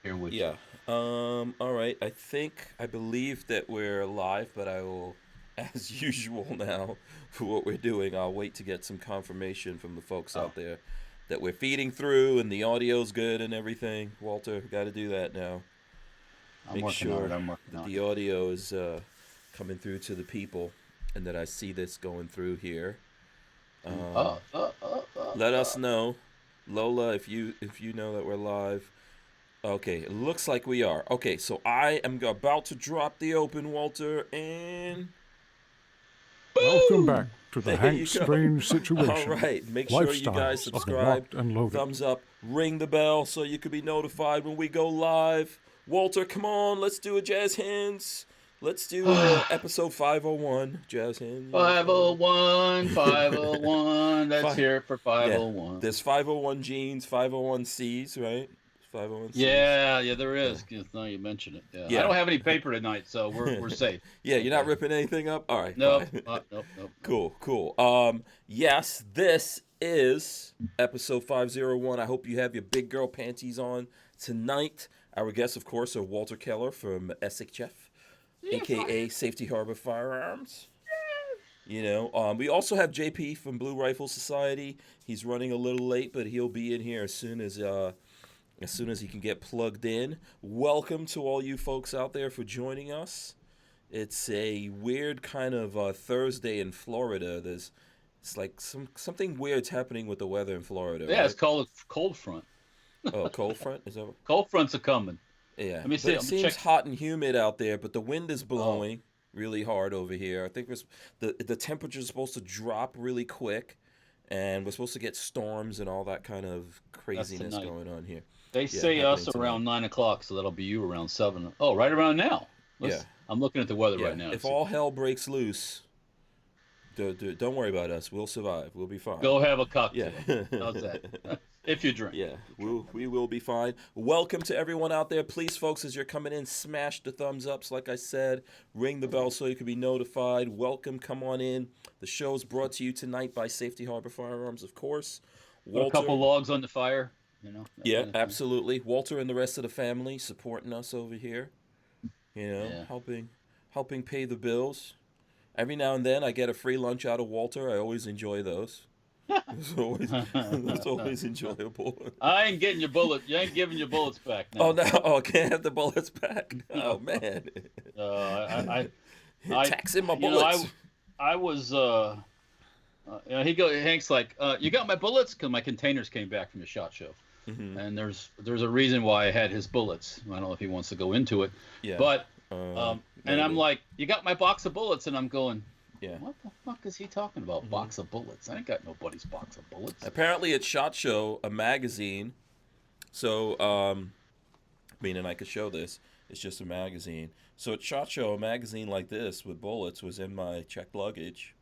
here with you. Yeah. All right. I believe that we're live, but I will, as usual now, for what we're doing, I'll wait to get some confirmation from the folks Oh, out there that we're feeding through and the audio's good and everything. Walter, got to do that now. I'm Make working on it. sure I'm working that on the audio is coming through to the people and that I see this going through here. it. Let us know, Lola, if you know that we're live. Okay, it looks like we are. Okay, so I am about to drop the open, Walter, and Welcome back Boom! to the there you Hank go. Strange All situation. right, make sure you guys Lifestyles of the subscribe, locked and loaded. thumbs up, ring the bell so you can be notified when we go live. Walter, come on, let's do a jazz hands. Let's do episode 501, jazz hands. You know, 501, 501. Let's Five. hear it for Yeah, 501. there's 501 genes, 501 Cs, right? 501 Cs. Yeah, there Yeah. is. Now you mention it. Yeah, I Yeah. don't have any paper tonight, so we're safe. Yeah, you're not Okay. ripping anything up? All right, Nope. fine. Nope. Cool, cool. Yes, this is episode 501. I hope you have your big girl panties on tonight. Our guests, of course, are Walter Keller from SHF, aka Safety Harbor Firearms. We also have JP from Blue Rifle Society. He's running a little late, but he'll be in here as soon as he can get plugged in. Welcome to all you folks out there for joining us. It's a weird kind of Thursday in Florida. It's like something weird's happening with the weather in Florida, Yeah, it's right? called a cold front. Oh, cold front is that? Cold fronts are coming. Yeah, Let me but see. it I'm gonna seems check. hot and humid out there. But the wind is Oh, blowing really hard over here. I think the temperature is supposed to drop really quick, and we're supposed to get storms and all that kind of that's craziness tonight. going on here. They Yeah, say us happening tonight. around 9 o'clock, so that'll be you around 7. Oh, right around now. Yeah, I'm looking at the weather yeah. right now. If See. all hell breaks loose, don't worry about us. We'll survive. We'll be fine. Go have a Yeah. cocktail. How's that? If you drink. Yeah, we will be fine. Welcome to everyone out there. Please, folks, as you're coming in, smash the thumbs ups. Like I said, ring the bell so you can be notified. Welcome, come on in. The show is brought to you tonight by Safety Harbor Firearms, of course. Put a couple Walter, logs on the fire. That yeah, kind of thing. absolutely. Walter and the rest of the family supporting us over here. Yeah. Helping pay the bills. Every now and then, I get a free lunch out of Walter. I always enjoy those. It's always it's always enjoyable. I ain't getting your bullet. You ain't giving your bullets back Oh now. no! Oh, I can't have the bullets back. Oh No. man, I, taxing my you know, bullets. I was. Hank's like, you got my bullets? Because my containers came back from the shot show, Hmm. and there's a reason why I had his bullets. I don't know if he wants to go into it, Yeah. but and I'm Maybe. like, you got my box of bullets, and I'm going, Yeah. what the fuck is he talking about? Box of bullets? I ain't got nobody's box of bullets. Apparently, it's Shot Show, a magazine. So, and I could show this. It's just a magazine. So, at Shot Show, a magazine like this with bullets was in my checked luggage.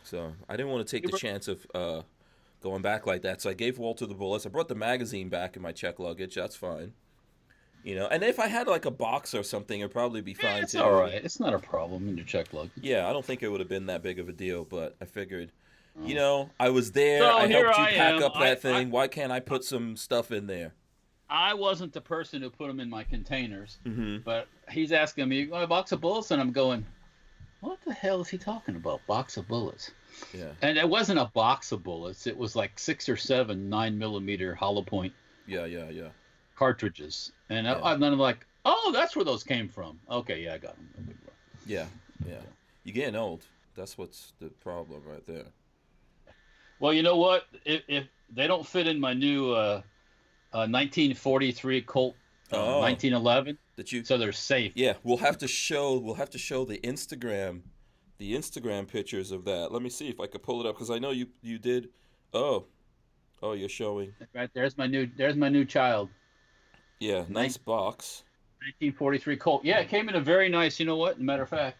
So, I didn't want to take You the were- chance of going back like that. So, I gave Walter the bullets. I brought the magazine back in my checked luggage. That's fine. And if I had like a box or something, it'd probably be fine It's too. all right. It's not a problem in your check luggage. Yeah, I don't think it would have been that big of a deal, but I figured, Oh. I was there. So I here helped you I pack am. up that I thing. Why can't I put some stuff in there? I wasn't the person who put them in my containers, Hmm. but he's asking me, "You got a box of bullets?" And I'm going, "What the hell is he talking about? Box of bullets?" Yeah, And it wasn't a box of bullets. It was like 6 or 7 9mm hollow point yeah. cartridges. And Yeah. then I'm like, "Oh, that's where those came from." Okay, yeah, I got them. No big deal. Yeah, yeah. You're getting old. That's what's the problem right there. Well, you know what? If they don't fit in my new 1943 Colt Oh, 1911, that you? so they're safe. Yeah, we'll have to show the Instagram pictures of that. Let me see if I could pull it up because I know you did. Oh, oh, you're showing. Right there's my new child. Yeah, Nin- nice box. 1943 Colt. Yeah, it came in a very nice. You know what? Matter of fact,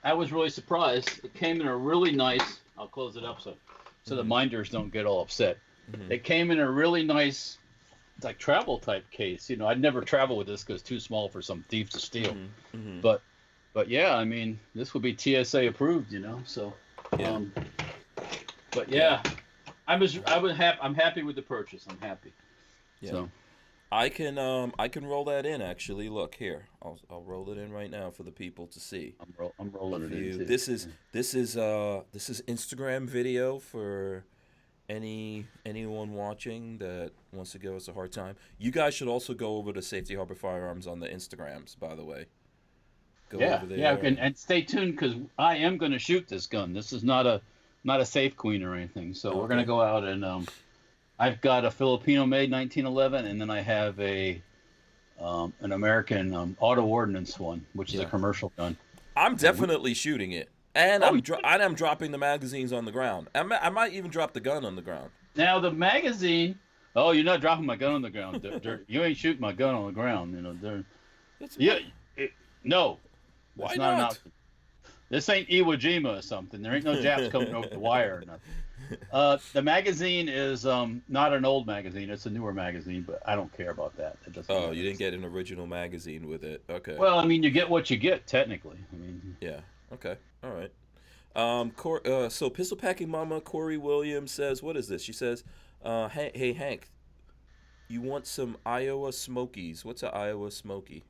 I was really surprised. It came in a really nice. I'll close it up so the Hmm. minders don't get all upset. Hmm. It came in a really nice, like travel type case. I'd never travel with this because it's too small for some thief to steal. Hmm. Hmm. But yeah, I mean, this would be TSA approved. So. Yeah, Um, but yeah, yeah, I'm happy with the purchase. I'm happy. yeah. So I can roll that in actually. Look here, I'll roll it in right now for the people to see. I'm rolling it in too. This is Instagram video for anyone watching that wants to give us a hard time. You guys should also go over to Safety Harbor Firearms on the Instagrams, by the way. Go over there. Yeah, and stay tuned because I am going to shoot this gun. This is not a safe queen or anything. So we're going to go out and I've got a Filipino made 1911, and then I have an American auto ordnance one, which is a commercial gun. I'm definitely shooting it. And I'm dropping the magazines on the ground. I might even drop the gun on the ground. Now the magazine. Oh, you're not dropping my gun on the ground. You ain't shooting my gun on the ground. No. Why not? This ain't Iwo Jima or something. There ain't no Japs coming over the wire or nothing. The magazine is not an old magazine. It's a newer magazine, but I don't care about that. It doesn't matter. You didn't get an original magazine with it. Okay. Well, I mean, you get what you get, technically. I mean. Yeah. Okay. All right. So pistol packing mama Corey Williams says, what is this? She says, hey Hank, you want some Iowa Smokies? What's an Iowa Smoky?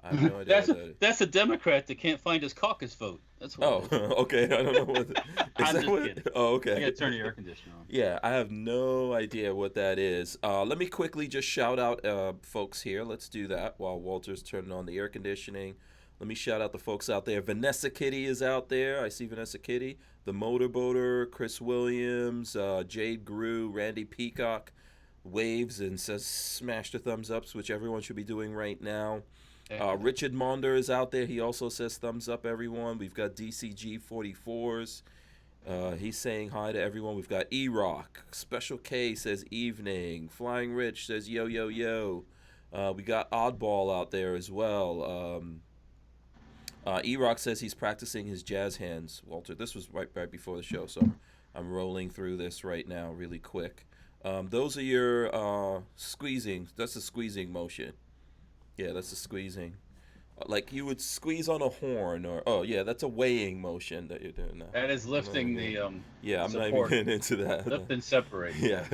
I have no idea. That's a Democrat that can't find his caucus vote. That's what. Oh, okay. I don't know what. I'm just kidding. Oh, okay. I gotta turn the air conditioner on. Yeah, I have no idea what that is. Let me quickly just shout out folks here. Let's do that while Walter's turning on the air conditioning. Let me shout out the folks out there. Vanessa Kitty is out there. I see Vanessa Kitty. The Motorboater, Chris Williams, Jade Grew, Randy Peacock waves and says smash the thumbs ups, which everyone should be doing right now. Richard Monder is out there. He also says thumbs up, everyone. We've got DCG 44s. He's saying hi to everyone. We've got E-Rock. Special K says evening. Flying Rich says yo, yo, yo. We got Oddball out there as well. E-Rock says he's practicing his jazz hands, Walter. This was right before the show, so I'm rolling through this right now really quick. Those are your squeezing. That's a squeezing motion. Yeah, that's a squeezing. Like you would squeeze on a horn or, that's a weighing motion that you're doing now. That is lifting the Yeah, I'm support. not even getting into that. Lift and separate. Yeah.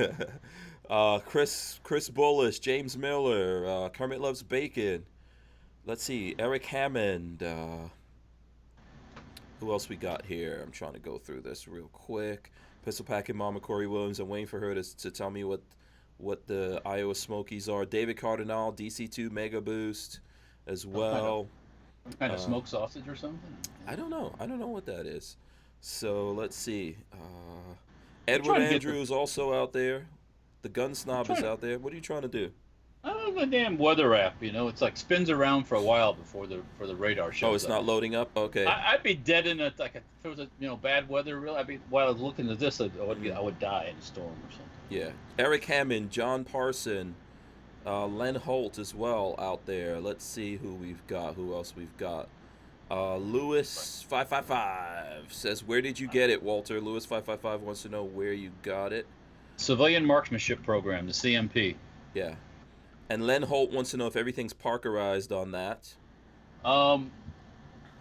Chris Bullish, James Miller, Kermit Loves Bacon. Let's see, Eric Hammond. Who else we got here? I'm trying to go through this real quick. Pistol Packing Mama Corey Williams. I'm waiting for her to tell me what the Iowa Smokies are. David Cardinal, DC2 Mega Boost as well. Some kind of smoked sausage or something? I don't know what that is. So let's see. Edward Andrews also out there. The Gun Snob is out there. What are you trying to do? The damn weather app, it's like spins around for a while before the radar shows up. Oh, it's not loading up? Okay. I'd be dead in it. Like if it was bad weather, while I was looking at this, I would die in a storm or something. Yeah. Eric Hammond, John Parson, Len Holt as well out there. Let's see who we've got. Who else we've got? Lewis 555 says, "Where did you get it, Walter?" Lewis 555 wants to know where you got it. Civilian Marksmanship Program, the CMP. Yeah. And Len Holt wants to know if everything's Parkerized on that.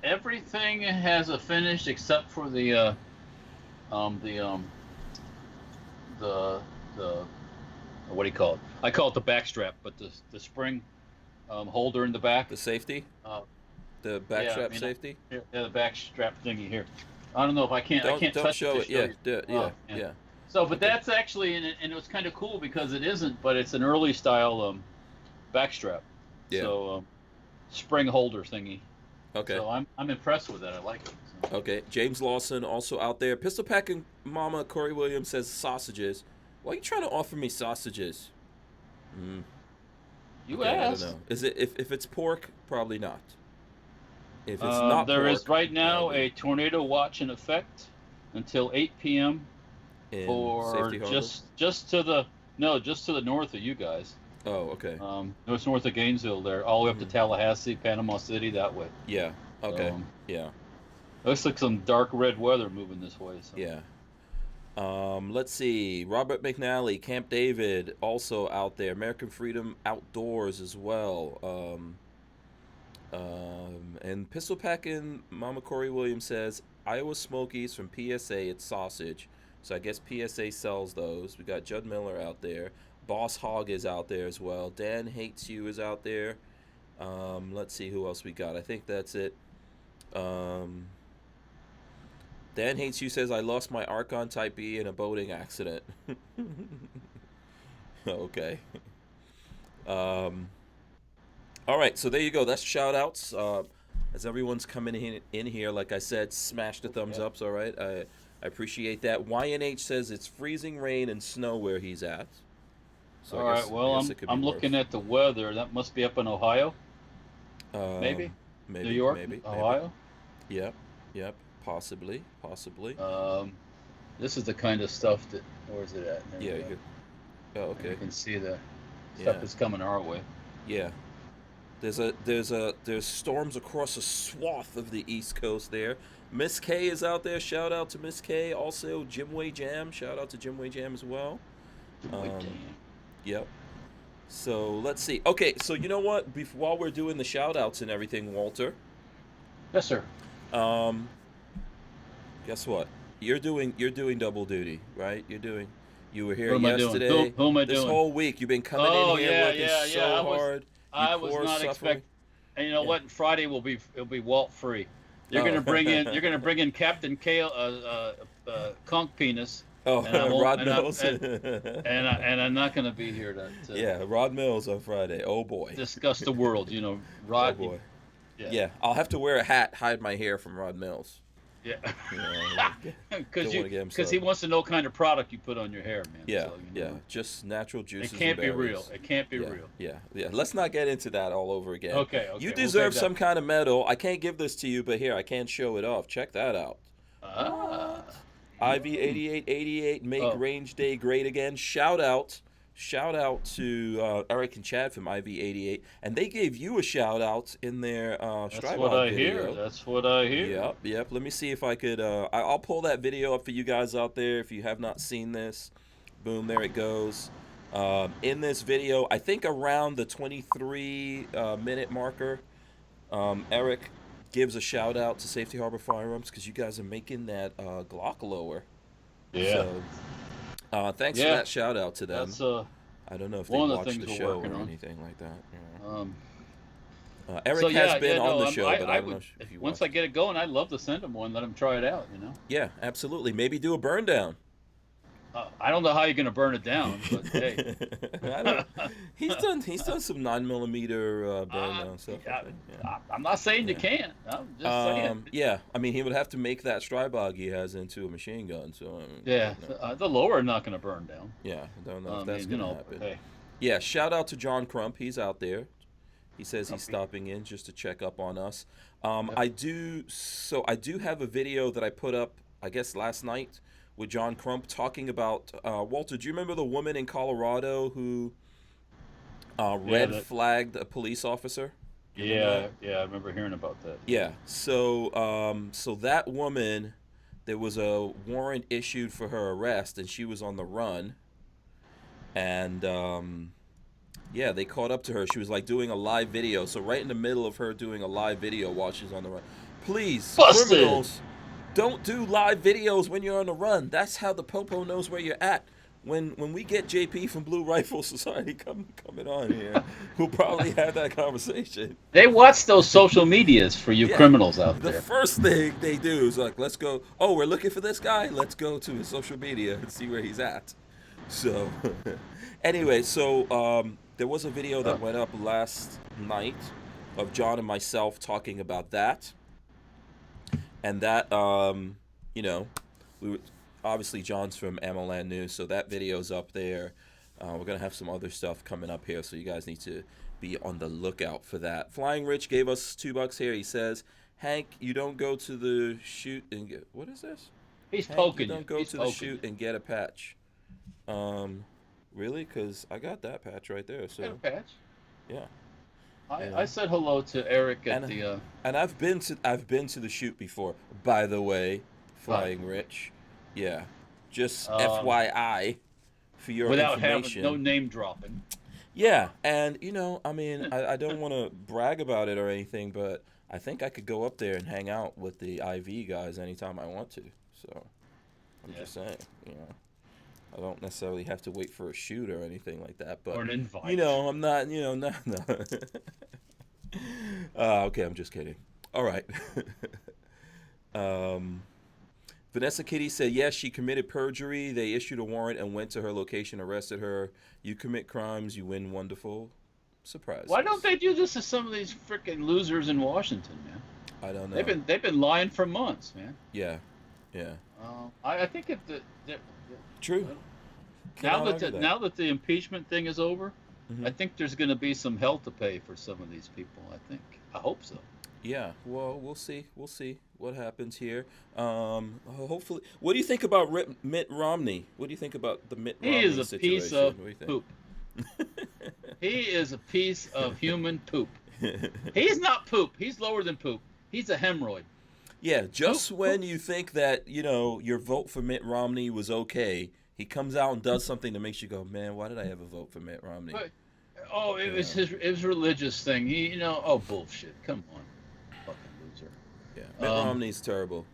Everything has a finish except for the what do you call it? I call it the back strap, but the spring holder in the back. The safety. The back strap safety. Yeah, the back strap thingy here. I don't know if I can't. I can't touch show it. Yeah. So, but that's actually, and it was kind of cool because it isn't, but it's an early style backstrap. Yeah. So, spring holder thingy. Okay. So I'm impressed with that. I like it. So. Okay. James Lawson also out there. Pistol Packing Mama Corey Williams says sausages. Why are you trying to offer me sausages? You asked. I don't know. Is it if it's pork? Probably not. If it's not there pork, is right now a tornado watch in effect until 8 p.m. for just to the north of you guys. Oh, okay. It's north of Gainesville there, all the way up to Tallahassee, Panama City, that way. Yeah. Okay. Yeah. Looks like some dark red weather moving this way. So. Yeah. Let's see. Robert McNally, Camp David, also out there. American Freedom Outdoors as well. And Pistol Packin' Mama Corey Williams says, Iowa Smokies from PSA, it's sausage. So I guess PSA sells those. We got Judd Miller out there. Boss Hog is out there as well. Dan Hates You is out there. Let's see who else we got. I think that's it. Dan Hates You says, I lost my Archon Type E in a boating accident. Okay. All right, so there you go. That's shout-outs. As everyone's coming in here, like I said, smash the thumbs ups, all right? I appreciate that. YNH says it's freezing rain and snow where he's at. So all right, well, I'm looking at the weather. That must be up in Ohio. Maybe? New York? Maybe. Ohio? Yep, possibly. This is the kind of stuff that, where is it at? There Yeah, we you go. could. Oh, okay. You can see the stuff that's coming our way. Yeah. There's storms across a swath of the East Coast there. Miss K is out there. Shout out to Miss K. Also, Jimway Jam. Shout out to Jimway Jam as well. Yep. So let's see. Okay, so you know what? While we're doing the shout outs and everything, Walter. Yes, sir. Guess what? You're doing double duty, right? You were here Who am I doing? yesterday. Who am I this doing? whole week you've been coming in here working so hard. I was not expecting. And you know what? Friday it'll be Walt free. You're gonna bring in Captain Kale, Conk Penis. Oh, Rod Mills. And I'm not gonna be here to yeah, Rod Mills on Friday. Oh boy. Discuss the world, you know, Rod. Oh boy. Yeah, I'll have to wear a hat, hide my hair from Rod Mills. Yeah. Because he wants to know what kind of product you put on your hair, man. Yeah, so, just natural juices. It can't and be berries. real. It can't be real. Yeah. Let's not get into that all over again. Okay. You deserve some kind of medal. I can't give this to you, but here I can show it off. Check that out. IV 8888 make range day great again. Shout out to Eric and Chad from IV88, and they gave you a shout out in their That's what I video. hear. That's what I hear. Yep. Let me see if I could. I'll pull that video up for you guys out there if you have not seen this. Boom, there it goes. In this video, I think around the 23-minute marker, Eric gives a shout out to Safety Harbor Firearms because you guys are making that Glock lower. Yeah. So, thanks for that shout out to them. That's, I don't know if they watched the show or anything like that. Eric has been on the show, but I don't know if you once watched. I get it going, I'd love to send him one, let him try it out. You know. Yeah, absolutely. Maybe do a burn down. I don't know how you're gonna burn it down, but hey. He's done some 9mm burn down stuff. I'm not saying you can't. I'm just saying. Yeah, I mean he would have to make that Strybog he has into a machine gun. So the lower not gonna burn down. Yeah, I don't know if that's gonna happen. Hey. Yeah, shout out to John Crump. He's out there. He says he's stopping in just to check up on us. I do have a video that I put up, I guess last night, with John Crump talking about Walter. Do you remember the woman in Colorado who red flagged a police officer? Yeah, I remember hearing about that. Yeah. So that woman, there was a warrant issued for her arrest, and she was on the run. And they caught up to her. She was like doing a live video. So right in the middle of her doing a live video while she's on the run. Please, Busted. Criminals, don't do live videos when you're on the run. That's how the popo knows where you're at. When we get JP from Blue Rifle Society coming on here, we'll probably have that conversation. They watch those social medias for you criminals out there. The first thing they do is like, let's go. Oh, we're looking for this guy. Let's go to his social media and see where he's at. So, anyway, there was a video that went up last night of John and myself talking about that. And that, we were, obviously John's from Ammoland News, so that video's up there. We're going to have some other stuff coming up here, so you guys need to be on the lookout for that. Flying Rich gave us $2 here. He says, Hank, you don't go to the shoot and get, what is this? He's Hank, poking you. Don't go to the shoot and get a patch. Really? Because I got that patch right there. So. Got a patch? Yeah. I said hello to Eric at the. And I've been to the shoot before, by the way, Flying Rich. Yeah, just FYI for your without information. having no name dropping. Yeah, and I don't want to brag about it or anything, but I think I could go up there and hang out with the IV guys anytime I want to. So I'm just saying, I don't necessarily have to wait for a shoot or anything like that. But Or an invite. you know, I'm not. You know, no. Okay, I'm just kidding. All right. Vanessa Kitty said, yes, she committed perjury. They issued a warrant and went to her location, arrested her. You commit crimes, you win wonderful. Surprise. Why don't they do this to some of these freaking losers in Washington, man? I don't know. They've been lying for months, man. Yeah, yeah. I think if True. now that the impeachment thing is over, Mhm. I think there's going to be some hell to pay for some of these people. I hope so. Yeah, well, we'll see. We'll see what happens here. Hopefully, what do you think about Mitt Romney? What do you think about the Mitt Romney He is a situation? piece of What do you think? poop. He is a piece of human poop. He's not poop. He's lower than poop. He's a hemorrhoid. Yeah, just when you think that, you know, your vote for Mitt Romney was okay, he comes out and does something that makes you go, man, why did I ever vote for Mitt Romney? But, it was his religious thing. Bullshit. Come on, fucking loser. Yeah, Mitt Romney's terrible.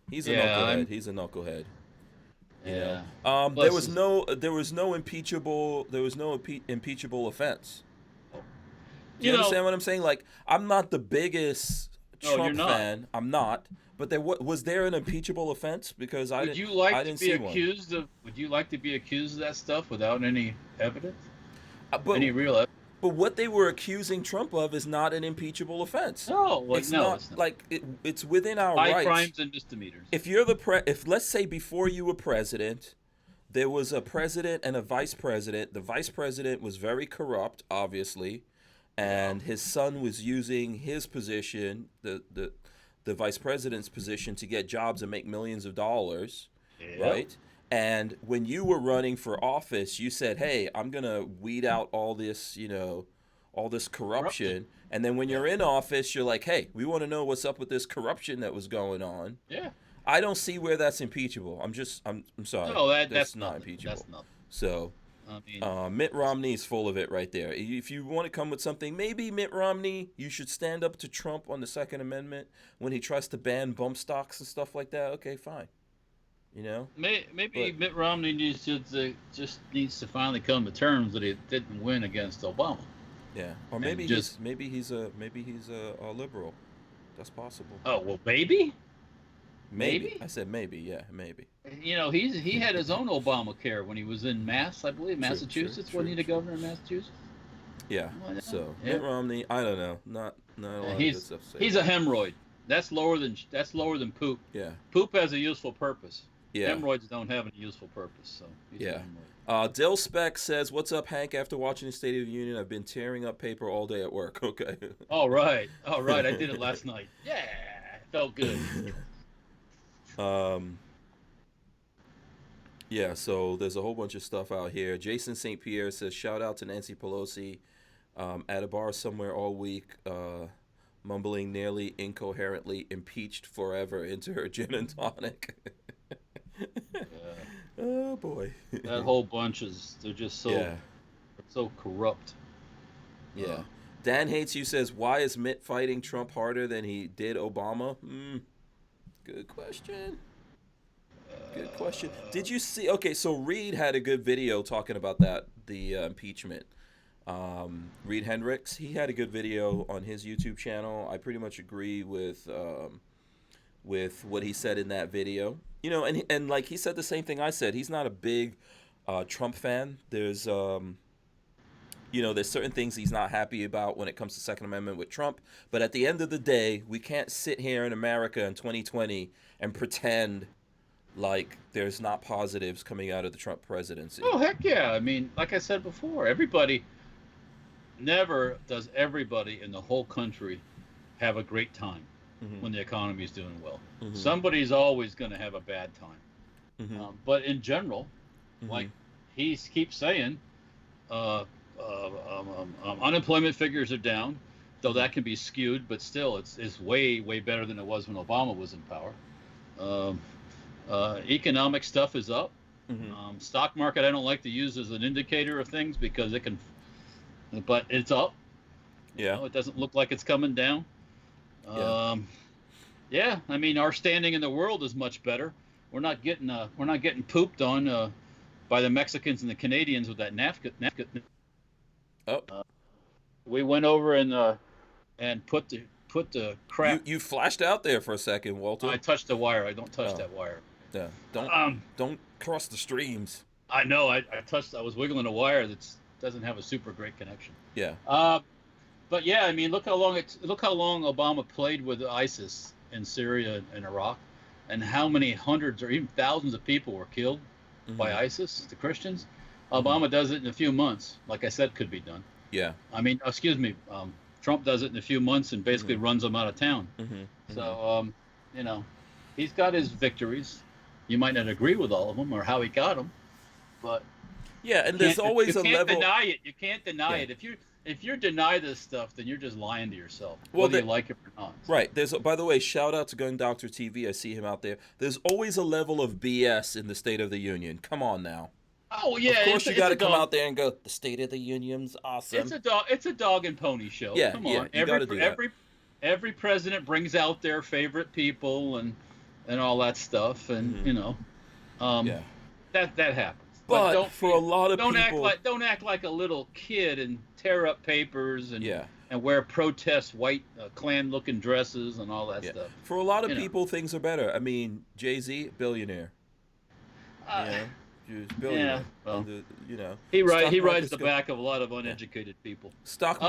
He's a knucklehead. He's a knucklehead. Yeah. There was no impeachable offense. Do you understand what I'm saying? Like, I'm not the biggest Trump fan. I'm not. But was there an impeachable offense? Because I didn't see one. Would you like to be accused of that stuff without any evidence? Any real evidence? But what they were accusing Trump of is not an impeachable offense. No, it's not. Like it's within our rights. High crimes and misdemeanors. If you're if let's say before you were president, there was a president and a vice president. The vice president was very corrupt, obviously, and his son was using his position, the vice president's position, to get jobs and make millions of dollars, right? And when you were running for office, you said, hey, I'm going to weed out all this, all this corruption. And then when you're in office, you're like, hey, we want to know what's up with this corruption that was going on. Yeah. I don't see where that's impeachable. I'm sorry. No, that's not impeachable. That's nothing. So Mitt Romney is full of it right there. If you want to come with something, maybe Mitt Romney, you should stand up to Trump on the Second Amendment when he tries to ban bump stocks and stuff like that. Okay, fine. Maybe Mitt Romney needs to finally come to terms that he didn't win against Obama. Yeah, or maybe he's a liberal. That's possible. Oh well, maybe. Maybe I said maybe. Yeah, maybe. He had his own Obamacare when he was in Massachusetts. Wasn't he the governor of Massachusetts? Yeah. So Mitt Romney, I don't know. Not a lot of good stuff to say. He's a hemorrhoid. That's lower than poop. Yeah. Poop has a useful purpose. Yeah. Hemorrhoids don't have any useful purpose, so he's a hemorrhoid. Dill Speck says, "What's up, Hank? After watching the State of the Union, I've been tearing up paper all day at work." Okay. All right. I did it last night. Yeah, it felt good. Yeah. So there's a whole bunch of stuff out here. Jason St. Pierre says, "Shout out to Nancy Pelosi, at a bar somewhere all week, mumbling nearly incoherently, impeached forever into her gin and tonic." Oh boy. That whole bunch they're just so corrupt. Yeah. Dan Hates You says, why is Mitt fighting Trump harder than he did Obama? Good question. Good question. Did you see? Okay, so Reed had a good video talking about the impeachment. Reed Hendricks, he had a good video on his YouTube channel. I pretty much agree with what he said in that video. And like he said the same thing I said. He's not a big Trump fan. There's there's certain things he's not happy about when it comes to Second Amendment with Trump. But at the end of the day, we can't sit here in America in 2020 and pretend like there's not positives coming out of the Trump presidency. Oh, heck yeah. I mean, like I said before, never does everybody in the whole country have a great time when the economy is doing well. Somebody's always going to have a bad time. But in general, like he keeps saying, unemployment figures are down, though that can be skewed, but still it's way, way better than it was when Obama was in power. Economic stuff is up. Stock market I don't like to use as an indicator of things because but it's up. Yeah. It doesn't look like it's coming down. I mean, our standing in the world is much better. We're not getting pooped on by the Mexicans and the Canadians with that NAFTA. Oh, We went over and put the crap. you flashed out there for a second, Walter. I touched the wire. I don't touch that wire. Yeah, don't cross the streams. I know. I was wiggling a wire that doesn't have a super great connection. Yeah. But yeah, I mean, look how long Obama played with ISIS in Syria and Iraq, and how many hundreds or even thousands of people were killed by ISIS, the Christians. Obama does it in a few months. Like I said, could be done. Yeah. I mean, excuse me. Trump does it in a few months and basically runs them out of town. So, you know, he's got his victories. You might not agree with all of them or how he got them, but yeah, and there's always a level. You can't deny it. You can't deny it. If you deny this stuff, then you're just lying to yourself, whether you like it or not. Right. By the way, shout out to Gun Doctor TV. I see him out there. There's always a level of BS in the State of the Union. Come on now. Oh yeah. Of course, you got to come out there and go. The State of the Union's awesome. It's a dog and pony show. Yeah. Come on. You got to do that. Every president brings out their favorite people and all that stuff, and you know, that happens. But for a lot of people, don't act like a little kid and tear up papers and wear protest white Klan-looking dresses and all that stuff. For a lot of people, things are better. I mean, Jay-Z, billionaire. Billionaire. Yeah, well, you know, he rides the back of a lot of uneducated people. Stock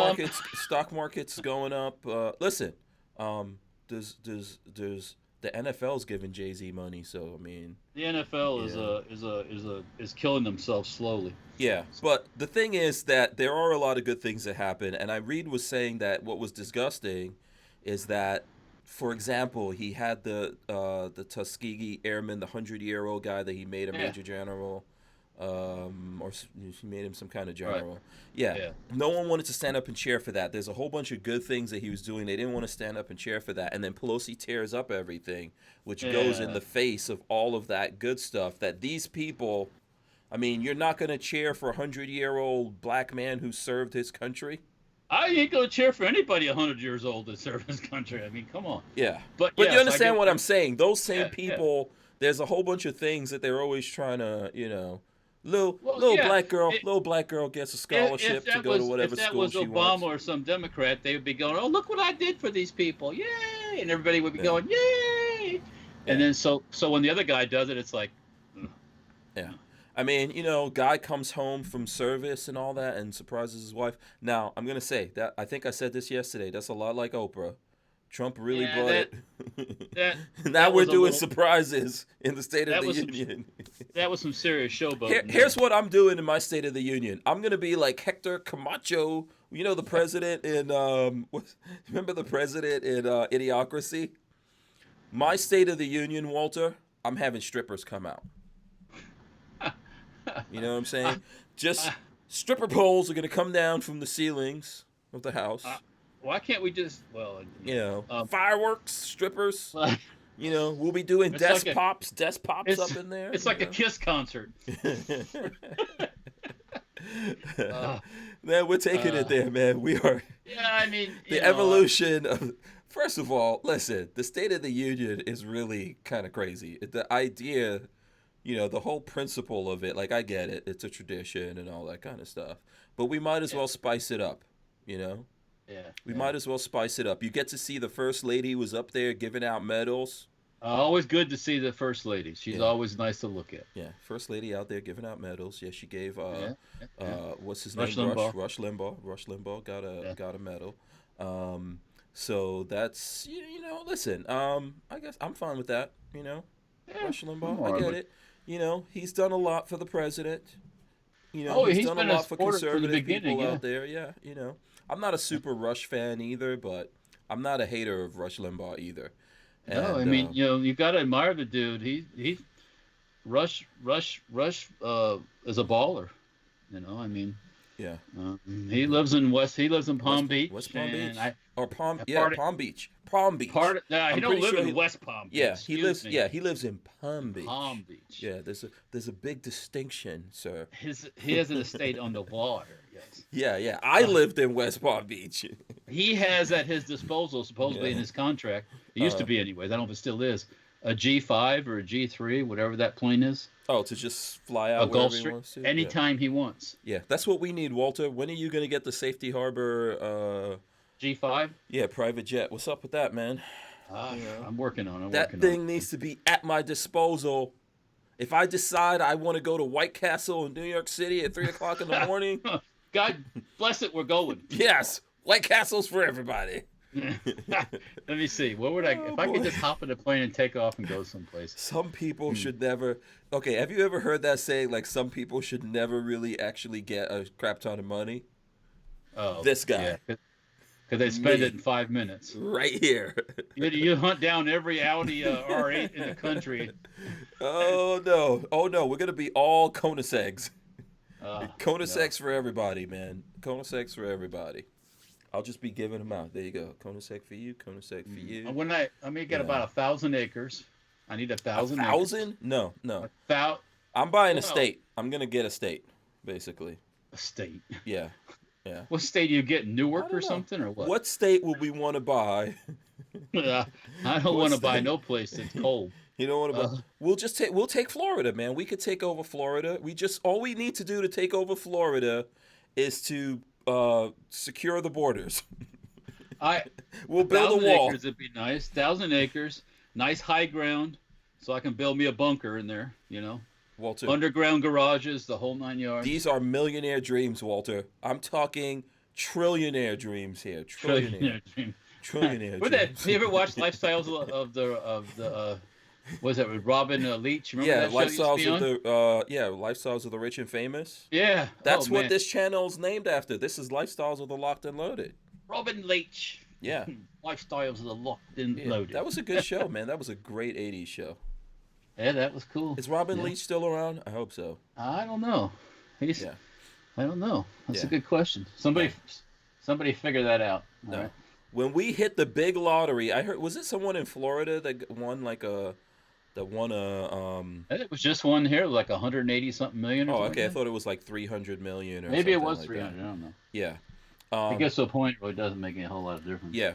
market's going up. Listen, there's the NFL's giving Jay-Z money, so I mean, the NFL is killing themselves slowly. Yeah, but the thing is that there are a lot of good things that happen, and Reed was saying that what was disgusting is that, for example, he had the Tuskegee Airman, the 100-year-old guy that he made a major general, or he made him some kind of general. Right. Yeah. No one wanted to stand up and cheer for that. There's a whole bunch of good things that he was doing. They didn't want to stand up and cheer for that. And then Pelosi tears up everything, which goes in the face of all of that good stuff that these people, I mean, you're not going to cheer for a 100-year-old black man who served his country? I ain't going to cheer for anybody 100 years old that served his country. I mean, come on. Yeah. But you understand what I'm saying. Those same people, there's a whole bunch of things that they're always trying to, you know, little black girl gets a scholarship to go to whatever school she wants. If that was Obama or some Democrat, they would be going, "Oh, look what I did for these people, yay!" And everybody would be going, "Yay!" And then so when the other guy does it, it's like, yeah. I mean, you know, guy comes home from service and all that and surprises his wife. Now, I'm gonna say that I think I said this yesterday. That's a lot like Oprah. Trump really brought it. Now we're doing surprises in the State of the Union. That was some serious showboating. Here's what I'm doing in my State of the Union. I'm gonna be like Hector Camacho. You know the president in remember the president in Idiocracy? My State of the Union, Walter. I'm having strippers come out. You know what I'm saying? Just stripper poles are gonna come down from the ceilings of the house. Why can't we just, fireworks, strippers, you know, we'll be doing desk pops up in there. It's like a Kiss concert. Man, we're taking it there, man. We are. Yeah, I mean. The evolution of, first of all, listen, the State of the Union is really kind of crazy. The idea, you know, the whole principle of it, like, I get it. It's a tradition and all that kind of stuff. But we might as well spice it up, you know? Yeah. We might as well spice it up. You get to see the First Lady was up there giving out medals. Always good to see the First Lady. She's always nice to look at. Yeah, First Lady out there giving out medals. Yeah, she gave what's his Rush name? Limbaugh. Rush Limbaugh. Rush Limbaugh got a medal. So that's, you know, listen. I guess I'm fine with that. You know, Rush Limbaugh. I get it. You know, he's done a lot for the president. You know, he's done a lot for conservative people out there. Yeah, you know. I'm not a super Rush fan either, but I'm not a hater of Rush Limbaugh either. And, no, I mean, you know, you got to admire the dude. He Rush is a baller. You know, I mean. Yeah. He lives in Palm Beach. West Palm Beach. Palm Beach. He don't live in West Palm Beach. Yeah, he lives in Palm Beach. Palm Beach. Yeah, there's a big distinction, sir. He has an estate on the water. Yes. Yeah. I lived in West Palm Beach. He has at his disposal, supposedly in his contract. It used to be, anyways. I don't know if it still is. a G5 or a G3, whatever that plane is. Oh, to just fly A out wherever he Gulfstream, wants to? anytime he wants. Yeah, that's what we need, Walter. When are you going to get the Safety Harbor G5? Yeah, private jet. What's up with that, man? I'm working on it. That thing needs to be at my disposal. If I decide I want to go to White Castle in New York City at 3 o'clock in the morning. God bless it, we're going. Yes, White Castle's for everybody. Let me see. What would if I could just hop in a plane and take off and go someplace? Some people should never. Okay, have you ever heard that saying, like, some people should never really actually get a crap ton of money? Oh, this guy. Yeah, because they spend it in 5 minutes. Right here. You hunt down every Audi R8 in the country. Oh, no. Oh, no. We're going to be all Koenigseggs. Koenigseggs for everybody, man. Koenigseggs for everybody. I'll just be giving them out. There you go. Koenigsegg for you. Koenigsegg for you. When I get about 1,000 acres. I need 1,000 acres. 1,000? No. About. I'm buying a state. I'm gonna get a state, basically. A state. Yeah. What state do you get? Newark or something, or what? What state would we want to buy? I don't want to buy no place that's cold. You don't want to buy. We'll take Florida, man. We could take over Florida. All we need to do to take over Florida is to secure the borders. We'll build a wall. 1,000 acres would be nice. 1,000 acres, nice high ground, so I can build me a bunker in there. Walter. Underground garages, the whole 9 yards. These are millionaire dreams, Walter. I'm talking trillionaire dreams here. Trillionaire dreams. Trillionaire dreams. Have you ever watched Lifestyles of the was that with Robin Leach? Remember that Lifestyles show of Lifestyles of the Rich and Famous. Yeah, that's what this channel's named after. This is Lifestyles of the Locked and Loaded. Robin Leach. Yeah. Lifestyles of the Locked and Loaded. That was a good show, man. That was a great '80s show. Yeah, that was cool. Is Robin Leach still around? I hope so. I don't know. I don't know. That's a good question. Somebody figure that out. No. Right. When we hit the big lottery, I heard, was it someone in Florida that won it was just one here, like 180 something million. Oh, okay. I thought it was like 300 million or maybe it was like 300. I don't know. Yeah. It gets to a point where it doesn't make a whole lot of difference. Yeah.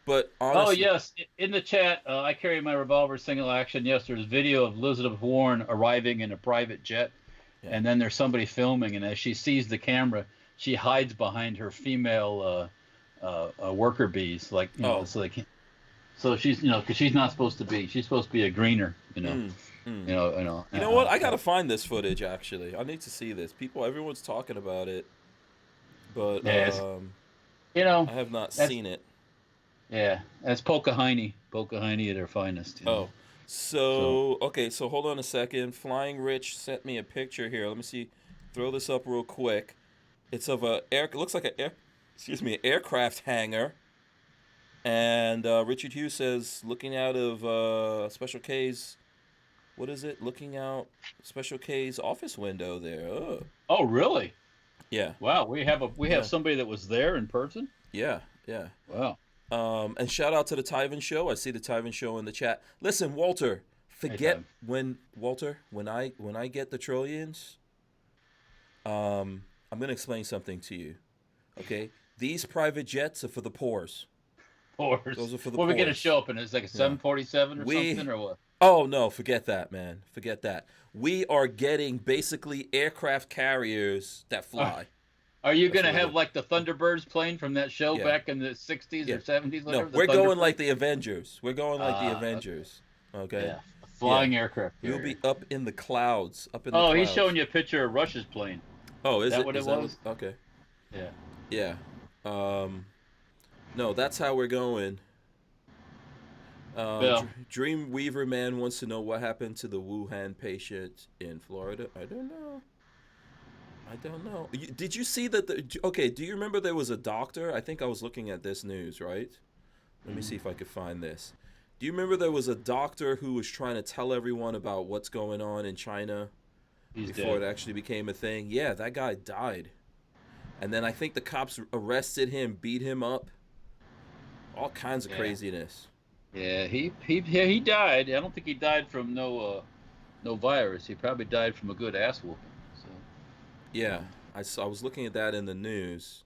But honestly, oh yes, in the chat, I carry my revolver single action. Yes, there's video of Elizabeth Warren arriving in a private jet, and then there's somebody filming, and as she sees the camera, she hides behind her female worker bees, so they can't. So she's, because she's not supposed to be. She's supposed to be a greener, You know what? I gotta find this footage. Actually, I need to see this. Everyone's talking about it, but I have not seen it. Yeah, that's Pocahontas at her finest. So hold on a second. Flying Rich sent me a picture here. Let me see. Throw this up real quick. It's of it looks like an aircraft hangar. And Richard Hughes says, looking out of Special K's, what is it? Looking out Special K's office window there. Oh, really? Yeah. Wow, we have somebody that was there in person. Yeah. Wow. And shout out to the Tyven Show. I see the Tyven Show in the chat. Listen, Walter, when I get the trillions, I'm gonna explain something to you. Okay? These private jets are for the poors. Those are for the poors. We're gonna show up, and it's like a 747 or something, or what? Oh no, forget that, man. Forget that. We are getting basically aircraft carriers that fly. Are you going to have like the Thunderbirds plane from that show back in the 60s or 70s? No, we're going like the Avengers. We're going like the Avengers. Okay. Yeah. Flying aircraft. You'll be up in the clouds. Oh, he's showing you a picture of Rush's plane. Oh, is that it? what it was? Okay. Yeah. Yeah. No, that's how we're going. Dreamweaver Man wants to know what happened to the Wuhan patient in Florida. I don't know. Did you see that? Do you remember there was a doctor? I think I was looking at this news, right? Let me see if I could find this. Do you remember there was a doctor who was trying to tell everyone about what's going on in China before it actually became a thing? Yeah, that guy died. And then I think the cops arrested him, beat him up. All kinds of craziness. Yeah, he died. I don't think he died from no virus. He probably died from a good ass whooping. Yeah, I was looking at that in the news.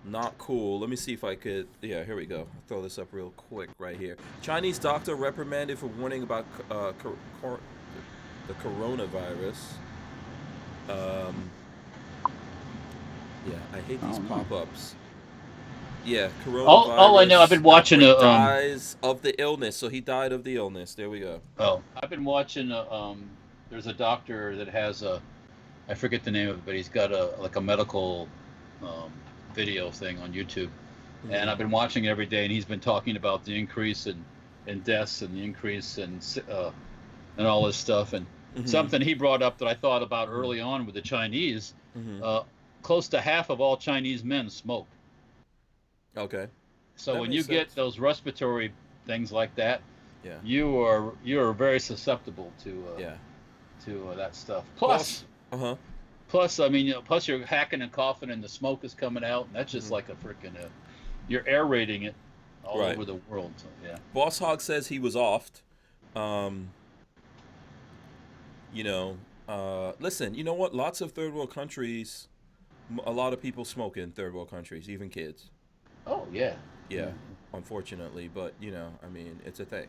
Not cool. Let me see if I could. Yeah, here we go. I'll throw this up real quick right here. Chinese doctor reprimanded for warning about the coronavirus. Yeah, I hate these pop-ups. Yeah, coronavirus. All I know, I've been watching dies of the illness. So he died of the illness. There we go. Oh, I've been watching. There's a doctor that has I forget the name of it, but he's got a medical video thing on YouTube, and I've been watching it every day, and he's been talking about the increase in deaths and the increase in and all this stuff, and something he brought up that I thought about early on with the Chinese. Close to half of all Chinese men smoke. Okay. So when you get those respiratory things like that, you are very susceptible to that stuff. Plus, I mean, plus you're hacking and coughing, and the smoke is coming out, and that's just like a freaking. You're aerating it all over the world. So, yeah. Boss Hog says he was offed. Listen, you know what? Lots of third world countries, a lot of people smoke in third world countries, even kids. Oh, yeah. Yeah, unfortunately, but, I mean, it's a thing,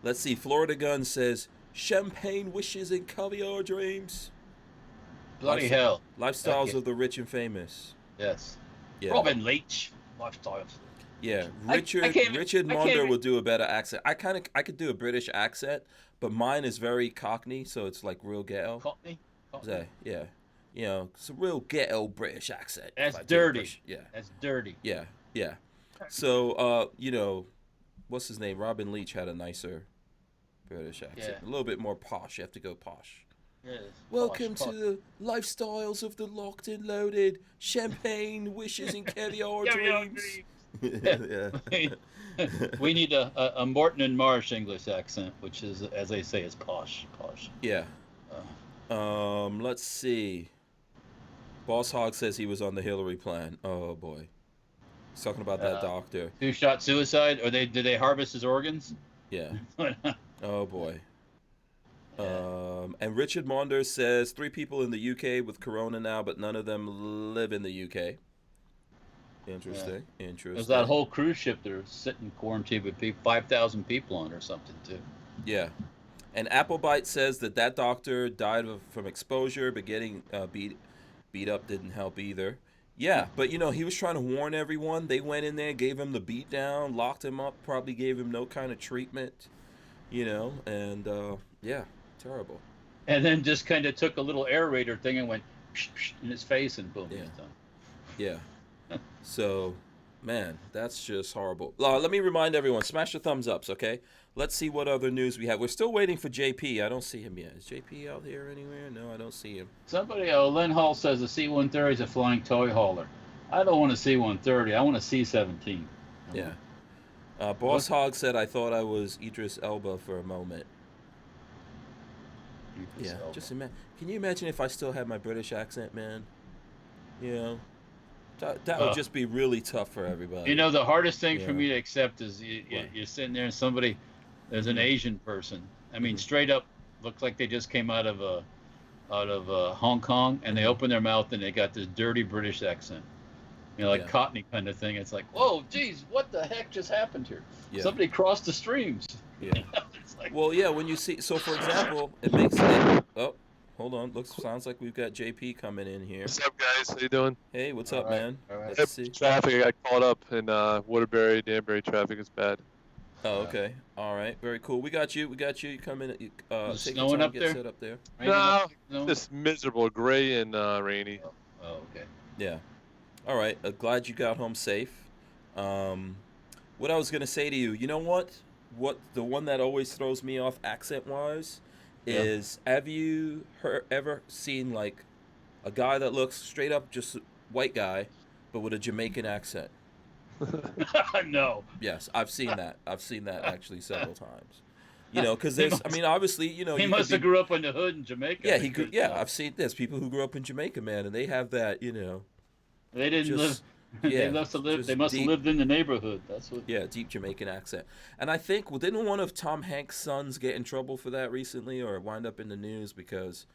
Let's see, Florida Gun says, champagne wishes and caviar dreams. Bloody hell. Lifestyles of the rich and famous. Yes. Yeah. Robin Leach. Lifestyles. Yeah, Richard Monder will do a better accent. I could do a British accent, but mine is very Cockney, so it's like real ghetto. Cockney? Yeah. It's a real ghetto British accent. That's dirty. Yeah. That's dirty. Yeah. So, what's his name? Robin Leach had a nicer British accent. A little bit more posh. You have to go posh. Yes. Welcome to the lifestyles of the locked and loaded, champagne wishes and caviar dreams. Yeah. We need a Morton and Marsh English accent, which is, as they say, is posh. Yeah. Let's see. Boss Hog says he was on the Hillary plan. Oh boy, he's talking about that doctor. 2-shot suicide, or did they harvest his organs? Yeah. Oh boy. And Richard Monder says 3 people in the UK with corona now, but none of them live in the UK. Interesting. There's that whole cruise ship that are sitting quarantined with 5,000 people on or something too. Yeah. And Applebite says that doctor died from exposure, but getting beat up didn't help either. Yeah, but he was trying to warn everyone. They went in there, gave him the beat down, locked him up, probably gave him no kind of treatment, and terrible. And then just kind of took a little aerator thing and went in his face, and boom, he's done. Yeah. So, man, that's just horrible. Let me remind everyone, smash the thumbs ups, okay? Let's see what other news we have. We're still waiting for JP. I don't see him yet. Is JP out here anywhere? No, I don't see him. Somebody, Lynn Hall says the C-130 is a flying toy hauler. I don't want a C-130. I want a C-17. Yeah. Boss Hog said, I thought I was Idris Elba for a moment. Just imagine. Can you imagine if I still had my British accent, man? That would just be really tough for everybody. The hardest thing for me to accept is you're sitting there and there's an Asian person. I mean, straight up, looks like they just came out of Hong Kong, and they open their mouth and they got this dirty British accent, Cockney kind of thing. It's like, whoa, geez, what the heck just happened here? Yeah. Somebody crossed the streams. Yeah. It's like, when you see, so for example, it makes it. Oh. Hold on. Sounds like we've got JP coming in here. What's up, guys? How you doing? Hey, what's up, man? All right. Let's see. Traffic. I got caught up in Waterbury, Danbury. Traffic is bad. Oh, okay. All right. Very cool. We got you. You come in. Take your snowing time, up get there? Set up there. No, just miserable, gray and rainy. Oh, okay. Yeah. All right. Glad you got home safe. What I was gonna say to you, you know what? The one that always throws me off accent-wise is, have you ever seen like a guy that looks straight up just white guy, but with a Jamaican accent? No. Yes, I've seen that. Actually several times. Because obviously, he must have grew up in the hood in Jamaica. Yeah, I've seen there's people who grew up in Jamaica, man, and they have that, They didn't live. They must have lived. They must have lived in the neighborhood. That's what. Yeah, deep Jamaican accent. And I think, didn't one of Tom Hanks' sons get in trouble for that recently, or wind up in the news because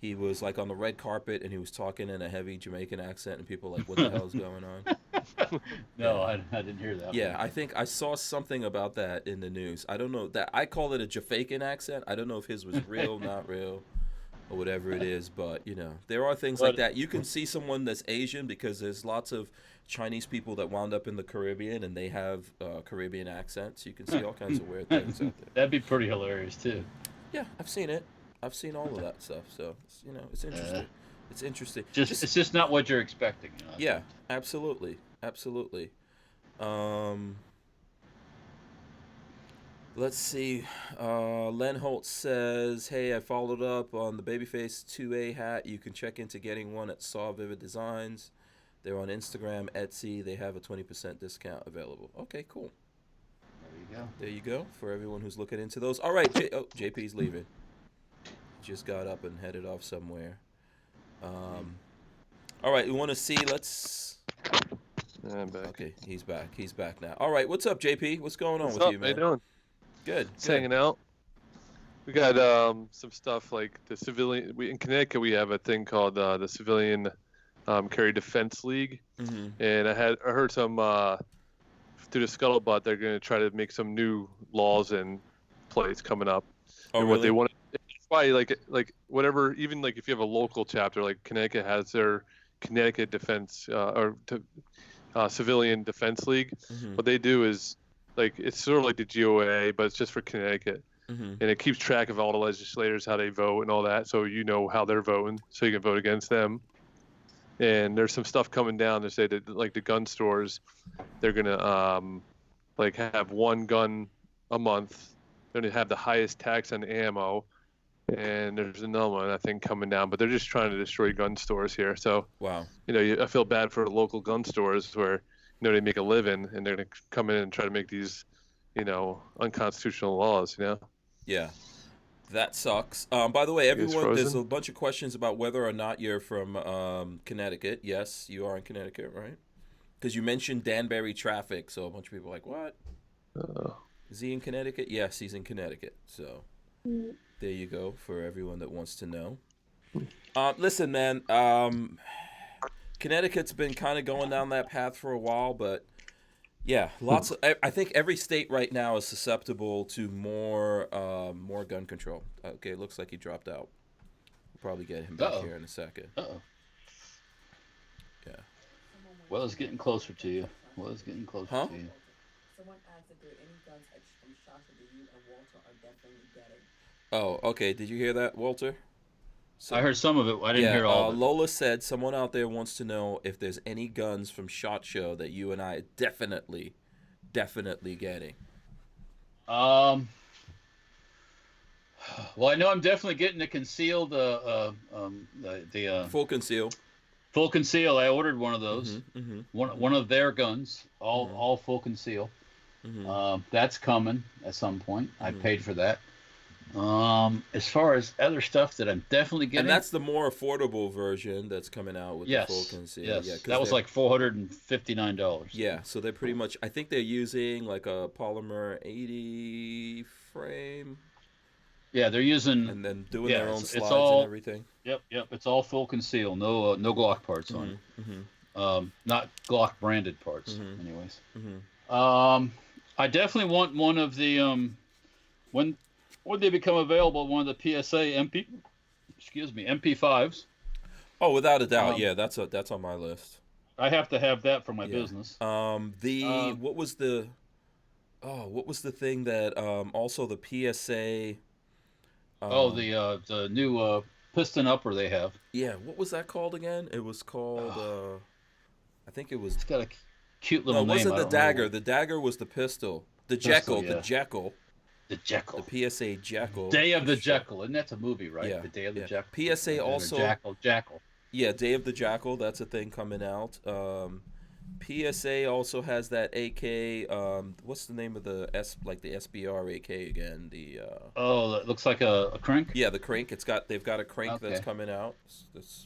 he was like on the red carpet and he was talking in a heavy Jamaican accent, and people were like, what the hell is going on? No, I didn't hear that. Yeah, I think I saw something about that in the news. I don't know that I call it a Jamaican accent. I don't know if his was real, not real, or whatever it is. But there are things like that. You can see someone that's Asian because there's lots of Chinese people that wound up in the Caribbean and they have Caribbean accents. You can see all kinds of weird things out there. That'd be pretty hilarious too. Yeah, I've seen it. I've seen all of that stuff. So it's interesting. It's interesting. It's just not what you're expecting. Yeah, absolutely. Let's see. Len Holt says, hey, I followed up on the Babyface 2A hat. You can check into getting one at Saw Vivid Designs. They're on Instagram, Etsy. They have a 20% discount available. Okay, cool. There you go for everyone who's looking into those. All right, JP's leaving. Just got up and headed off somewhere. All right, we want to see. Let's. I'm back. Okay, he's back. He's back now. All right, what's up, JP? What's going on with you, man? How you doing? Good. Just hanging out. We got some stuff like the civilian. In Connecticut, we have a thing called the Civilian Carry Defense League, and I heard some through the scuttlebutt they're going to try to make some new laws in place coming up. Oh, and really? what they want. Why like whatever, even like if you have a local chapter, like Connecticut has their Connecticut Defense Civilian Defense League. What they do is like it's sort of like the GOA, but it's just for Connecticut, and it keeps track of all the legislators, how they vote, and all that, so you know how they're voting, so you can vote against them. And there's some stuff coming down to say that like the gun stores, they're gonna like have one gun a month. They're gonna have the highest tax on ammo. And there's another one, I think, coming down, but they're just trying to destroy gun stores here. So, wow, I feel bad for local gun stores where, they make a living and they're going to come in and try to make these, unconstitutional laws, Yeah, that sucks. By the way, everyone, there's a bunch of questions about whether or not you're from Connecticut. Yes, you are in Connecticut, right? Because you mentioned Danbury traffic, so a bunch of people are like, what? Is he in Connecticut? Yes, he's in Connecticut, so... There you go for everyone that wants to know. Listen, man, Connecticut's been kind of going down that path for a while, but yeah, I think every state right now is susceptible to more gun control. Okay, it looks like he dropped out. We'll probably get him back here in a second. Yeah. Well, it's getting closer to you. Huh? Someone asked if there are any guns from shots that you and Walter are definitely getting. Oh, okay. Did you hear that, Walter? I heard some of it. I didn't hear all of it. Lola said someone out there wants to know if there's any guns from SHOT Show that you and I are definitely getting. Well, I know I'm definitely getting the concealed, full conceal. Full conceal. I ordered one of those. One of their guns, all full conceal. That's coming at some point. I paid for that. As far as other stuff that I'm definitely getting, and that's the more affordable version that's coming out with the full conceal. Yes, yeah, that was like $459. Yeah, so they're pretty much. I think they're using like a polymer 80 frame. Yeah, they're using and then doing their own slides and everything. Yep. It's all full conceal. No Glock parts on it. Not Glock branded parts, anyways. I definitely want one of the when they become available, one of the PSA MP5s. Oh, without a doubt, yeah, that's on my list. I have to have that for my business. What was the thing that also the PSA? The new piston upper they have. Yeah, what was that called again? It was called. I think it was. It's got a cute little name. No, it wasn't the dagger. The dagger was the pistol. The Jekyll. Yeah. The Jekyll. The Jekyll. The PSA Jekyll. Day of the Jekyll. And that's a movie, right? Yeah. The Day of the Jekyll. PSA also. Jackal. Yeah, Day of the Jackal. That's a thing coming out. PSA also has that AK. What's the name of the the SBR AK again? That looks like a crank. Yeah, the crank. They've got a crank that's coming out.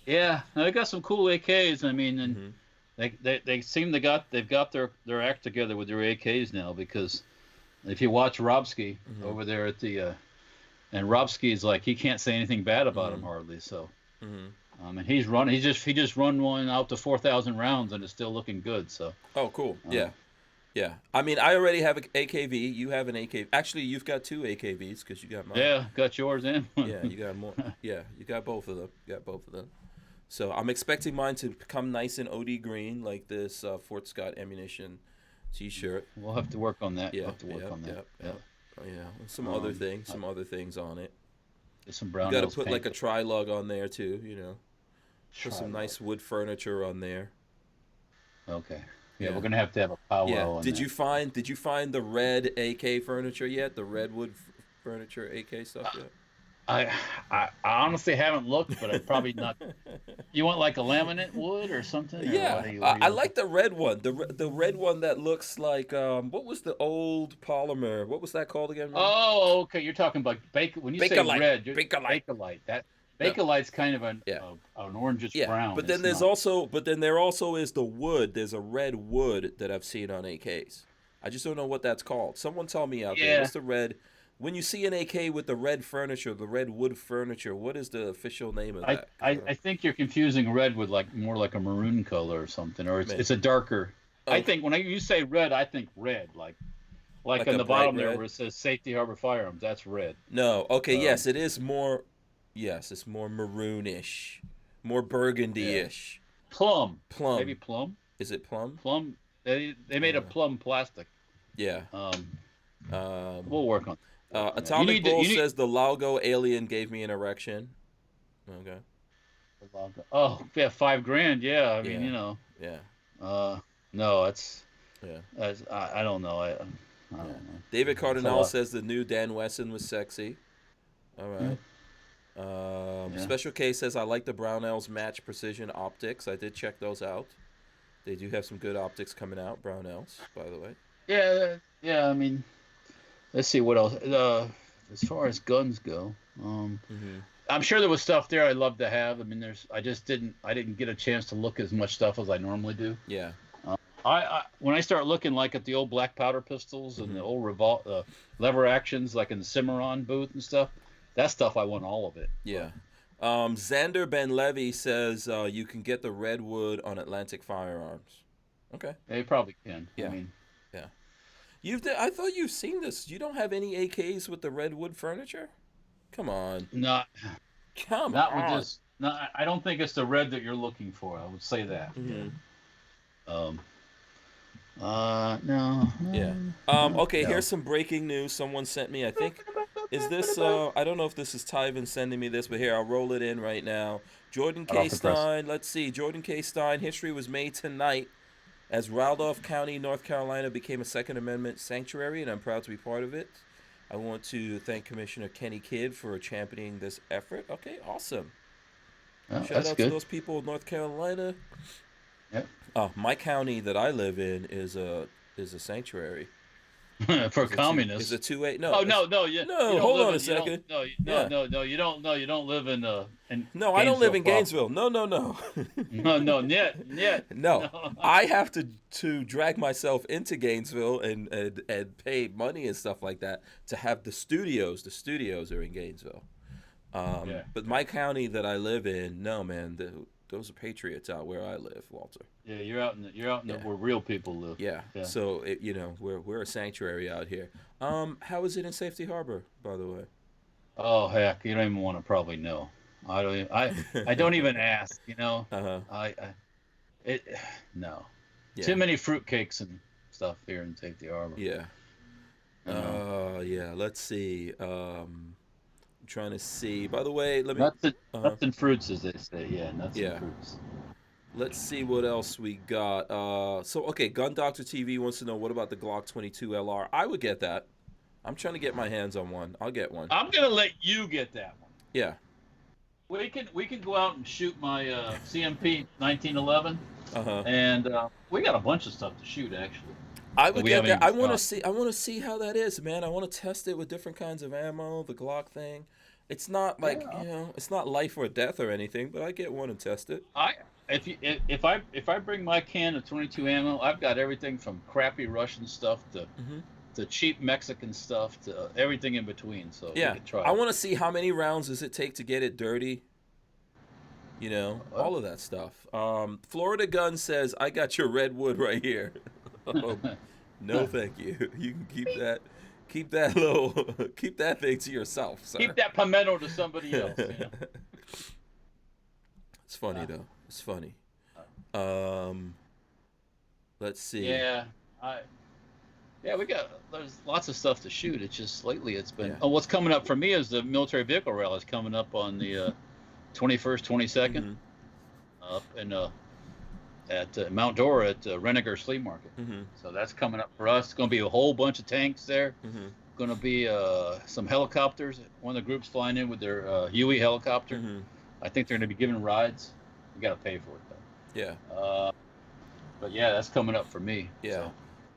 Yeah, they got some cool AKs. I mean, and they seem they've got their act together with their AKs now, because if you watch Robsky over there at the and Robsky's like, he can't say anything bad about him hardly. So And he just run one out to 4,000 rounds, and it's still looking good. So. Oh, cool. Yeah. Yeah. I mean, I already have an AKV. You have an AKV. Actually, you've got 2 AKVs because you got mine. Yeah, got yours and one. Yeah, you got more. Yeah, you got both of them. So I'm expecting mine to come nice and OD green, like this Fort Scott ammunition T-shirt. We'll have to work on that. Yeah, we'll have to work on that. Yeah. Oh, yeah. Some other things on it. Some brown. You got to put like a tri-lug on there too, Put some nice wood furniture on there. Okay. Yeah, we're gonna have to have a powwow. On Did you find the red AK furniture yet? The redwood furniture AK stuff yet? I honestly haven't looked, but I'm probably not. You want like a laminate wood or something? Or Yeah, what are you I like the red one. The red one that looks like what was the old polymer? What was that called again? Oh, okay. You're talking about when you say red, Bakelite. That Bakelite's kind of an orangish brown. But then there also is the wood. There's a red wood that I've seen on AKs. I just don't know what that's called. Someone tell me out there. What's the red? When you see an AK with the red furniture, the red wood furniture, what is the official name of that? I think you're confusing red with more like a maroon color or something, or it's a darker. Oh. I think when you say red, I think red, like on the bottom there where it says Safety Harbor Firearms. That's red. No, okay, yes, it is more. Yes, it's more maroonish, more burgundy-ish. Yeah. Plum. Maybe plum. Is it plum? Plum. They made a plum plastic. Yeah. We'll work on. Atomic Bull says the Lago alien gave me an erection. Okay. Oh yeah, $5,000. Yeah, I mean Yeah. No, it's. Yeah. I don't know. I don't know. David Cardinal says the new Dan Wesson was sexy. All right. Special K says I like the Barnauls match precision optics. I did check those out. They do have some good optics coming out. Barnauls, by the way. Yeah. I mean. Let's see what else. As far as guns go, I'm sure there was stuff there I'd love to have. I mean, I didn't get a chance to look as much stuff as I normally do. Yeah. When I start looking like at the old black powder pistols and the old lever actions, like in the Cimarron booth and stuff, that stuff I want all of it. Yeah. Xander Ben Levy says you can get the redwood on Atlantic Firearms. Okay. They probably can. Yeah. I mean, yeah. I thought you've seen this. You don't have any AKs with the redwood furniture? Come on. Not on. With this. No, I don't think it's the red that you're looking for. I would say that. Mm-hmm. No. Yeah. Okay, here's some breaking news someone sent me. I think, is this, I don't know if this is Tyven sending me this, but here, I'll roll it in right now. Jordan K. Stein, let's see. Jordan K. Stein, history was made tonight as Randolph County, North Carolina became a Second Amendment sanctuary, and I'm proud to be part of it. I want to thank Commissioner Kenny Kidd for championing this effort. Okay, awesome. Shout out to those people of North Carolina. Yep. My county that I live in is a sanctuary. For communists. Is it 2-8? No. Oh no. No. Hold on a second. No. You don't live in. No, I don't live in Gainesville. No. No. No. I have to drag myself into Gainesville and pay money and stuff like that to have the studios. The studios are in Gainesville. But my county that I live in, no man, those are patriots out where I live, Walter. Yeah, you're out in where real people live. Yeah. So we're a sanctuary out here. How is it in Safety Harbor, by the way? Oh heck, you don't even want to probably know. I don't even ask. No. Yeah. Too many fruitcakes and stuff here in Safety Harbor. Yeah. Yeah. Let's see. I'm trying to see. By the way, let me. Nuts and fruits, as they say. Yeah, nuts and fruits. Let's see what else we got. Gun Doctor TV wants to know, what about the Glock 22 LR? I would get that. I'm trying to get my hands on one. I'll get one. I'm gonna let you get that one. Yeah. We can go out and shoot my CMP 1911. And we got a bunch of stuff to shoot actually. I would get that. I want to see how that is, man. I want to test it with different kinds of ammo. The Glock thing. It's not like it's not life or death or anything, but I get one and test it. If I bring my can of 22 ammo, I've got everything from crappy Russian stuff to cheap Mexican stuff to everything in between. So we could try. I want to see how many rounds does it take to get it dirty. You know, all of that stuff. Florida Gun says, "I got your redwood right here." No, thank you. You can keep that. Keep that little. Keep that thing to yourself, sir. Keep that pimento to somebody else. You know? It's funny though. It's funny. Let's see. Yeah, there's lots of stuff to shoot. It's just lately it's been. Yeah. Oh, what's coming up for me is the military vehicle rally is coming up on the 21st, 22nd, up in at Mount Dora at Renninger Flea Market. So that's coming up for us. It's going to be a whole bunch of tanks there. Going to be some helicopters. One of the groups flying in with their Huey helicopter. I think they're going to be giving rides. You got to pay for it though. Yeah. But yeah, that's coming up for me. Yeah.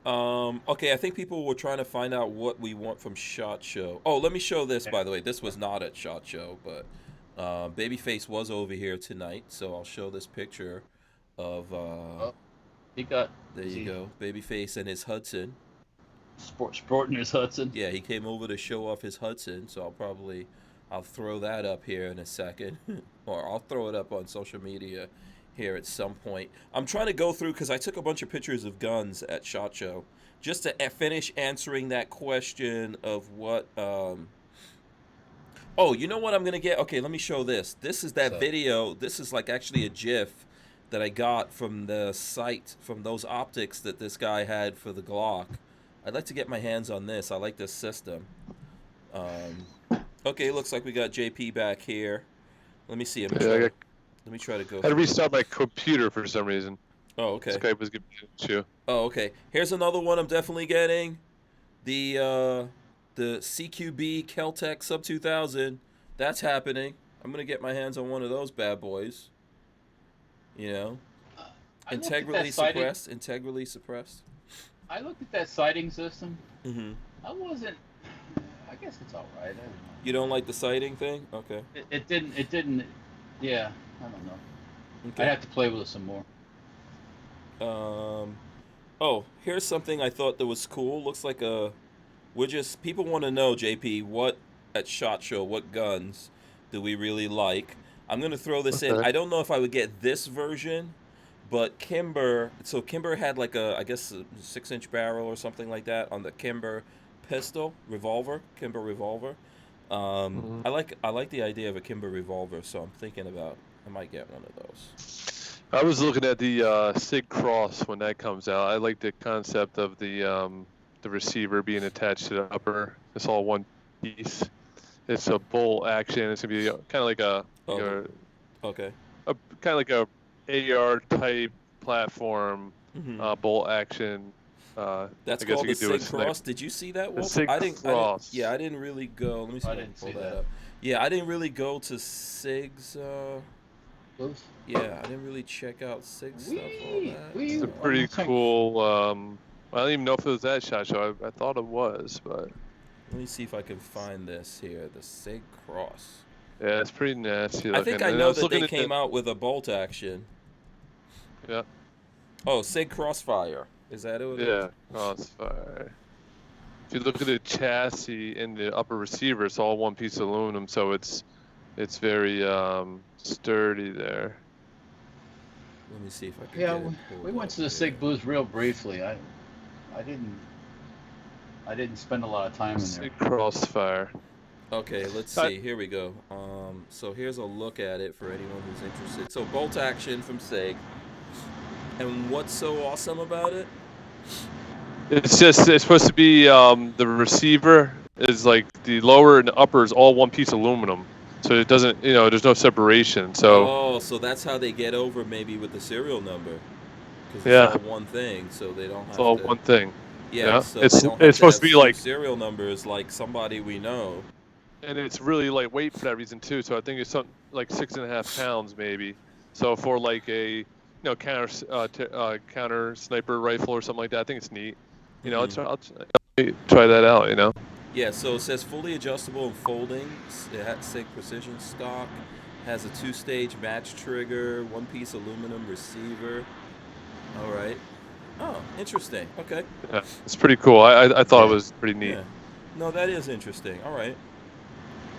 So. Okay, I think people were trying to find out what we want from SHOT Show. Oh, let me show this, by the way. This was not at SHOT Show, but Babyface was over here tonight, so I'll show this picture of... he got... There you go. Babyface and his Hudson. Sporting his Hudson. Yeah, he came over to show off his Hudson, so I'll throw that up here in a second. Or I'll throw it up on social media here at some point. I'm trying to go through, because I took a bunch of pictures of guns at SHOT Show, just to finish answering that question of what... Oh, you know what I'm going to get? Okay, let me show this. This is that video. This is like actually a GIF that I got from the site, from those optics that this guy had for the Glock. I'd like to get my hands on this. I like this system. Okay, looks like we got JP back here. Let me see. Let me try to go. I had to restart my computer for some reason. Oh, okay. Skype was giving me an issue. Oh, okay. Here's another one I'm definitely getting. The CQB Keltec Sub 2000. That's happening. I'm gonna get my hands on one of those bad boys. You know, integrally suppressed. Integrally suppressed. I looked at that sighting system. Mm-hmm. I guess it's all right. I don't know. You don't like the sighting thing? Okay. It didn't. Yeah, I don't know. Okay. I have to play with it some more. Oh, here's something I thought that was cool. Looks like people want to know, JP, what at SHOT Show, what guns do we really like? I'm going to throw this in. I don't know if I would get this version, but Kimber had like I guess a 6-inch barrel or something like that on the Kimber pistol, Kimber revolver. I like the idea of a Kimber revolver, so I'm thinking about I might get one of those. I was looking at the SIG Cross when that comes out. I like the concept of the receiver being attached to the upper. It's all one piece. It's a bolt action. It's gonna be kind of like a kind of like a AR type platform bolt action. That's called the SIG Cross. Did you see that, Walter? I didn't really go. Let me see if I can pull that up. Yeah, I didn't really go to SIG's. Yeah, I didn't really check out SIG stuff. It's a pretty cool. I don't even know if it was that SHOT Show. I thought it was, but. Let me see if I can find this here. The SIG Cross. Yeah, it's pretty nasty looking. I think I know that they came out with a bolt action. Yeah. Oh, SIG Crossfire. Is that what it is? Yeah, Crossfire. If you look at the chassis and the upper receiver, it's all one piece of aluminum, so it's very sturdy there. Let me see if I can. Yeah, we went to the SIG booth real briefly. I didn't spend a lot of time in there. SIG Crossfire. Okay, let's see. Here we go. So here's a look at it for anyone who's interested. So bolt action from SIG. And what's so awesome about it? It's supposed to be the receiver is like the lower and the upper is all one piece of aluminum, so it doesn't, there's no separation. So so that's how they get over maybe with the serial number, because it's all one thing, so they don't have it's all one thing. Yeah, so it's supposed to be like serial numbers like somebody we know. And it's really lightweight for that reason too. So I think it's something like 6.5 pounds maybe. So for like a counter sniper rifle or something like that, I think it's neat. I'll try that out. Yeah, so it says fully adjustable and folding. It has SIG precision stock. Has a 2-stage match trigger, 1-piece aluminum receiver. All right. Oh, interesting. Okay. Yeah, it's pretty cool. I thought it was pretty neat. Yeah. No, that is interesting. All right.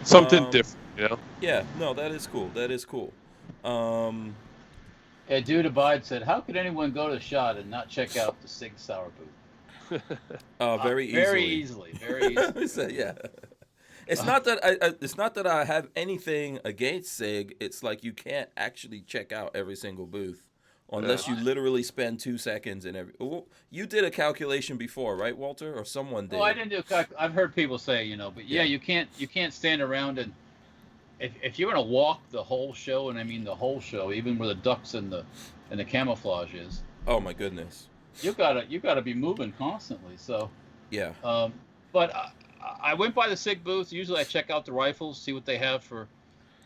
Something different, Yeah. No, that is cool. That is cool. Yeah, Dude Abide said, "How could anyone go to SHOT and not check out the Sig Sauer booth?" Very Very easily. very easily. So, yeah. It's not that it's not that I have anything against SIG. It's like you can't actually check out every single booth unless you literally spend 2 seconds in every. Well, you did a calculation before, right, Walter, or someone did? Oh, I didn't do. I've heard people say, but yeah, you can't stand around and if you're gonna walk the whole show, and I mean the whole show, even where the ducks and the camouflage is. Oh my goodness. You gotta be moving constantly. So. Yeah. But I went by the SIG booth. Usually I check out the rifles, see what they have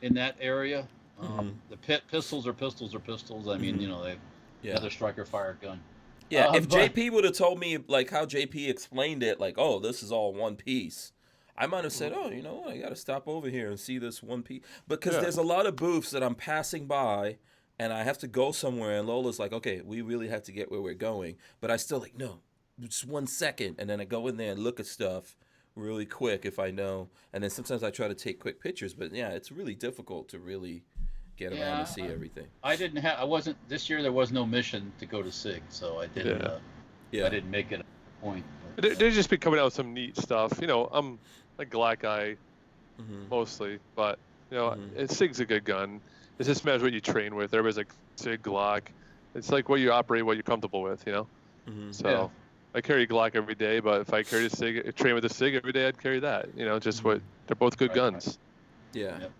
in that area. The pistols are pistols. I mean, they another striker fire gun. Yeah, if JP would have told me like how JP explained it, like, oh, this is all one piece, I might have said, oh, I got to stop over here and see this one piece. Because there's a lot of booths that I'm passing by, and I have to go somewhere, and Lola's like, okay, we really have to get where we're going. But I still like, no, just 1 second. And then I go in there and look at stuff really quick if I know. And then sometimes I try to take quick pictures. But, yeah, it's really difficult to really get around to see everything. This year there was no mission to go to SIG, so I didn't, I didn't make it a point. They've just been coming out with some neat stuff. I'm a Glock guy mostly, but, SIG's a good gun. It just matters what you train with. Everybody's like, SIG, Glock. It's like what you operate, what you're comfortable with, So I carry a Glock every day, but if I carry a SIG, train with a SIG every day, I'd carry that. They're both good guns. Right. Yeah. Yep.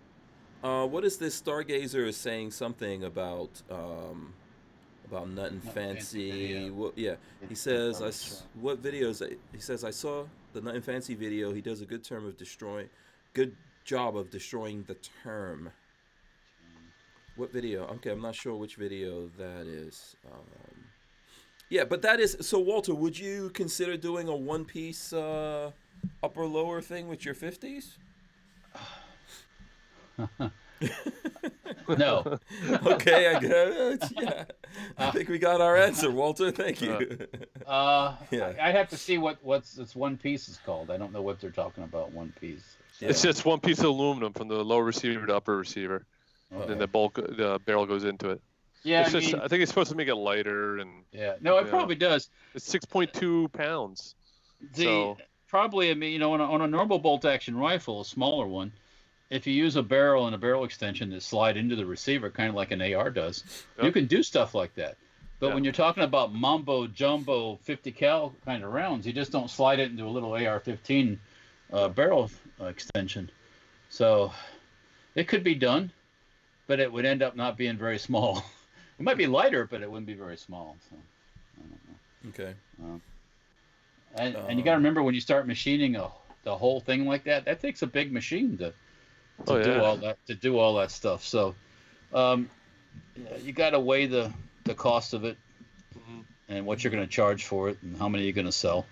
What is this? Stargazer is saying something about nothing fancy. He says what videos? He says I saw the nothing fancy video. He does a good job of destroying the term. What video? Okay, I'm not sure which video that is. But that is so. Walter, would you consider doing a one-piece upper lower thing with your 50s? No. Okay, I guess. Yeah. I think we got our answer, Walter. Thank you. I have to see what's this one piece is called. I don't know what they're talking about. One piece. It's just one piece of aluminum from the lower receiver to upper receiver, and then the barrel goes into it. Yeah, I think it's supposed to make it lighter and. Yeah. No, it probably does. It's 6.2 pounds. Probably, I mean, on a normal bolt action rifle, a smaller one, if you use a barrel and a barrel extension that slide into the receiver, kind of like an AR does, you can do stuff like that. But when you're talking about mambo jumbo 50 cal kind of rounds, you just don't slide it into a little AR-15 barrel extension. So it could be done, but it would end up not being very small. It might be lighter, but it wouldn't be very small. So I don't know. Okay. And you got to remember, when you start machining the whole thing like that, that takes a big machine to do all that stuff. So you got to weigh the cost of it and what you're going to charge for it and how many you're going to sell.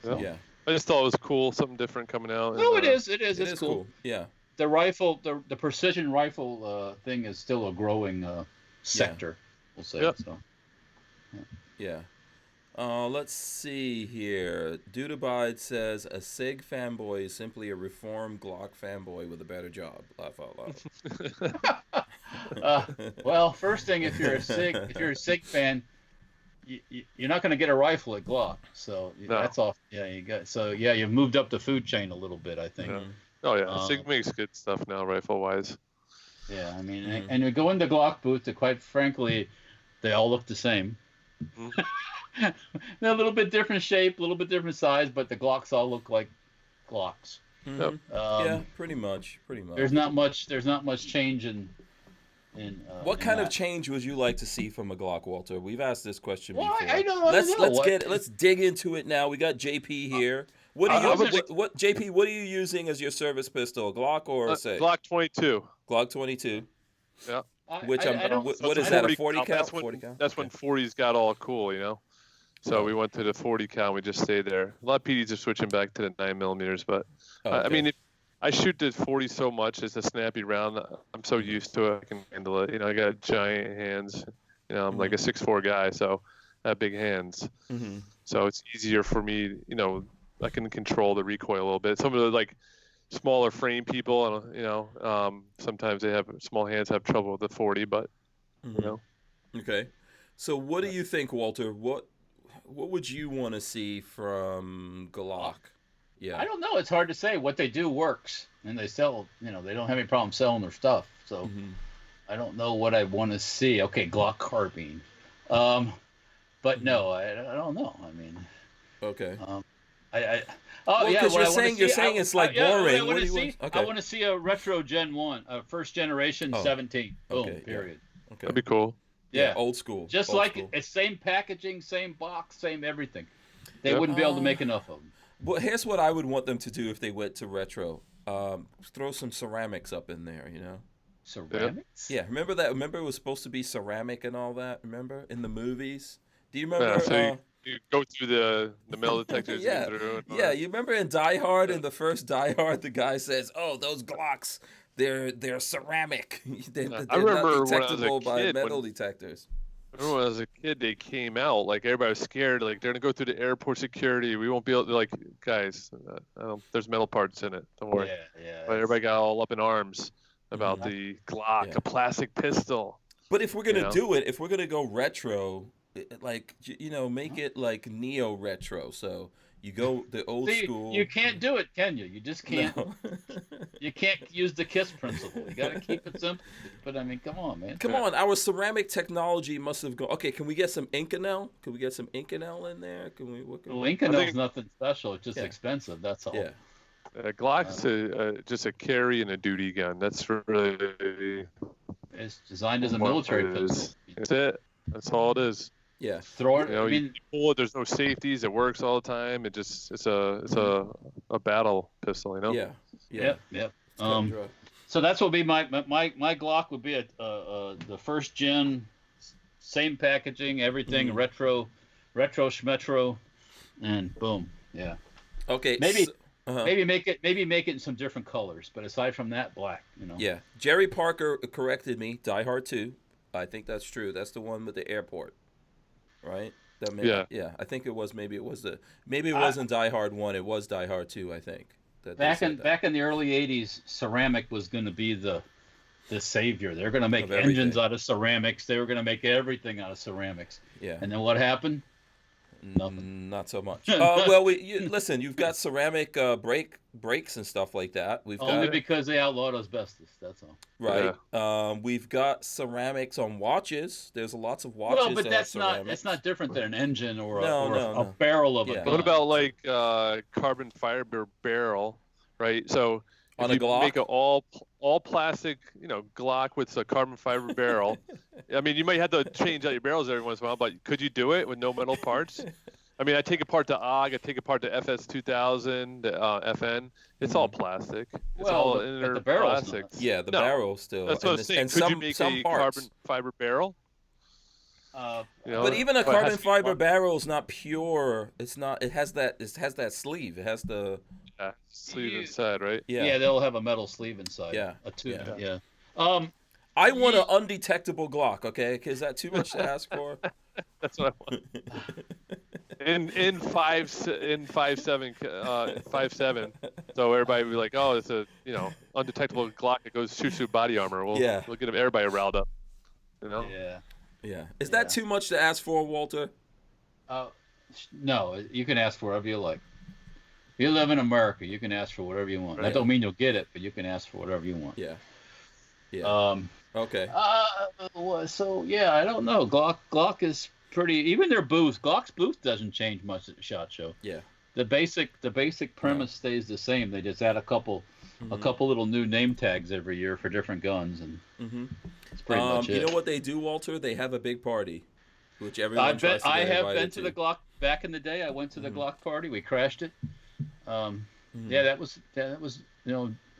Yeah. I just thought it was cool, something different coming out. No, it is. It's cool. Yeah. The rifle, the precision rifle thing is still a growing sector, we'll say. Yep. So. Yeah. Let's see here. Dude Abide says a SIG fanboy is simply a reformed Glock fanboy with a better job. Laugh out loud. Well, first thing, if you're a SIG fan, you're not going to get a rifle at Glock. So that's off. Yeah, you've moved up the food chain a little bit, I think. Yeah. Oh yeah, SIG makes good stuff now, rifle wise. Yeah, I mean, and you go into Glock booth, quite frankly, they all look the same. They're a little bit different shape, a little bit different size, but the Glocks all look like Glocks. Yeah, pretty much. There's not much change in. What kind of change would you like to see from a Glock, Walter? We've asked this question before. I don't know. Let's dig into it now. We got JP here. What JP? What are you using as your service pistol? Glock or say Glock 22? Glock 22. Yeah. What is that? A 40 cal? 40 cal? That's when 40s got all cool, So we went to the 40 cal and we just stayed there. A lot of PDs are switching back to the 9mm, but I mean, I shoot the 40 so much. It's a snappy round. I'm so used to it. I can handle it. I got giant hands. I'm like a 6'4" guy, so I have big hands. So it's easier for me. I can control the recoil a little bit. Some of the smaller frame people, and sometimes they have small hands, have trouble with the 40, but Okay. So what do you think, Walter? What would you want to see from Glock? Yeah. I don't know. It's hard to say. What they do works, and they sell. They don't have any problem selling their stuff. So I don't know what I want to see. Okay, Glock carbine. But no, I don't know. I mean. Okay. Because you're saying it's like boring. What do you want? Okay. I want to see a retro Gen 1, first generation 17. Boom. Okay, Period. Yeah. Okay. That'd be cool. Yeah, old school. Just old like school. it's same packaging, same box, same everything. They wouldn't be able to make enough of them. Well, here's what I would want them to do if they went to retro. Throw some ceramics up in there, Ceramics? Yeah, remember that? Remember it was supposed to be ceramic and all that? Remember? In the movies? Do you remember? Yeah, so you go through the metal detectors. Yeah, you remember in Die Hard, in the first Die Hard, the guy says, "Oh, those Glocks, they're ceramic. they're I remember not detectable when I was a kid, by metal detectors." I remember when I was a kid, they came out, like, everybody was scared, like, they're going to go through the airport security. We won't be able to, like, guys, there's metal parts in it. Don't worry. Yeah. But everybody got all up in arms about the Glock, a plastic pistol. But if we're going to do it, if we're going to go retro, like, make it like neo retro. So you go the old school. You can't do it, can you? You just can't. No. You can't use the KISS principle. You got to keep it simple. But I mean, come on, man. Come on, our ceramic technology must have gone. Okay, can we get some Inconel? Can we get some Inconel in there? Inconel's nothing special. It's just expensive. That's all. Yeah. Glock's just a carry and a duty gun. That's really. It's designed as a military pistol. That's it. That's all it is. Yeah. Throw it. You pull it. There's no safeties. It works all the time. It's a battle pistol. Yeah. Yep. So that's what would be my Glock would be the first gen, same packaging, everything retro schmetro, and boom. Yeah. Okay. Maybe make it in some different colors, but aside from that, black. Yeah. Jerry Parker corrected me. Die Hard 2. I think that's true. That's the one with the airport, right? Yeah. I think it was. Maybe it wasn't Die Hard 1. It was Die Hard 2. I think. Back in the early '80s, ceramic was going to be the savior. They're going to make engines out of ceramics. They were going to make everything out of ceramics. Yeah. And then what happened? Nothing. Not so much. Well, listen. You've got ceramic brakes and stuff like that. Only because they outlawed asbestos. That's all. Right. Yeah. We've got ceramics on watches. There's lots of watches. Well, but that's not different than an engine or a No. barrel of a gun. What about like carbon fiber barrel, right? So on if a you Glock? make an all plastic, Glock with a carbon fiber barrel. I mean, you might have to change out your barrels every once in a while, but could you do it with no metal parts? I mean, I take apart the AUG, I take apart the FS2000, the FN. It's all plastic. It's all inner the barrel's plastics. not. Yeah, the barrel still. That's what I'm saying. Could you make a carbon fiber barrel? But even a carbon fiber barrel is not pure. It's not. It has that sleeve. It has the sleeve inside, right? Yeah, they'll have a metal sleeve inside. Yeah, a tube. Yeah. I want an undetectable Glock. Okay, is that too much to ask for? That's what I want. in 5.7, so everybody will be like, oh, it's a undetectable Glock that shoots through body armor. We'll get everybody riled up. Yeah. Is that too much to ask for, Walter? No, you can ask for whatever you like. You live in America. You can ask for whatever you want. Right. That don't mean you'll get it, but you can ask for whatever you want. Yeah. Okay. So I don't know. Glock is pretty. Even their booth, Glock's booth doesn't change much at the SHOT Show. Yeah. The basic premise stays the same. They just add a couple little new name tags every year for different guns, and it's pretty much it. You know what they do, Walter? They have a big party, which everyone tries to get I have invited been to the Glock back in the day. I went to the Glock party. We crashed it. Yeah, that was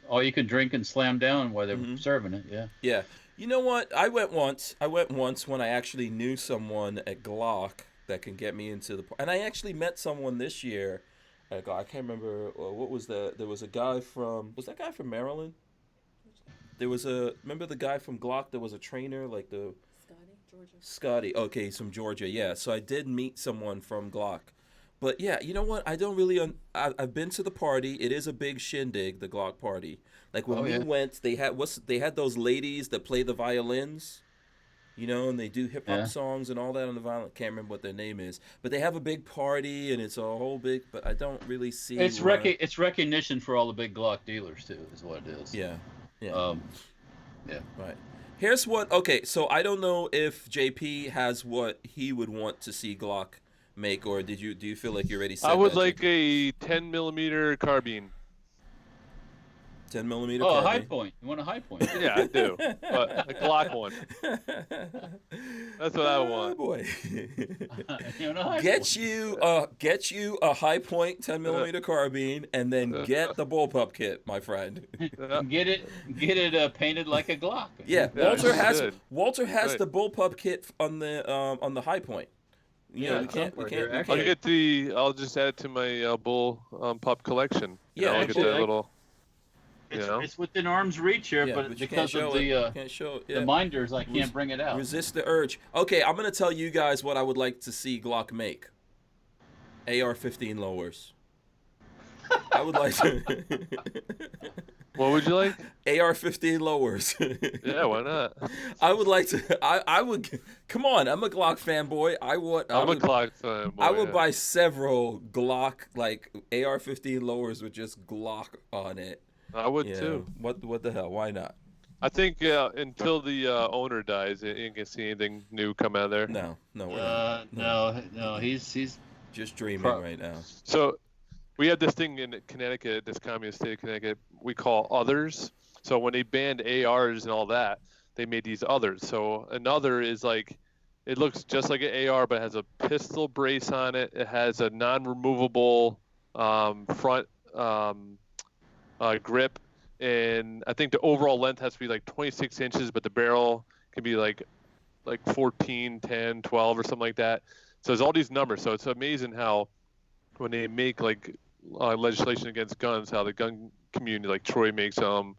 all you could drink and slam down while they were serving it. Yeah. Yeah. You know what? I went once when I actually knew someone at Glock that can get me into the – and I actually met someone this year at Glock. I can't remember what was the – there was a guy from – was that guy from Maryland? There was a – remember the guy from Glock that was a trainer, like the – Georgia. Scotty. Okay, he's from Georgia, yeah. So I did meet someone from Glock But yeah, you know what? I don't really. I've been to the party. It is a big shindig, the Glock party. Like when we went, they had those ladies that play the violins, you know, and they do hip hop songs and all that on the violin. Can't remember what their name is, but they have a big party and it's a whole big. But I don't really see. It's recognition for all the big Glock dealers too, is what it is. Yeah. Yeah. Right. Here's what. Okay, so I don't know if JP has what he would want to see Glock make, or do you feel like you already said I would that, like JP? a 10mm carbine. 10mm. Oh, a high point. You want a high point? Yeah, I do. But a Glock one. That's what I want. Boy. You want a high Get point. you a high point 10mm carbine, and then get the bullpup kit, my friend. Get it painted like a Glock. Yeah, Walter has Right. the bullpup kit on the high point. You know, we can't. I'll just add it to my bull pup collection. Yeah, I'll get that little. It's within arm's reach here, but you because of the minders, I can't bring it out. Resist the urge. Okay, I'm gonna tell you guys what I would like to see Glock make. AR-15 lowers. I would like to. What would you like? AR-15 lowers. Yeah, why not? I would like to. I would. Come on, I'm a Glock fanboy. I'm a Glock fanboy. I would buy several Glock like AR-15 lowers with just Glock on it. I would too. What the hell? Why not? I think until the owner dies, you ain't gonna see anything new come out of there. No, No, he's just dreaming right now. So we have this thing in Connecticut, this communist state of Connecticut, we call others. So when they banned ARs and all that, they made these others. So another is like, it looks just like an AR, but it has a pistol brace on it. It has a non-removable front grip, and I think the overall length has to be like 26 inches, but the barrel can be like 14, 10, 12 or something like that. So there's all these numbers. So it's amazing how when they make like legislation against guns, how the gun community, like Troy makes them,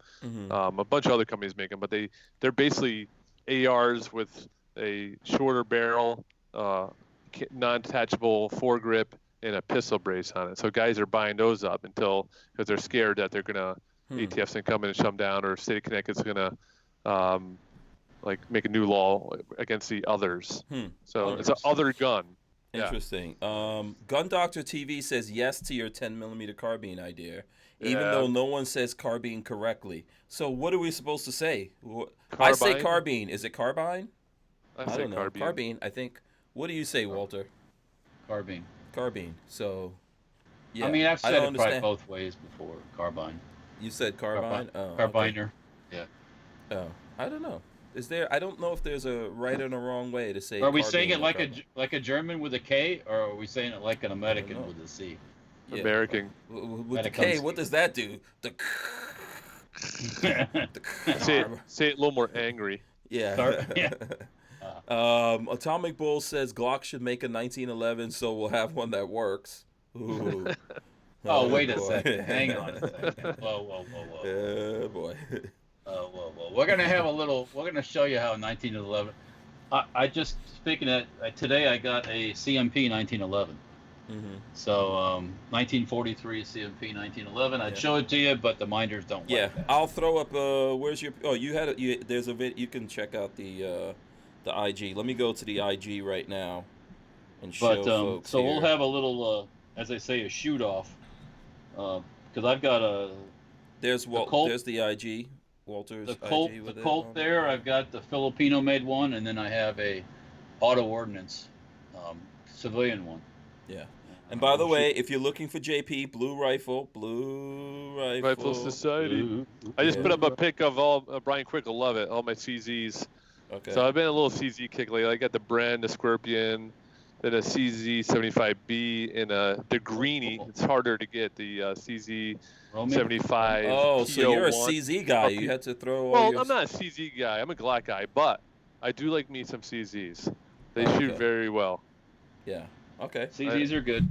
a bunch of other companies make them, but they're basically ARs with a shorter barrel, non-detachable foregrip, and a pistol brace on it. So guys are buying those up because they're scared that they're gonna ATF's gonna come in and shut them down, or state of Connecticut's gonna make a new law against the others. So it's an other gun. Interesting. Gun Doctor TV says yes to your 10mm carbine idea, even though no one says carbine correctly. So what are we supposed to say? I say carbine. Is it carbine? I don't know. Carbine. I think. What do you say, Walter? Carbine. So, yeah. I mean, I've said it probably both ways before. Carbine. You said carbine? Carbiner. Okay. Yeah. Oh, I don't know. Is there? I don't know if there's a right and a wrong way to say. Are we saying it like a German with a K, or are we saying it like an American with a C? Yeah. American. With the K, what does that do? Say it a little more angry. Yeah. Atomic Bull says Glock should make a 1911, so we'll have one that works. Ooh. Wait a second. Hang on a second. Whoa. Yeah, boy. Whoa. We're gonna show you how 1911. I just speaking that today I got a CMP 1911. So 1943 CMP 1911. I'd show it to you, but the minders don't. Yeah, I'll throw up. Where's your? Oh, you had it. There's a vid. You can check out the IG. Let me go to the IG right now and show folks. So we'll have a little, as they say, a shoot off. Because I've got a. There's the IG. Walter's the Colt, IG with the Colt there. I've got the Filipino made one, and then I have a auto ordnance civilian one. Yeah. And by the way, if you're looking for JP, Blue Rifle Society. I just put up a pic of all Brian Quick will love it. All my CZs. Okay. So I've been a little CZ kick lately. I got the Bren, the Scorpion, then a CZ75B, and the Greenie. It's harder to get the CZ75. Oh, so you're a CZ guy. You had to throw. Well, I'm not a CZ guy. I'm a Glock guy, but I do like me some CZs. They shoot very well. Yeah. Okay. CZs are good.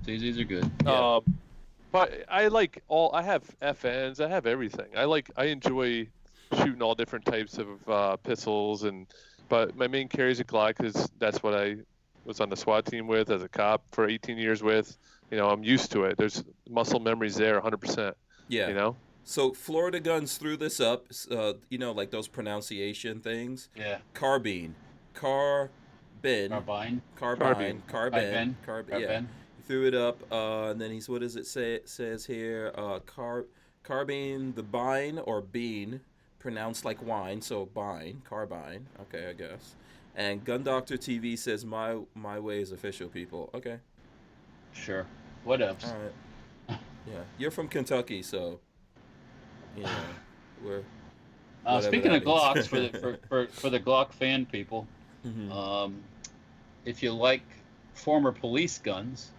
Yeah. But I like all. I have FNs. I have everything. I enjoy shooting all different types of pistols, but my main carry is a Glock because that's what I was on the SWAT team with, as a cop for 18 years with. I'm used to it. There's muscle memories there, 100%. Yeah. So Florida guns threw this up, like those pronunciation things. Yeah. Carbine. Carbine. Yeah. He threw it up, and then what does it say? It says here, carbine, the bine or bean, pronounced like wine, so carbine. Okay, I guess. And Gun Doctor TV says my way is official, people. Okay. Sure. What else? All right. Yeah, you're from Kentucky, so we're. Speaking of Glocks, for the Glock fan people, if you like former police guns,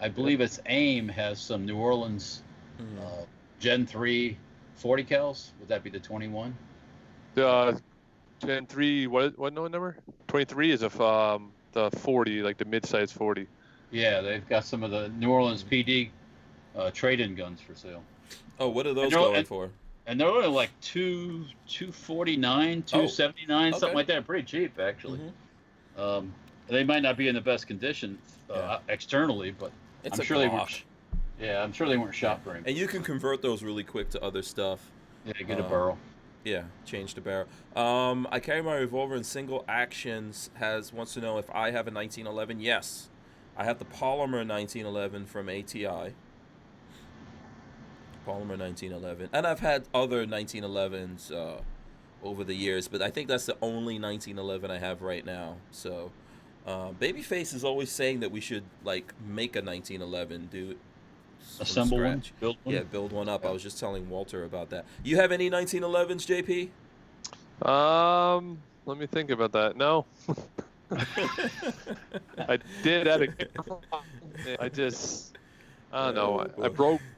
I believe it's AIM has some New Orleans Gen 3 40 cals. Would that be the 21? Gen 3, what number? 23 is the 40, like the mid-size 40. Yeah, they've got some of the New Orleans PD trade-in guns for sale. Oh, what are those going for? And they're only like $249, $279, something like that. Pretty cheap, actually. They might not be in the best condition externally, but I'm sure they weren't. Yeah, I'm sure they weren't shot very much. And you can convert those really quick to other stuff. Yeah, get a barrel. Yeah, change the barrel. I carry my revolver in single actions. Wants to know if I have a 1911. Yes, I have the Polymer 1911 from ATI. Polymer 1911, and I've had other 1911s over the years, but I think that's the only 1911 I have right now. So, Babyface is always saying that we should make a 1911, do it. Assemble one, build one. Yeah, build one up. I was just telling Walter about that. You have any 1911s, JP? Let me think about that. No. I did at I don't know.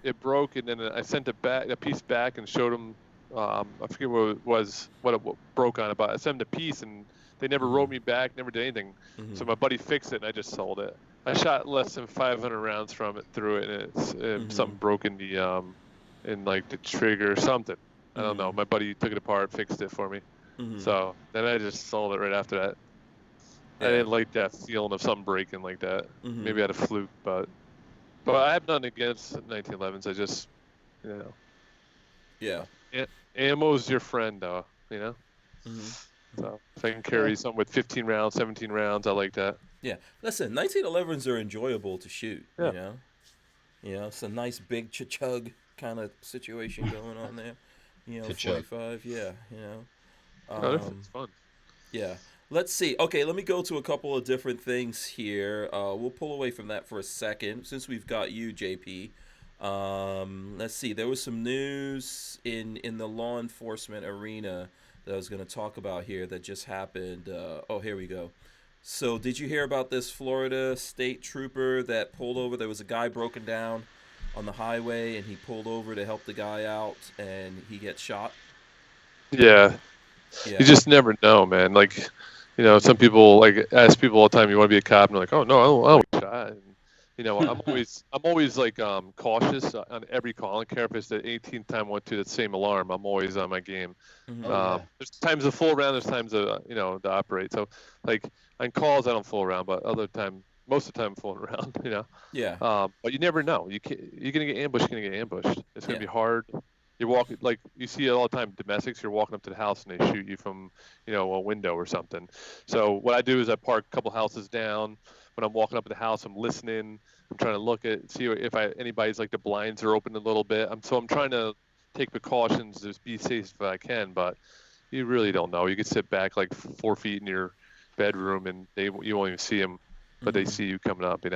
It broke, and then I sent a piece back, and showed them. I forget what it broke on it, but I sent them the piece, and they never wrote me back, never did anything. So my buddy fixed it, and I just sold it. I shot less than 500 rounds through it, and something broke in the trigger or something. I don't know. My buddy took it apart, fixed it for me. So then I just sold it right after that. I didn't like that feeling of something breaking like that. Maybe I had a fluke, but I have nothing against 1911s. I just, Yeah. Ammo's your friend, though, So if I can carry something with 15 rounds, 17 rounds, I like that. Yeah. Listen, 1911s are enjoyable to shoot, it's a nice big chug kind of situation going on there. 45, it's fun. Yeah. Let's see. Okay, let me go to a couple of different things here. We'll pull away from that for a second since we've got you, JP. Let's see. There was some news in the law enforcement arena that I was going to talk about here that just happened. Here we go. So did you hear about this Florida state trooper that pulled over? There was a guy broken down on the highway, and he pulled over to help the guy out, and he gets shot. Yeah. You just never know, man. Some people ask people all the time, "You want to be a cop?" And they're like, "Oh no, I don't get shot." And, I'm always cautious on every call. I don't care if it's the 18th time I went to the same alarm. I'm always on my game. There's times of fool around. There's times of to operate. So on calls I don't fool around, but most of the time I'm fooling around. Yeah. But you never know. You're gonna get ambushed. You're gonna get ambushed. It's gonna be hard. You're walking you see it all the time. Domestics, you're walking up to the house and they shoot you from a window or something. So what I do is I park a couple houses down. When I'm walking up to the house, I'm listening. I'm trying to see if anybody's the blinds are open a little bit. I'm trying to take precautions to be safe if I can. But you really don't know. You could sit back 4 feet in your bedroom and you won't even see them, but they see you coming up.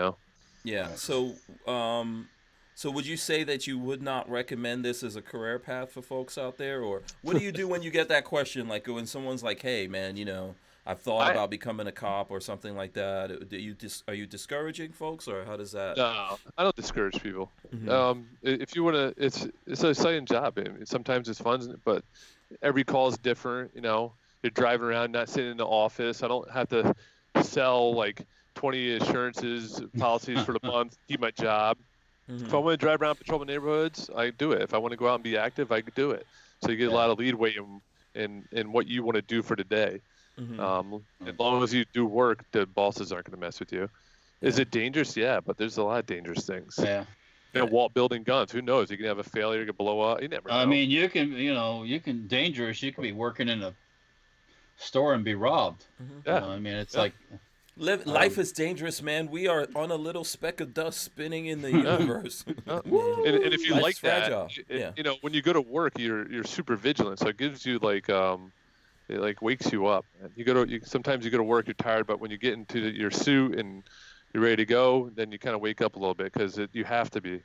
Yeah. So So would you say that you would not recommend this as a career path for folks out there? Or what do you do when you get that question? When someone's like, hey, man, I've thought about becoming a cop or something like that. Are you discouraging folks, or how does that? No, I don't discourage people. If you want to, it's an exciting job. I mean, sometimes it's fun, but every call is different. You're driving around, not sitting in the office. I don't have to sell 20 insurances policies for the month, keep my job. If I want to drive around, patrol my neighborhoods, I do it. If I want to go out and be active, I could do it. So you get a lot of leadway in what you want to do for the day. As long as you do work, the bosses aren't going to mess with you. Yeah. Is it dangerous? Yeah, but there's a lot of dangerous things. Yeah. Walt building guns. Who knows? You can have a failure, you can blow up. You never know. I mean, you can dangerous. You can be working in a store and be robbed. Yeah. I mean, it's like life is dangerous, man. We are on a little speck of dust spinning in the universe. And if you Life's like fragile. that, when you go to work, you're super vigilant. So it gives you it like wakes you up. Sometimes you go to work, you're tired, but when you get into your suit and you're ready to go, then you kind of wake up a little bit because you have to be.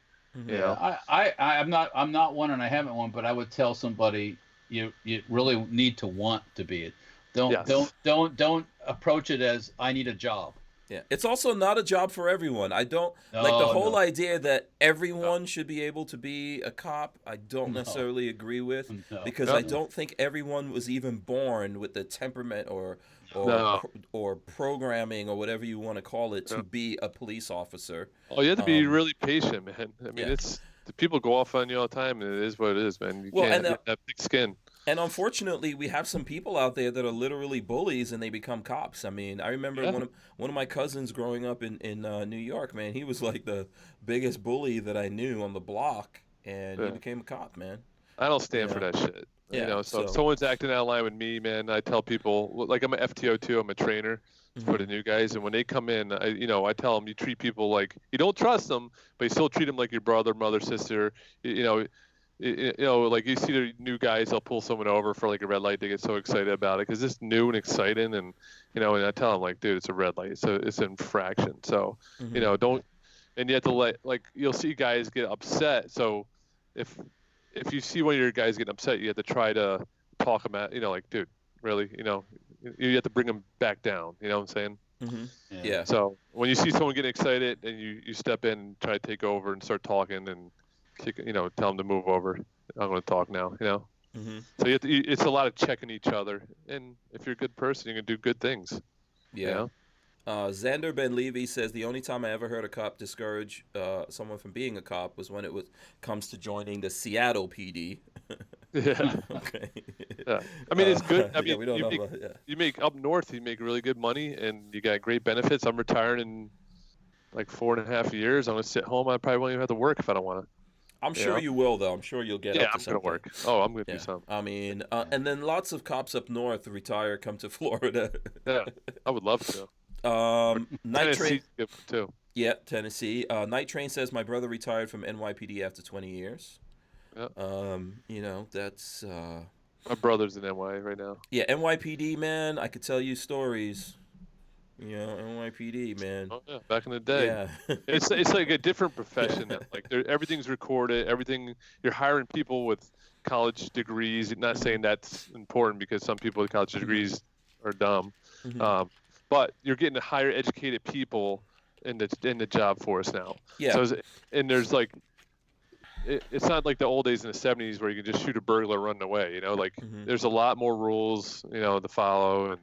You know? I'm not one, and I haven't one, but I would tell somebody you really need to want to be it. Don't approach it as I need a job. Yeah, it's also not a job for everyone. I don't like the whole idea that everyone should be able to be a cop. I don't necessarily agree with because I don't think everyone was even born with the temperament or programming or whatever you want to call it to be a police officer. Oh, you have to be really patient, man. I mean, the people go off on you all the time, and it is what it is, man. You can't have thick skin. And unfortunately, we have some people out there that are literally bullies, and they become cops. I mean, I remember one of my cousins growing up in New York. Man, he was like the biggest bully that I knew on the block, and he became a cop, man. I don't stand for that shit. So if someone's acting out of line with me, man, I tell people, like I'm an FTO too. I'm a trainer for the new guys, and when they come in, I tell them you treat people like you don't trust them, but you still treat them like your brother, mother, sister. Like you see the new guys, they'll pull someone over for like a red light. They get so excited about it because it's new and exciting, and and I tell them like, dude, it's a red light, it's an infraction. So don't, and you have to you'll see guys get upset. So if you see one of your guys getting upset, you have to try to talk them out. Like, dude, really, you have to bring them back down. You know what I'm saying? Yeah. So when you see someone getting excited and you step in and try to take over and start talking and tell them to move over. I'm going to talk now. So it's a lot of checking each other, and if you're a good person, you can do good things. Yeah. Xander Ben Levy says the only time I ever heard a cop discourage someone from being a cop was when it comes to joining the Seattle PD. Yeah. Okay. Yeah. I mean, it's good. I mean, we don't know about, you make up north, you make really good money, and you got great benefits. I'm retiring in like 4.5 years. I'm going to sit home. I probably won't even have to work if I don't want to. I'm sure you will, though. I'm sure you'll get up to something. I'm going to work. Oh, I'm going to do something. I mean, and then lots of cops up north retire, come to Florida. Yeah, I would love to. Night Train. Good too. Yeah, Tennessee. Night Train says my brother retired from NYPD after 20 years. Yeah. That's... my brother's in NY right now. Yeah, NYPD, man, I could tell you stories. NYPD, man. Oh yeah, back in the day. Yeah. it's like a different profession. Like everything's recorded. Everything, you're hiring people with college degrees. Not saying that's important because some people with college degrees are dumb, but you're getting higher educated people in the job force now. Yeah. So there's like. It's not like the old days in the 70s where you can just shoot a burglar running away. There's a lot more rules, to follow,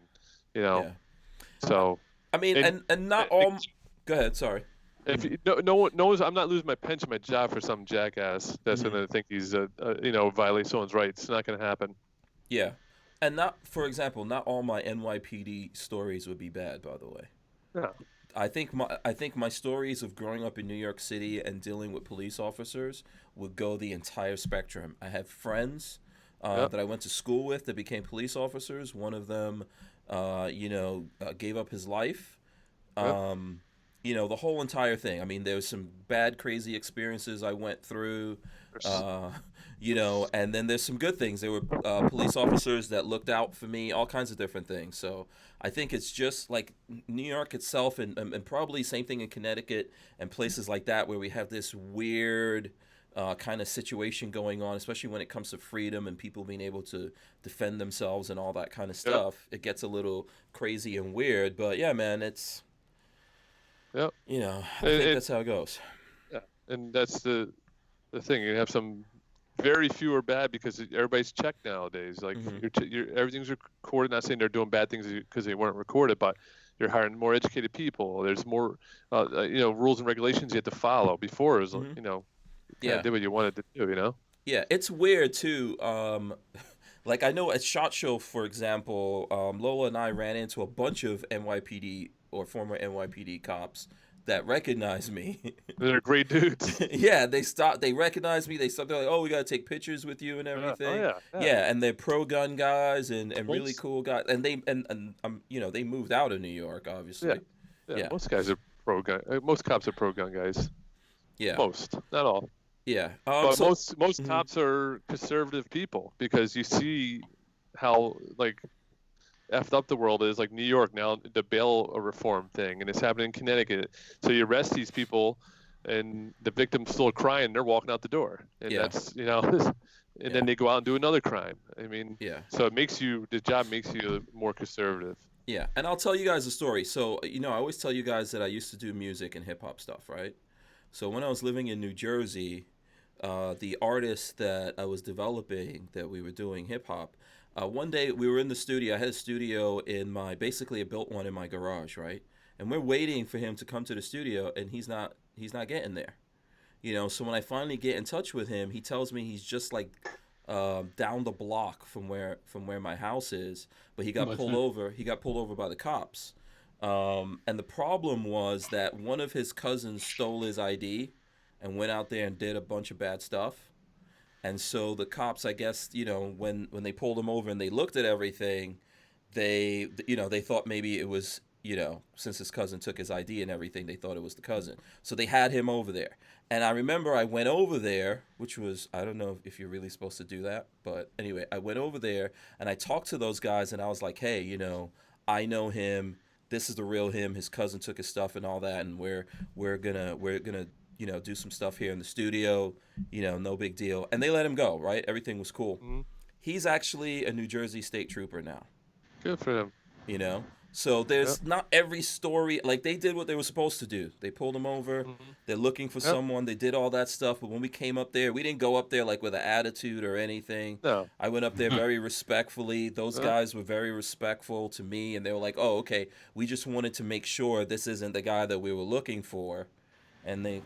and So. I mean, and not all. Go ahead. Sorry. If no one's, I'm not losing my pension, my job for some jackass that's going to think he's violate someone's rights. It's not going to happen. Yeah, and for example, not all my NYPD stories would be bad. By the way. Yeah. I think my stories of growing up in New York City and dealing with police officers would go the entire spectrum. I have friends that I went to school with that became police officers. One of them, gave up his life. The whole entire thing. I mean, there was some bad, crazy experiences I went through. And then there's some good things. There were police officers that looked out for me, all kinds of different things. So I think it's just like New York itself and probably same thing in Connecticut and places like that where we have this weird kind of situation going on, especially when it comes to freedom and people being able to defend themselves and all that kind of stuff. It gets a little crazy and weird. But, yeah, man, it's, I think that's how it goes. Yeah, and that's the thing. You have some very few are bad because everybody's checked nowadays. Like everything's recorded. Not saying they're doing bad things because they weren't recorded, but you're hiring more educated people. There's more, rules and regulations you have to follow. Before it was, you did what you wanted to do. Yeah, it's weird too. Like I know at SHOT Show, for example, Lola and I ran into a bunch of NYPD or former NYPD cops that recognized me. They're great dudes. Yeah, they recognized me. They stopped. They're like, "Oh, we gotta take pictures with you and everything." Oh yeah. Yeah, and they're pro gun guys and really cool guys. And they they moved out of New York, obviously. Yeah. Most guys are pro gun. Most cops are pro gun guys. Yeah. Most, not all. Yeah. But most cops are conservative people, because you see how like effed up the world is. Like New York now, the bail reform thing, and it's happening in Connecticut. So you arrest these people, and the victim's still crying. They're walking out the door, and that's and then they go out and do another crime. I mean, so the job makes you more conservative. Yeah, and I'll tell you guys a story. So I always tell you guys that I used to do music and hip hop stuff, right? So when I was living in New Jersey, the artist that I was developing, that we were doing hip hop, one day we were in the studio. I had a studio basically I built one in my garage, right? And we're waiting for him to come to the studio, and he's not getting there. So when I finally get in touch with him, he tells me he's just like down the block from where my house is, but he got pulled over. He got pulled over by the cops. And the problem was that one of his cousins stole his ID and went out there and did a bunch of bad stuff. And so the cops, I guess, when they pulled him over and they looked at everything, they thought maybe it was, since his cousin took his ID and everything, they thought it was the cousin. So they had him over there. And I remember I went over there, which was, I don't know if you're really supposed to do that, but anyway, I went over there and I talked to those guys and I was like, hey, I know him. This is the real him. His cousin took his stuff and all that, and we're gonna do some stuff here in the studio, no big deal. And they let him go, right? Everything was cool. Mm-hmm. He's actually a New Jersey state trooper now. Good for him. So there's not every story, like they did what they were supposed to do. They pulled him over. Mm-hmm. They're looking for someone. They did all that stuff. But when we came up there, we didn't go up there like with an attitude or anything. No. I went up there very respectfully. Those guys were very respectful to me. And they were like, oh, okay, we just wanted to make sure this isn't the guy that we were looking for. And they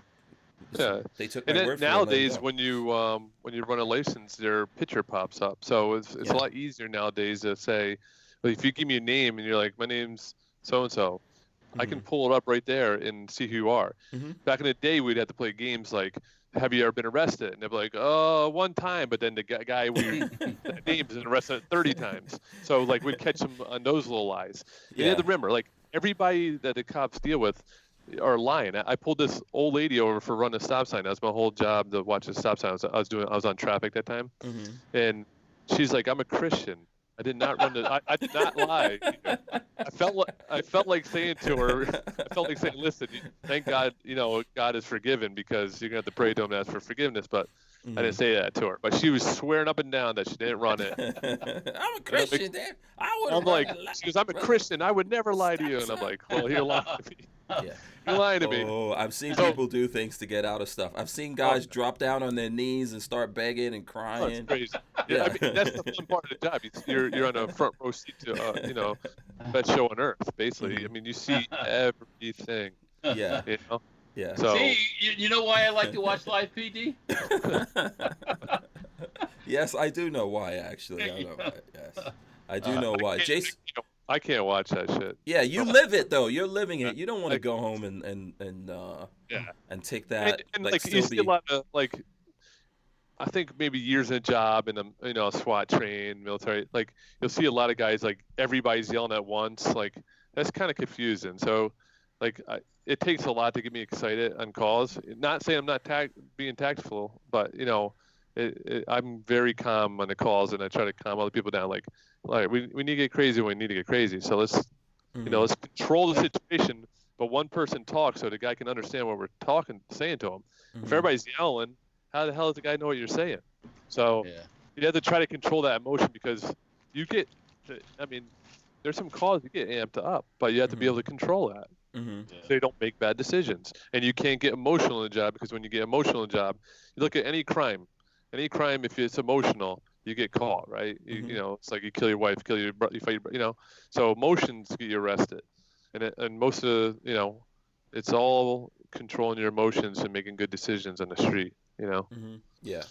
took my word for it. Nowadays, when you run a license, their picture pops up. So it's a lot easier nowadays to say, well, if you give me a name and you're like, my name's so-and-so, I can pull it up right there and see who you are. Mm-hmm. Back in the day, we'd have to play games like, have you ever been arrested? And they'd be like, oh, one time. But then the guy we named is arrested 30 times. So like we'd catch them on those little lies. You have to remember, like everybody that the cops deal with are lying. I pulled this old lady over for running a stop sign. That was my whole job, to watch the stop sign. I was on traffic that time. Mm-hmm. And she's like, I'm a Christian. I did not run the. I did not lie. I felt like saying to her. I felt like saying, "Listen, thank God, God is forgiven, because you're gonna have to pray to Him and ask for forgiveness." But I didn't say that to her. But she was swearing up and down that she didn't run it. I'm a Christian, Dad. I'm like, she goes, "I'm a Christian. I would never lie to you." And I'm like, "Well, you're lying to me." Yeah. You're lying to me. Oh, I've seen people do things to get out of stuff. I've seen guys drop down on their knees and start begging and crying. That's crazy. Yeah, I mean, that's the fun part of the job. You're on a front row seat to, that show on Earth, basically. Mm-hmm. I mean, you see everything. Yeah. Yeah. So, see, you know why I like to watch live PD? Yes, I do know why, actually. I know why. Yes. I do know why. Jason. I can't watch that shit. Yeah, you live it though. You're living it. You don't want to go home and take that. And like you see a lot of like, I think maybe years in a job in a SWAT train, military. Like you'll see a lot of guys like everybody's yelling at once. Like that's kind of confusing. So, like it takes a lot to get me excited on calls. Not saying I'm not being tactful, but I'm very calm on the calls, and I try to calm other people down. Like we need to get crazy when we need to get crazy. So let's let's control the situation. But one person talks so the guy can understand what we're saying to him. Mm-hmm. If everybody's yelling, how the hell does the guy know what you're saying? So you have to try to control that emotion, because you get. I mean, there's some calls you get amped up, but you have to be able to control that. Mm-hmm. So you don't make bad decisions, and you can't get emotional in the job, because when you get emotional in the job, you look at any crime. Any crime, if it's emotional, you get caught, right? It's like you kill your wife, kill your brother, you fight your, so emotions get you arrested, and most of it's all controlling your emotions and making good decisions on the street, Mm-hmm. Yeah.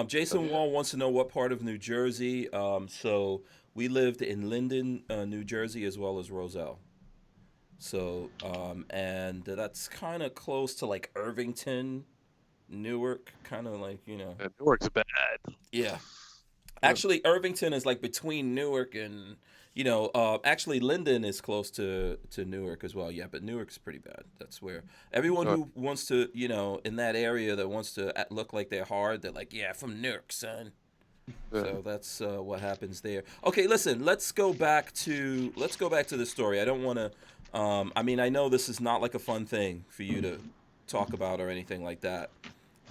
Jason Okay. Wall wants to know what part of New Jersey. So we lived in Linden, New Jersey, as well as Roselle. So, and that's kind of close to like Irvington, Newark, kind of like, And Newark's bad. Yeah. Yeah. Actually, Irvington is like between Newark and, actually Linden is close to Newark as well. Yeah, but Newark's pretty bad. That's where everyone who wants to, in that area that wants to look like they're hard, they're like, yeah, from Newark, son. Yeah. So that's what happens there. Okay, listen, let's go back to the story. I don't want to. I know this is not like a fun thing for you to talk about or anything like that,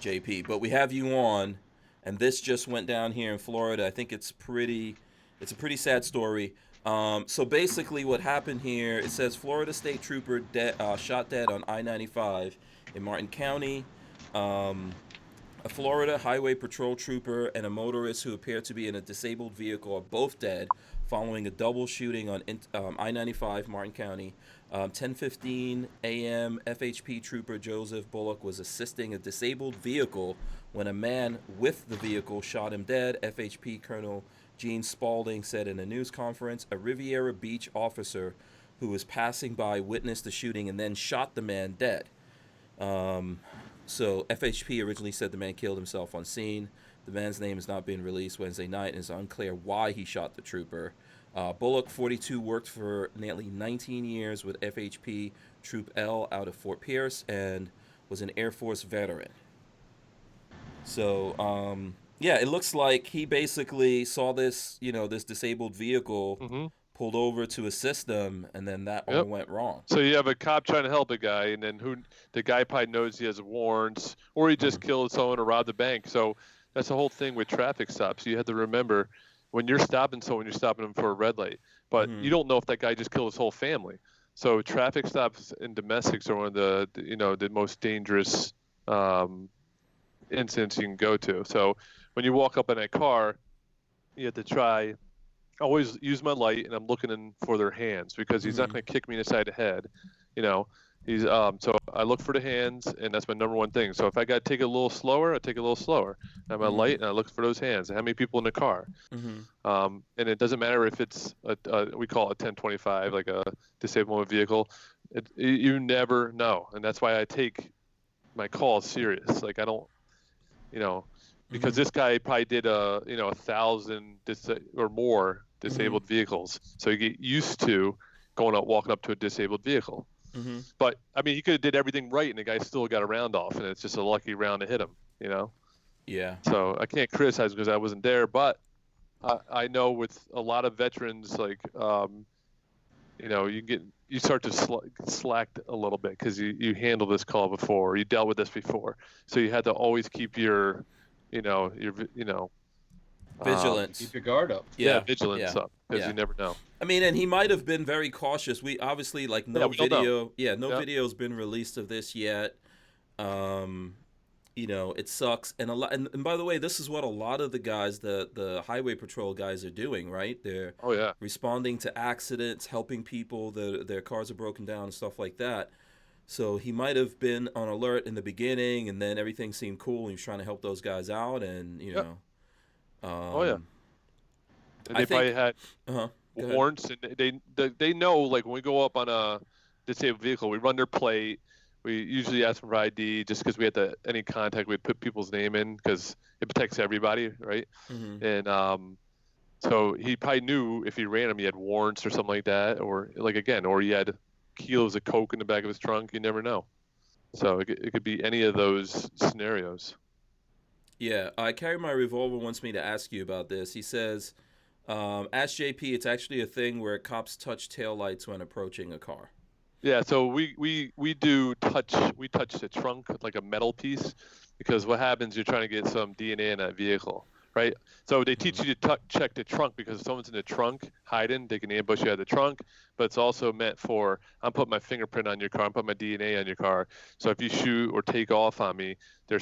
JP. But we have you on, and this just went down here in Florida. I think it's a pretty sad story. So basically, what happened here? It says Florida State Trooper shot dead on I-95 in Martin County. A Florida Highway Patrol trooper and a motorist who appeared to be in a disabled vehicle are both dead following a double shooting on I-95 Martin County. 10:15 a.m. FHP trooper Joseph Bullock was assisting a disabled vehicle when a man with the vehicle shot him dead. FHP Colonel Gene Spaulding said in a news conference a Riviera Beach officer who was passing by witnessed the shooting and then shot the man dead. So FHP originally said the man killed himself on scene. The man's name has not been released Wednesday night, and it's unclear why he shot the trooper. Bullock, 42, worked for nearly 19 years with FHP Troop L out of Fort Pierce and was an Air Force veteran. So, it looks like he basically saw this, this disabled vehicle pulled over to assist them, and then that all went wrong. So you have a cop trying to help a guy, and then the guy probably knows he has warrants, or he just killed someone or robbed a bank. So that's the whole thing with traffic stops. You have to remember, when you're stopping someone, you're stopping them for a red light, but you don't know if that guy just killed his whole family. So traffic stops and domestics are one of the most dangerous incidents you can go to. So when you walk up in a car, you have to try. Always use my light, and I'm looking in for their hands because he's not going to kick me in the side of the head. He's so I look for the hands, and that's my number one thing. So if I got to take it a little slower, I take it a little slower. I have my light, and I look for those hands. How many people in the car? And it doesn't matter if it's we call it 1025, like a disabled vehicle. You never know, and that's why I take my calls serious. Like I don't, because this guy probably did 1,000 or more disabled vehicles, so you get used to walking up to a disabled vehicle. But he could have did everything right, and the guy still got a round off, and it's just a lucky round to hit him. Yeah. So I can't criticize because I wasn't there, but I know with a lot of veterans, like you start to slack a little bit because you handled this call before, you dealt with this before, so you had to always keep your vigilance. Keep your guard up. Yeah, vigilance up because you never know. And he might have been very cautious. We obviously no video's been released of this yet. It sucks, and by the way, this is what a lot of the guys, the highway patrol guys, are doing, right? They're responding to accidents, helping people that their cars are broken down and stuff like that. So he might have been on alert in the beginning, and then everything seemed cool, and he was trying to help those guys out, and and they probably had warrants, and they know, like when we go up on a disabled vehicle, we run their plate. We usually ask them for ID just because we had any contact, we'd put people's name in because it protects everybody, right? And so he probably knew if he ran him, he had warrants or something like that, or or he had kilos of coke in the back of his trunk. You never know. So it could be any of those scenarios. Yeah, Carry My Revolver wants me to ask you about this. He says, ask JP, it's actually a thing where cops touch taillights when approaching a car. Yeah, so we touch the trunk like a metal piece, because what happens, you're trying to get some DNA in that vehicle, right? So they teach you to check the trunk because if someone's in the trunk hiding, they can ambush you out of the trunk. But it's also meant for, I'm putting my fingerprint on your car, I'm putting my DNA on your car. So if you shoot or take off on me, they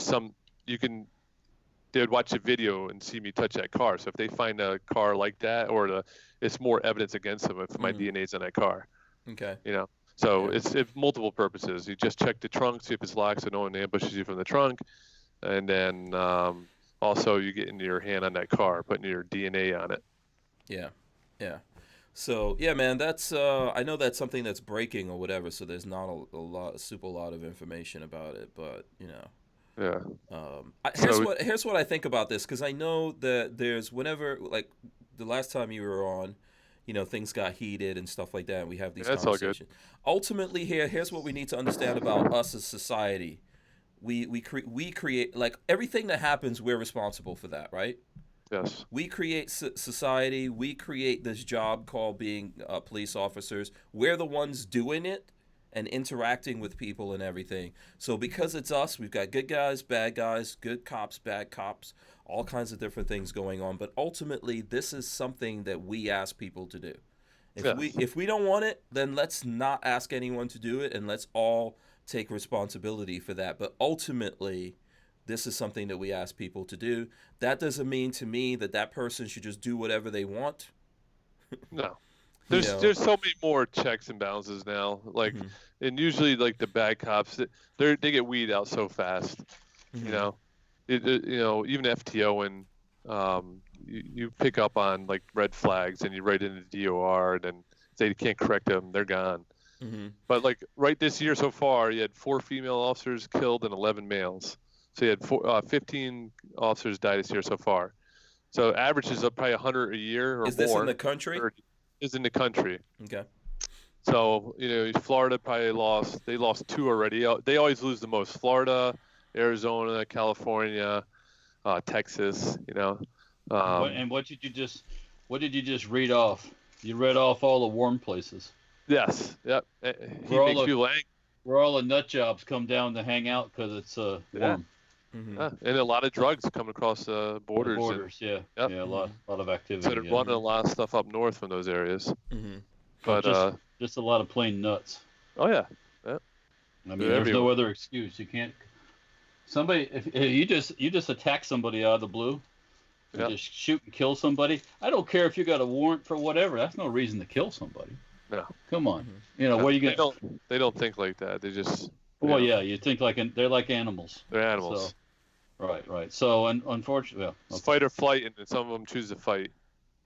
would watch the video and see me touch that car. So if they find a car like that, it's more evidence against them if my DNA's on that car. Okay. So it's multiple purposes. You just check the trunk, see if it's locked so no one ambushes you from the trunk. And then also you getting your hand on that car, putting your DNA on it. Yeah, yeah. So yeah, man, that's I know that's something that's breaking or whatever. So there's not a super lot of information about it, but you know. Yeah. Here's what I think about this, because I know that there's whenever, like the last time you were on, you know, things got heated and stuff like that, and we have these conversations. Ultimately, here's what we need to understand about us as society. We create, like, everything that happens, we're responsible for that, right? Yes. We create society. We create this job called being police officers. We're the ones doing it and interacting with people and everything. So because it's us, we've got good guys, bad guys, good cops, bad cops, all kinds of different things going on. But ultimately, this is something that we ask people to do. If we don't want it, then let's not ask anyone to do it, and let's all take responsibility for that. But ultimately, this is something that we ask people to do. That doesn't mean to me that person should just do whatever they want. No. There's so many more checks and balances now. Like, and usually, like, the bad cops, they get weeded out so fast. You know, even FTO, and you pick up on, like, red flags, and you write in the DOR, and then they can't correct them, they're gone. But, like, right this year so far, you had 4 female officers killed and 11 males. So you had 15 officers died this year so far. So average is up probably 100 a year or more. Is this in the country? Is in the country. Okay. So, Florida probably lost 2 already. They always lose the most. Florida, Arizona, California, Texas, And what did you just read off? You read off all the warm places. Yes. Yep. Where all the nut jobs come down to hang out because it's warm. And a lot of drugs coming across borders. Yeah, a lot of activity. So they're running a lot of stuff up north from those areas. But just a lot of plain nuts. Oh yeah. I mean, there's no other excuse. You can't. Somebody, if you just attack somebody out of the blue, and just shoot and kill somebody. I don't care if you got a warrant for whatever. That's no reason to kill somebody. No. Come on. What are you gonna? They don't think like that. They just. Well, yeah, you think they're like animals. They're animals. So, right. So, unfortunately, it's fight or flight, and some of them choose to fight.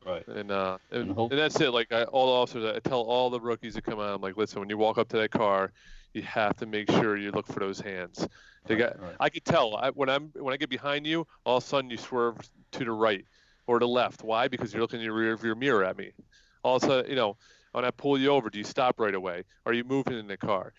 Right. And that's it. Like, all the officers, I tell all the rookies that come out, I'm like, listen, when you walk up to that car, you have to make sure you look for those hands. I could tell when I get behind you, all of a sudden you swerve to the right or the left. Why? Because you're looking in your rear view mirror at me. All of a sudden, when I pull you over, do you stop right away? Are you moving in the car?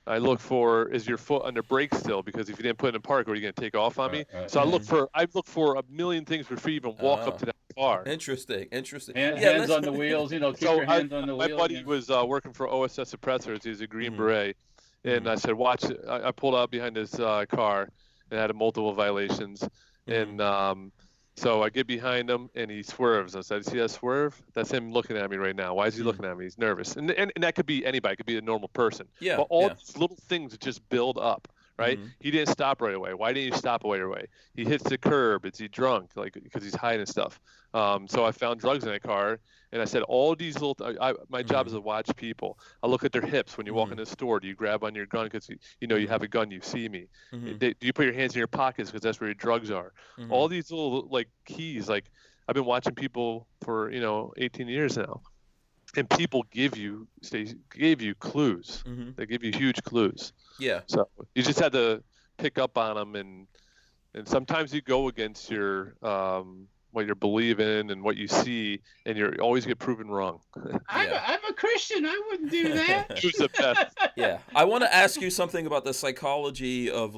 I look for, is your foot on the brake still? Because if you didn't put it in park, are you going to take off on me? Right. So I look for a million things before you even walk up to that car. Interesting. Hands on the wheels, keep your hands on the wheels. My buddy was working for OSS Suppressors. He's a Green Beret. And I said, watch it. I pulled out behind his car and had multiple violations. And so I get behind him, and he swerves. I said, see that swerve? That's him looking at me right now. Why is he looking at me? He's nervous. And that could be anybody. It could be a normal person. Yeah. But all these little things just build up, right? He didn't stop right away. Why didn't he stop right away? He hits the curb. Is he drunk? Like, because he's hiding stuff. So I found drugs in that car, and I said, all these little my job is to watch people. I look at their hips. When you walk in the store, do you grab on your gun because you have a gun, you see me? Do you put your hands in your pockets because that's where your drugs are? All these little, like, keys. Like, I've been watching people for 18 years now, and people give you clues. They give you huge clues. Yeah. So you just had to pick up on them, and sometimes you go against your what you're believing and what you see, and you always get proven wrong. I'm a Christian. I wouldn't do that. Who's the best? Yeah, I want to ask you something about the psychology of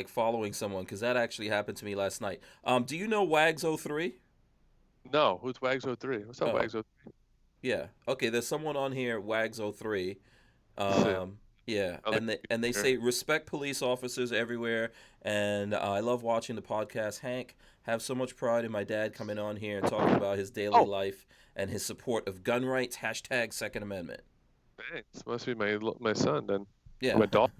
following someone, because that actually happened to me last night. Do you know Wags03? No, who's Wags03? What's up, Wags03? Yeah. Okay, there's someone on here, Wags03. Yeah, and they say respect police officers everywhere, and I love watching the podcast. Hank, have so much pride in my dad coming on here and talking about his daily life and his support of gun rights. # Second Amendment. Thanks. Must be my son then. Yeah. My daughter.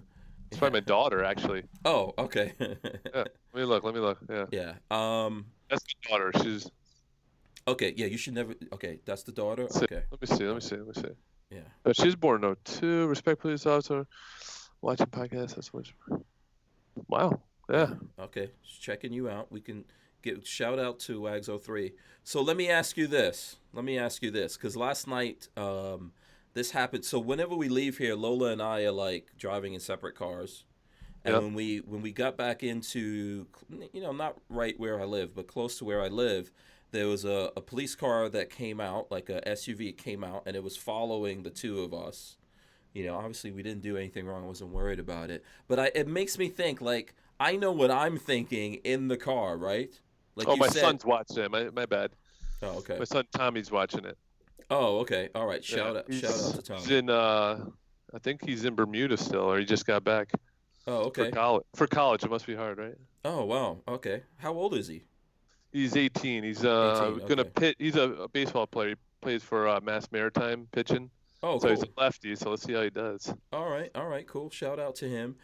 It's probably my daughter, actually. Oh, okay. Yeah. Let me look. Yeah. Yeah. That's my daughter. She's. Okay. Yeah. You should never. Okay. That's the daughter. Okay. Let me see. Yeah. But she's born in 02. Respect police officer. Watching podcasts. That's what. Wow. Yeah. Okay, just checking you out. We can get shout out to Wags03. So let me ask you this. Because last night, this happened. So whenever we leave here, Lola and I are like driving in separate cars. And Yep. when we got back into, not right where I live, but close to where I live, there was a police car that came out, like a SUV came out, and it was following the two of us. Obviously we didn't do anything wrong. I wasn't worried about it. But it makes me think, like, I know what I'm thinking in the car, right? Like my son's watching it. My bad. Oh, okay. My son Tommy's watching it. Oh, okay. All right. Shout out to Tommy. He's in, I think he's in Bermuda still, or he just got back. Oh, okay. For college, it must be hard, right? Oh, wow. Okay. How old is he? He's 18. He's 18, gonna okay. pit. He's a baseball player. He plays for Mass Maritime pitching. Oh, so cool. he's a lefty. So let's see how he does. All right, cool. Shout out to him.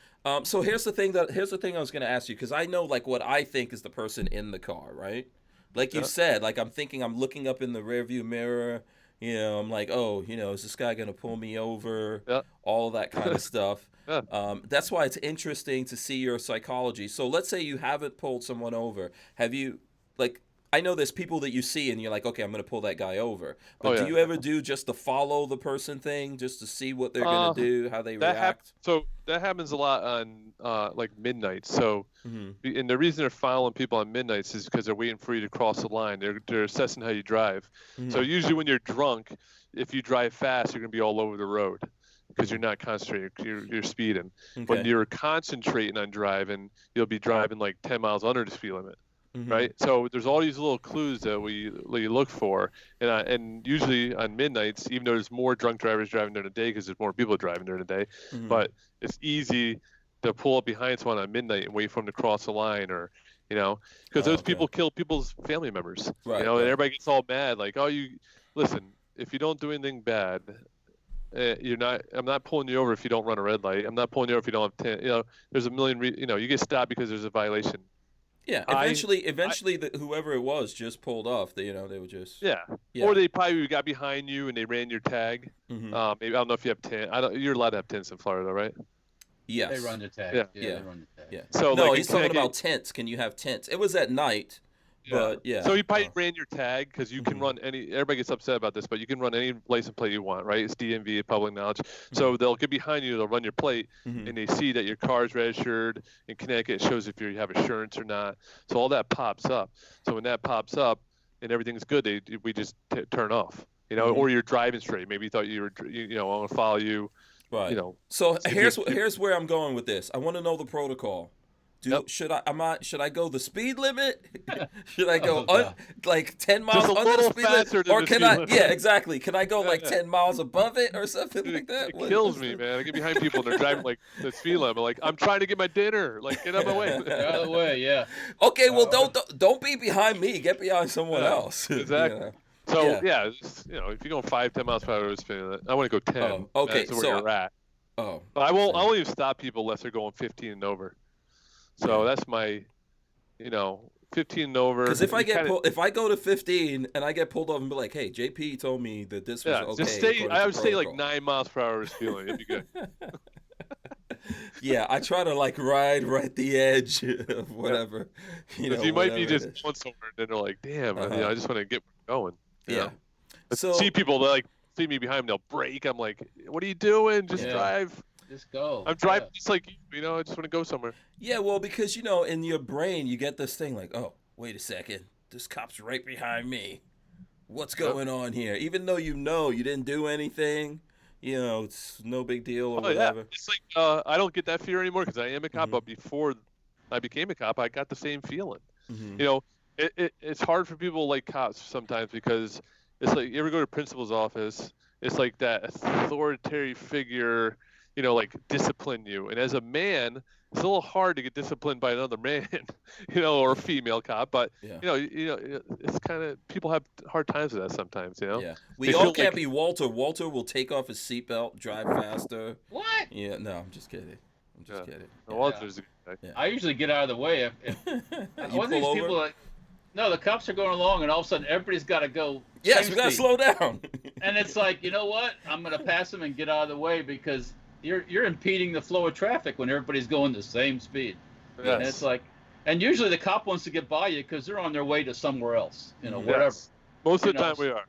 So here's the thing I was gonna ask you, because I know like what I think is the person in the car, right? Like you said, like I'm looking up in the rearview mirror. I'm like, oh, is this guy gonna pull me over? Yeah. All that kind of stuff. Yeah. That's why it's interesting to see your psychology. So let's say you haven't pulled someone over. Have you, like, I know there's people that you see and you're like, okay, I'm going to pull that guy over. But do you ever do just the follow the person thing, just to see what they're going to do, how they react? So that happens a lot on like midnight. So, and the reason they're following people on midnights is because they're waiting for you to cross the line. They're assessing how you drive. So usually when you're drunk, if you drive fast, you're going to be all over the road because you're not concentrating. You're speeding. Okay. When you're concentrating on driving, you'll be driving like 10 miles under the speed limit. Right, so there's all these little clues that we look for, and usually on midnights, even though there's more drunk drivers driving during the day because there's more people driving during the day, but it's easy to pull up behind someone on midnight and wait for them to cross the line, or because those people kill people's family members, right, and everybody gets all mad, like, oh, you listen, if you don't do anything bad. I'm not pulling you over if you don't run a red light. I'm not pulling you over if you don't have 10. There's a million. You get stopped because there's a violation. Yeah, eventually, whoever it was just pulled off. They would just. Yeah. Or they probably got behind you and they ran your tag. Maybe I don't know if you have 10. You're allowed to have tents in Florida, right? Yes. They run the tag. Yeah. They run the tag. Yeah. So no, he's talking about tents. Can you have tents? It was at night. But yeah. So you probably ran your tag because you can run any. Everybody gets upset about this, but you can run any license plate you want, right? It's DMV, public knowledge. So they'll get behind you, they'll run your plate, and they see that your car's registered in Connecticut. It shows if you have insurance or not. So all that pops up. So when that pops up and everything's good, we just turn off, or you're driving straight. Maybe you thought you were, I want to follow you, right? So here's where I'm going with this. I want to know the protocol. Should I go the speed limit? Should I go like 10 miles under the speed limit? Or can I? Yeah, exactly. Can I go like 10 miles above it or something like that? It kills me, man. I get behind people and they're driving like the speed limit. Like, I'm trying to get my dinner. Like, get out of my way. Get out of the way, yeah. Okay, well don't be behind me. Get behind someone else. Exactly. So if you're going 5-10 miles per hour, I want to go 10. Okay, that's where you're at. Oh. But I won't even stop people unless they're going 15 and over. So that's my, 15 and over. Because if I go to 15 and I get pulled over and be like, hey, JP told me that this was okay. I would stay like 9 miles per hour speed limit. It'd be good. Yeah, I try to like ride right the edge of whatever. You might be just going somewhere and then they're like, damn, I just want to get going. Yeah. So see people that like see me behind them, they'll brake. I'm like, what are you doing? Just drive. Just go. I'm driving just like you, I just want to go somewhere. Yeah, well, because, in your brain, you get this thing like, oh, wait a second. This cop's right behind me. What's going on here? Even though you didn't do anything, it's no big deal or whatever. Yeah. It's like I don't get that fear anymore because I am a cop, but before I became a cop, I got the same feeling. It's hard for people like cops sometimes because it's like you ever go to principal's office, it's like that authoritative figure – like discipline you. And as a man, it's a little hard to get disciplined by another man, or a female cop. But it's kind of people have hard times with that sometimes. Yeah, we all can't be Walter. Walter will take off his seatbelt, drive faster. What? Yeah, no, I'm just kidding. Kidding. No, Walter's a good guy. I usually get out of the way if one of these people like. No, the cops are going along, and all of a sudden, everybody's got to go. Yes, we got to slow down. And it's like, you know what? I'm going to pass them and get out of the way because you're impeding the flow of traffic when everybody's going the same speed. And it's like, and usually the cop wants to get by you because they're on their way to somewhere else, whatever. Yes. Most of the time we are.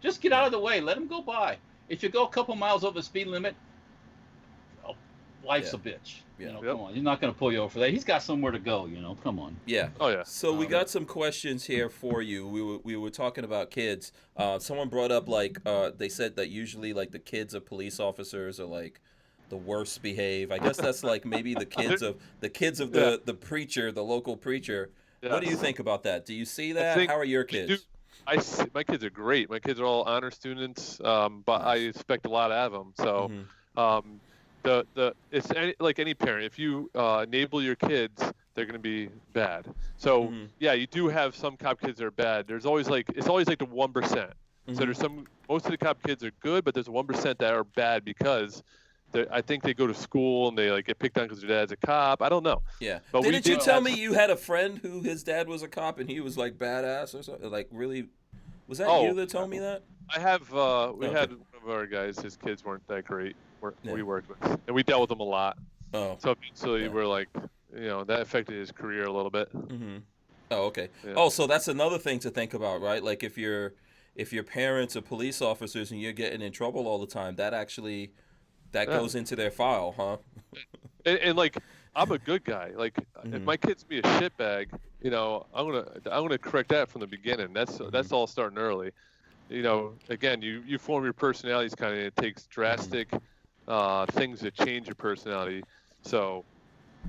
Just get out of the way. Let them go by. If you go a couple miles over the speed limit, life's a bitch. Come on. He's not going to pull you over for that. He's got somewhere to go, come on. Yeah. Oh, yeah. So we got some questions here for you. We were talking about kids. Someone brought up, they said that usually, the kids of police officers are, the worst behave. I guess that's, maybe the kids of the preacher, the local preacher. Yes. What do you think about that? Do you see that? How are your kids? My kids are great. My kids are all honor students, but I expect a lot out of them. So, it's like any parent. If you enable your kids, they're going to be bad. So you do have some cop kids that are bad. There's always it's always the 1%. So there's most of the cop kids are good, but there's 1% that are bad because I think they go to school and they get picked on because their dad's a cop. I don't know. Yeah. But didn't you tell me you had a friend who his dad was a cop and he was badass or something? Really, was that you that told me that? I have. We had one of our guys. His kids weren't that great. We worked with, and we dealt with them a lot. Oh. So eventually we're that affected his career a little bit. Oh, okay. Yeah. Oh, so that's another thing to think about, right? If your parents are police officers and you're getting in trouble all the time, that goes into their file, huh? and I'm a good guy. If my kids be a shitbag, I'm gonna correct that from the beginning. That's all starting early. Again, you form your personalities kind of. It takes drastic things to change your personality. So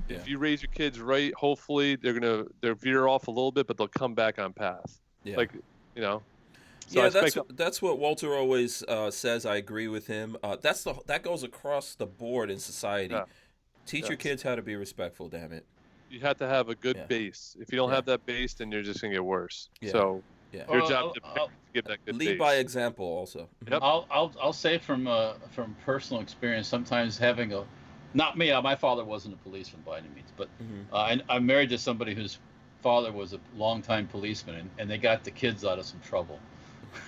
if you raise your kids right, hopefully they'll veer off a little bit, but they'll come back on path. Yeah. So that's what Walter always says. I agree with him. That goes across the board in society. Yeah. Teach your kids how to be respectful. Damn it. You have to have a good base. If you don't have that base, then you're just gonna get worse. Yeah. So your job to give that good lead base. by example. Also. Yep. I'll say from personal experience. Sometimes having not me. My father wasn't a policeman by any means, but I'm married to somebody whose father was a longtime policeman, and they got the kids out of some trouble.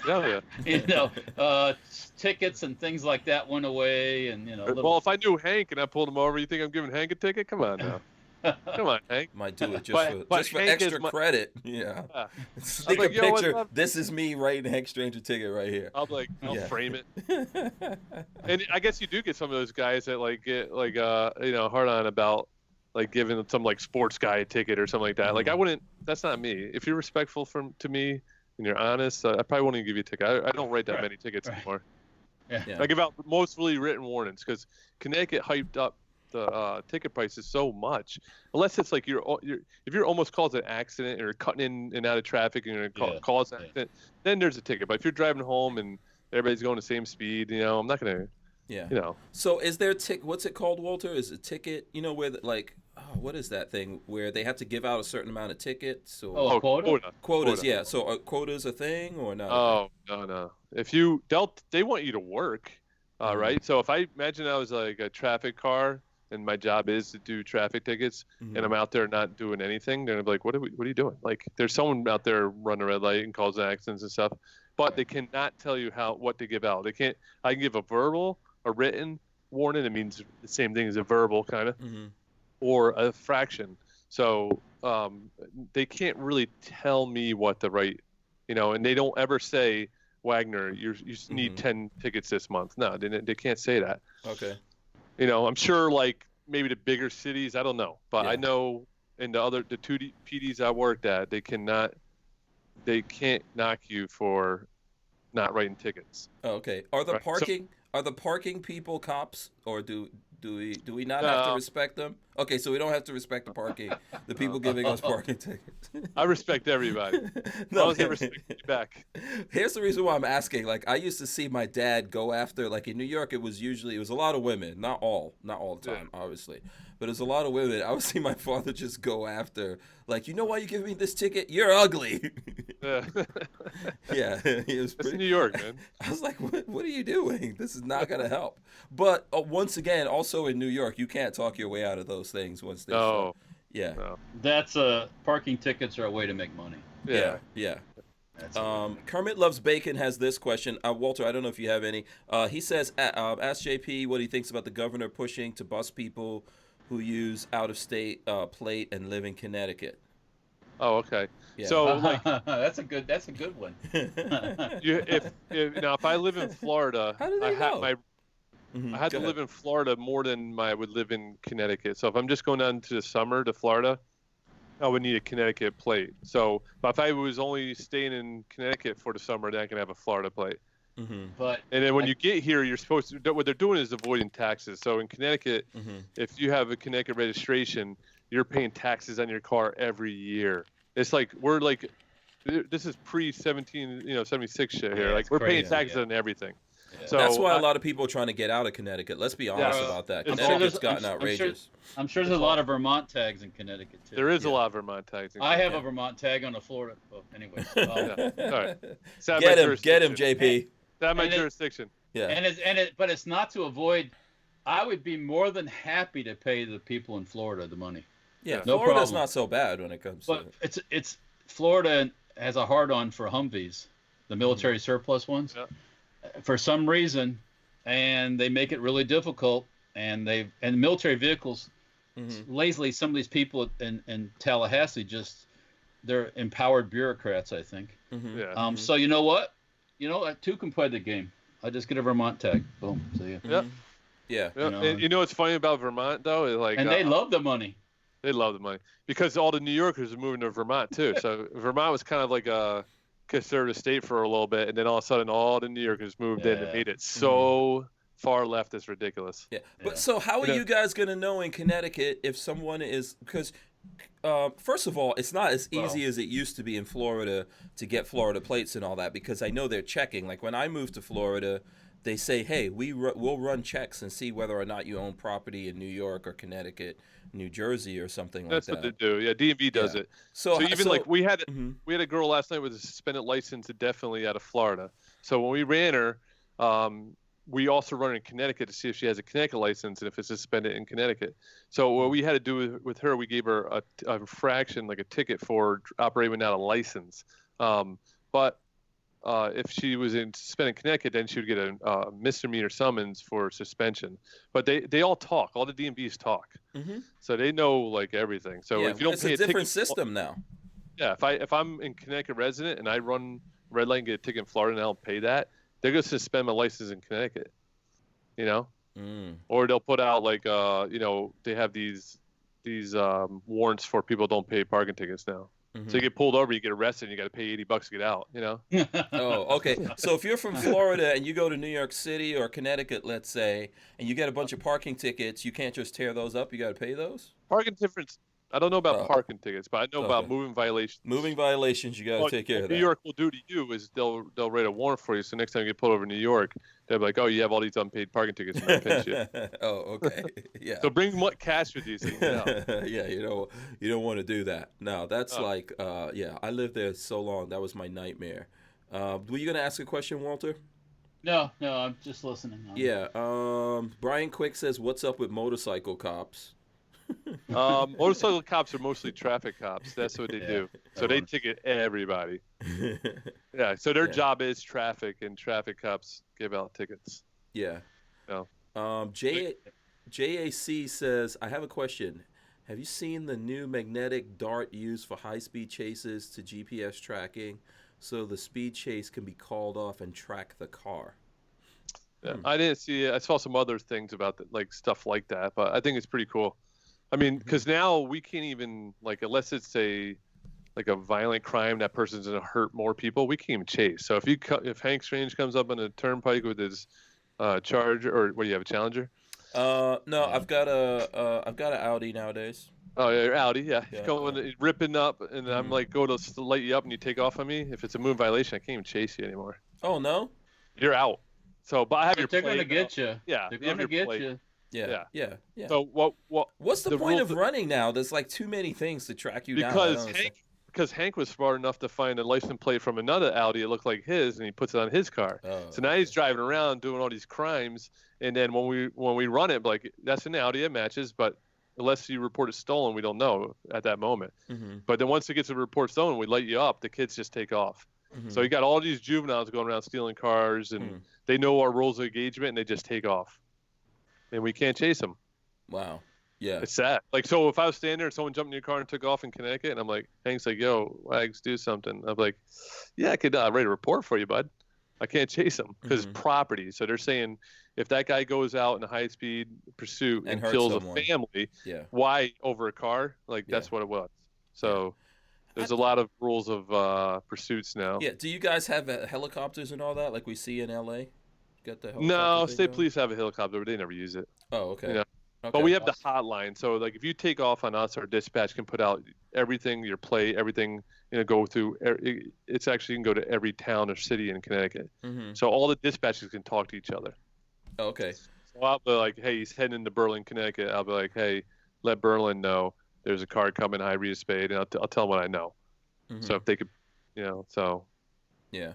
Oh, yeah. Tickets and things like that went away, and Well, if I knew Hank and I pulled him over, you think I'm giving Hank a ticket? Come on now. Come on, Hank. Might do it just for extra credit. Yeah. Stick a picture. This is me writing Hank Stranger ticket right here. I'll frame it. And I guess you do get some of those guys that get hard on about giving some sports guy a ticket or something like that. I wouldn't. That's not me. If you're respectful to me and you're honest, I probably won't even give you a ticket. I don't write that many tickets anymore. Yeah. I give out mostly written warnings because Connecticut hyped up the ticket prices so much. Unless it's if you're almost caused an accident or you're cutting in and out of traffic and you're going to cause an accident, then there's a ticket. But if you're driving home and everybody's going the same speed, I'm not going to. Yeah. So is there what's it called, Walter? Is a ticket? Where what is that thing where they have to give out a certain amount of tickets? Or quotas. Yeah. So are quotas a thing or not? Oh no. If they want you to work, right? So if I imagine I was a traffic car and my job is to do traffic tickets, and I'm out there not doing anything, they're gonna be like, "What are you doing?" There's someone out there running a red light and causing accidents and stuff, but they cannot tell you what to give out. They can't. I can give a verbal, a written warning. It means the same thing as a verbal kind of. Or a fraction. So they can't really tell me what the right, and they don't ever say, Wagner, you need 10 tickets this month. No, they can't say that. Okay. I'm sure maybe the bigger cities, I don't know. But I know in the two PDs I worked at, they can't knock you for not writing tickets. Oh, okay. Are the parking people cops, or do we not have to respect them? Okay, so we don't have to respect the people giving us parking tickets. I respect everybody. No, they respect you back. Here's the reason why I'm asking. I used to see my dad go after, in New York, it was a lot of women, not all the time, obviously, but it was a lot of women. I would see my father just go after, you know why you give me this ticket? You're ugly. Yeah, he was It's New York, man. I was like, what are you doing? This is not going to help. But once again, also in New York, you can't talk your way out of those things once they start. Yeah. No. That's parking tickets are a way to make money. Yeah. Kermit Loves Bacon has this question. Walter, I don't know if you have any. He says, ask JP what he thinks about the governor pushing to bus people who use out-of-state plate and live in Connecticut. Oh, okay. Yeah. So like, that's a good one. if I live in Florida, How do they know? I had to live in Florida more than I would live in Connecticut. So if I'm just going down to the summer to Florida, I would need a Connecticut plate. So, but if I was only staying in Connecticut for the summer, then I can have a Florida plate. But and then when you get here, you're supposed to. What they're doing is avoiding taxes. So in Connecticut, if you have a Connecticut registration, you're paying taxes on your car every year. It's like this is pre-76 shit here. Yeah, like we're crazy, paying taxes on everything. Yeah. So that's why a lot of people are trying to get out of Connecticut. Let's be honest about that. Connecticut's gotten outrageous. I'm sure there's a lot of Vermont tags in Connecticut too. There is a lot of Vermont tags. I have a Vermont tag on a Florida. Well, anyway. All right. Get him, JP. That's my jurisdiction. Yeah. But it's not to avoid. I would be more than happy to pay the people in Florida the money. Yeah, no Florida's problem. not so bad when it comes to it. It's Florida has a hard-on for Humvees, the military surplus ones, for some reason, and they make it really difficult. And military vehicles, lazily, some of these people in Tallahassee they're empowered bureaucrats, I think. So you know what? Two can play the game. I just get a Vermont tag. Boom. See ya. Yep. Yeah. And you know what's funny about Vermont though? Is like, and they love the money. They love the money because all the New Yorkers are moving to Vermont too. So Vermont was kind of like a conservative state for a little bit, and then all of a sudden, all the New Yorkers moved in and made it so far left. It's ridiculous. Yeah. But so how are you guys gonna know in Connecticut if someone is because? First of all, it's not as easy as it used to be in Florida to get Florida plates and all that because I know they're checking. Like when I moved to Florida, they say, hey, we'll run checks and see whether or not you own property in New York or Connecticut, New Jersey or something like that. That's what they do. Yeah, DMV does it. So like we had a girl last night with a suspended license indefinitely out of Florida. So when we ran her, we also run in Connecticut to see if she has a Connecticut license and if it's suspended in Connecticut. So what we had to do with her, we gave her a infraction, like a ticket for operating without a license. But if she was suspended in Connecticut, then she would get a misdemeanor summons for suspension. But they all talk. All the DMVs talk. So they know like everything. So if you don't pay a different ticket, system now. Yeah, if I'm in Connecticut resident and I run red light and get a ticket in Florida and I don't pay that, they're going to suspend my license in Connecticut, or they'll put out like, they have these warrants for people who don't pay parking tickets now. So you get pulled over, you get arrested, and you got to pay $80 to get out, Oh, okay. So if you're from Florida and you go to New York City or Connecticut, let's say, and you get a bunch of parking tickets, you can't just tear those up. You got to pay those? Parking difference. I don't know about parking tickets, but I know about moving violations. Moving violations, you got to take care of that. New York will do to you is they'll write a warrant for you. So next time you get pulled over in New York, they'll be like, oh, you have all these unpaid parking tickets. And pinch you. Oh, okay. Yeah. So bring cash with you so you can get out. Yeah, you don't want to do that. No, that's I lived there so long. That was my nightmare. Were you going to ask a question, Walter? No, I'm just listening. Yeah. Brian Quick says, what's up with motorcycle cops? Motorcycle cops are mostly traffic cops. That's what they do. So they ticket everybody. Yeah. So their job is traffic, and traffic cops give out tickets. Yeah. No. JAC says, I have a question. Have you seen the new magnetic dart used for high-speed chases to GPS tracking so the speed chase can be called off and track the car? Yeah, I didn't see it. I saw some other things about like stuff like that, but I think it's pretty cool. I mean, because now we can't even, like, unless it's a violent crime that person's going to hurt more people, we can't even chase. So if Hank Strange comes up on a turnpike with his Charger, or what do you have, a Challenger? No, I've got an Audi nowadays. Oh, yeah, your Audi, yeah. Going ripping up, and I'm like, go to light you up, and you take off on me. If it's a moving violation, I can't even chase you anymore. Oh no, you're out. So, but I have your plate. They're going to get you. Yeah, they're going to get you. Yeah. So what's the point of running now? There's like too many things to track you down. Because Hank was smart enough to find a license plate from another Audi that looked like his, and he puts it on his car. So now he's driving around doing all these crimes, and then when we run it, like, that's an Audi, it matches, but unless you report it stolen, we don't know at that moment. But then once it gets a report stolen, we light you up, the kids just take off. So you got all these juveniles going around stealing cars, and they know our rules of engagement, and they just take off. And we can't chase them. Wow. Yeah. It's sad. Like, so if I was standing there and someone jumped in your car and took off in Connecticut, and I'm like, Hank's like, yo, Wags, do something. I'm like, yeah, I could write a report for you, bud. I can't chase him because it's property. So they're saying if that guy goes out in a high-speed pursuit and hurts kills someone. a family, Yeah. why over a car? Like, that's what it was. So there's a lot of rules of pursuits now. Yeah. Do you guys have helicopters and all that like we see in LA? Got the helicopter No, thing state going? police have a helicopter, but they never use it. Oh, okay. You know? Okay. But we have the hotline. So, like, if you take off on us, our dispatch can put out everything, your plate, everything, go through. It's actually can go to every town or city in Connecticut. So all the dispatchers can talk to each other. Oh, okay. So I'll be like, hey, he's heading into Berlin, Connecticut. I'll be like, hey, let Berlin know there's a car coming, high rate of speed, and I'll tell them what I know. So if they could, so. Yeah.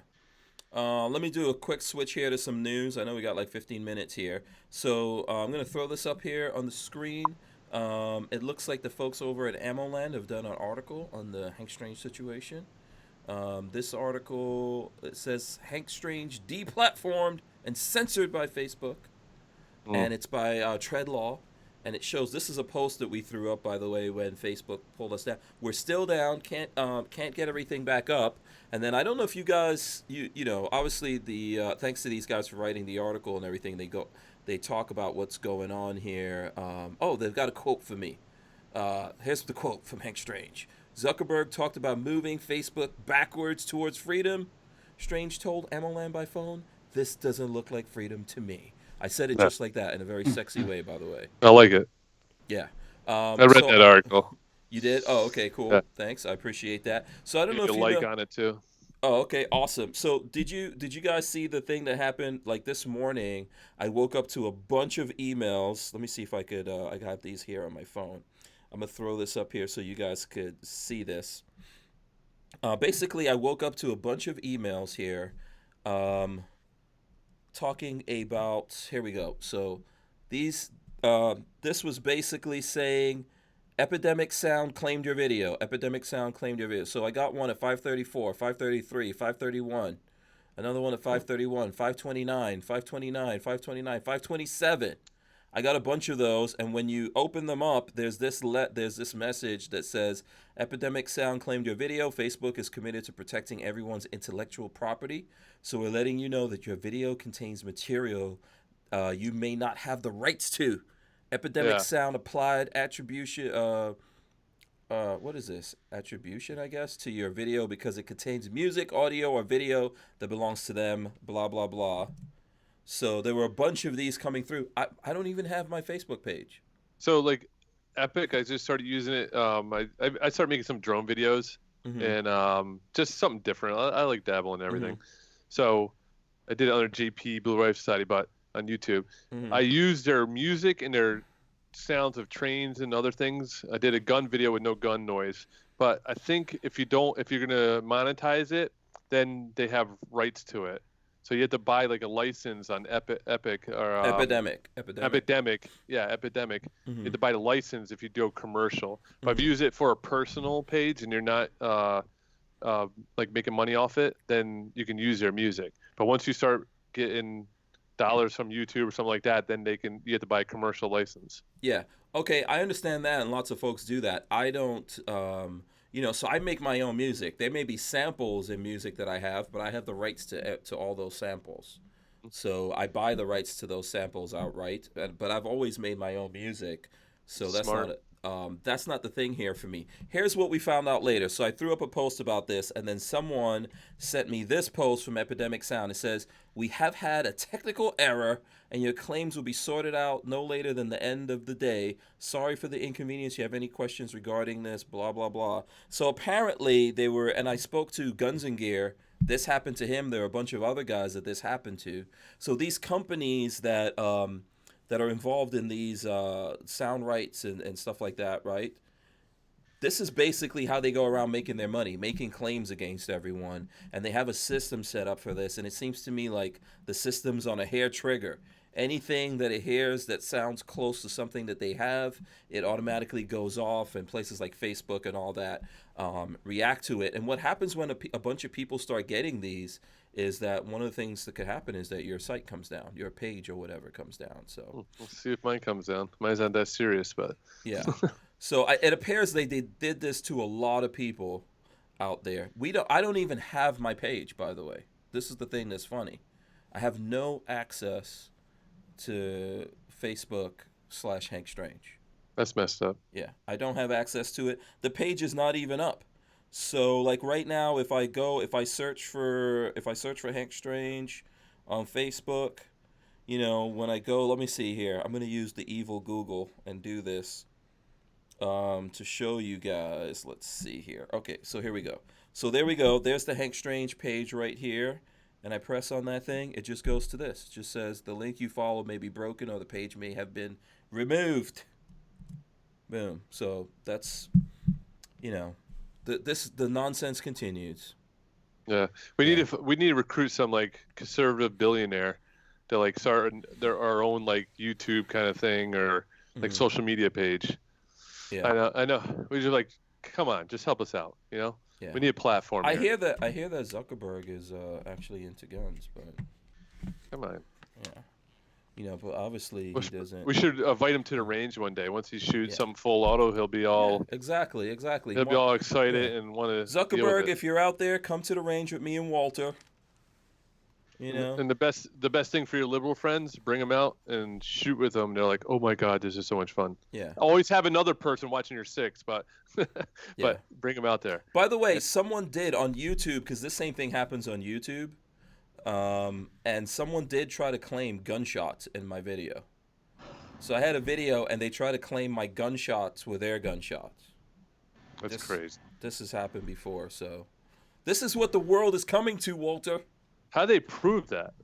Let me do a quick switch here to some news. I know we got like 15 minutes here. So I'm going to throw this up here on the screen. It looks like the folks over at AmmoLand have done an article on the Hank Strange situation. This article, it says Hank Strange deplatformed and censored by Facebook. And it's by Treadlaw. And it shows, this is a post that we threw up, by the way, when Facebook pulled us down. We're still down, can't get everything back up. And then I don't know if you guys, you know, obviously the thanks to these guys for writing the article and everything. They talk about what's going on here. They've got a quote for me. Here's the quote from Hank Strange. Zuckerberg talked about moving Facebook backwards towards freedom. Strange told AmmoLand by phone, "This doesn't look like freedom to me." I said it just like that in a very sexy way, by the way. I like it. Yeah. I read that article. You did? Oh, okay, cool. Yeah. Thanks. I appreciate that. So I don't know if you like on it too. Oh, okay, awesome. So did you guys see the thing that happened like this morning? I woke up to a bunch of emails. Let me see if I could I got these here on my phone. I'm going to throw this up here so you guys could see this. Basically, I woke up to a bunch of emails here. Talking about, here we go. So this was basically saying Epidemic Sound claimed your video. Epidemic Sound claimed your video. So I got one at 534, 533, 531. Another one at 531, 529, 529, 529, 527. I got a bunch of those, and when you open them up, there's this message that says, Epidemic Sound claimed your video. Facebook is committed to protecting everyone's intellectual property. So we're letting you know that your video contains material you may not have the rights to. Epidemic Sound applied attribution, what is this? Attribution, I guess, to your video because it contains music, audio, or video that belongs to them, blah, blah, blah. So there were a bunch of these coming through. I don't even have my Facebook page. So like Epic, I just started using it. I started making some drone videos and just something different. I like dabbling and everything. So I did it under JP Blue Wave Society, but on YouTube. I used their music and their sounds of trains and other things. I did a gun video with no gun noise. But I think if you're gonna monetize it, then they have rights to it. So you have to buy like a license on Epic or Epidemic. Yeah, Epidemic. You have to buy the license if you do a commercial. But if you use it for a personal page and you're not like making money off it, then you can use their music. But once you start getting dollars from YouTube or something like that, then you have to buy a commercial license. Yeah. Okay, I understand that, and lots of folks do that. I don't. So I make my own music. There may be samples in music that I have, but I have the rights to all those samples. So I buy the rights to those samples outright. But I've always made my own music, so that's not the thing here for me. Here's what we found out later. So I threw up a post about this, and then someone sent me this post from Epidemic Sound. It says, "We have had a technical error, and your claims will be sorted out no later than the end of the day. Sorry for the inconvenience. You have any questions regarding this, blah, blah, blah." So apparently they were, and I spoke to Guns and Gear. This happened to him. There are a bunch of other guys that this happened to. So these companies that are involved in these sound rights and stuff like that, right? This is basically how they go around making their money, making claims against everyone. And they have a system set up for this. And it seems to me like the system's on a hair trigger. anything that it hears that sounds close to something that they have, it automatically goes off, and places like Facebook and all that react to it. And what happens when a bunch of people start getting these is that one of the things that could happen is that your site comes down, your page or whatever comes down. So we'll see if mine comes down. Mine's not that serious, but yeah. So it appears they did this to a lot of people out there. I don't even have my page, by the way. This is the thing that's funny. I have no access to Facebook/Hank Strange. That's messed up. Yeah, I don't have access to it. The page is not even up. So like right now, if I search for Hank Strange on Facebook, you know, when I go, let me see here. I'm gonna use the evil Google and do this to show you guys. Let's see here. Okay, so here we go. So there we go. There's the Hank Strange page right here. And I press on that thing, it just goes to this. It just says the link you follow may be broken or the page may have been removed. Boom. So that's, you know, the nonsense continues. Yeah, we need to recruit some like conservative billionaire to like start our own like YouTube kind of thing or like social media page. Yeah, I know. We just like, come on, just help us out. You know, we need a platform. I hear that Zuckerberg is actually into guns, but come on. Yeah. You know, but obviously he doesn't. We should invite him to the range one day. Once he shoots some full auto, he'll be all exactly. He'll be all excited and want to. Zuckerberg, if you're out there, come to the range with me and Walter. You know. And the best thing for your liberal friends, bring them out and shoot with them. They're like, oh my god, this is so much fun. Yeah. Always have another person watching your six, but bring them out there. By the way, someone did on YouTube, because this same thing happens on YouTube. And someone did try to claim gunshots in my video. So I had a video and they tried to claim my gunshots were their gunshots. That's crazy. This has happened before, so this is what the world is coming to, Walter. How do they prove that?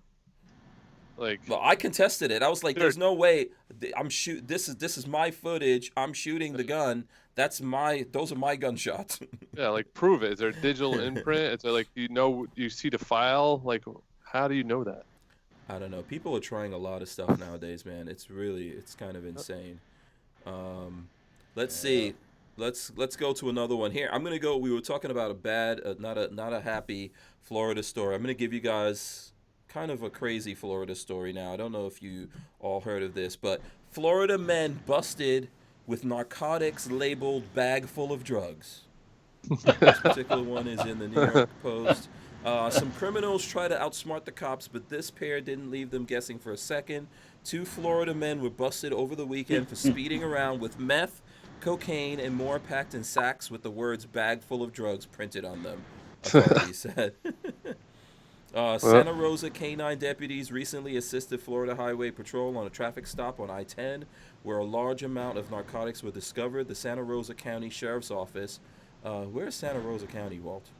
Like, well, I contested it. I was like, "There's no way. This is my footage. I'm shooting the gun. Those are my gunshots." Yeah, like prove it. Is there a digital imprint? Is there like you see the file? Like, how do you know that? I don't know. People are trying a lot of stuff nowadays, man. It's kind of insane. Let's see. Let's go to another one here. I'm gonna go. We were talking about a bad, not a happy Florida story. I'm gonna give you guys kind of a crazy Florida story now. I don't know if you all heard of this, but Florida men busted with narcotics labeled bag full of drugs. This particular one is in the New York Post. Some criminals try to outsmart the cops, but this pair didn't leave them guessing for a second. 2 Florida men were busted over the weekend for speeding around with meth, cocaine, and more packed in sacks with the words "bag full of drugs" printed on them, authorities said. Santa Rosa K-9 deputies recently assisted Florida Highway Patrol on a traffic stop on I-10 where a large amount of narcotics were discovered. The Santa Rosa County Sheriff's Office. Where's Santa Rosa County, Walt?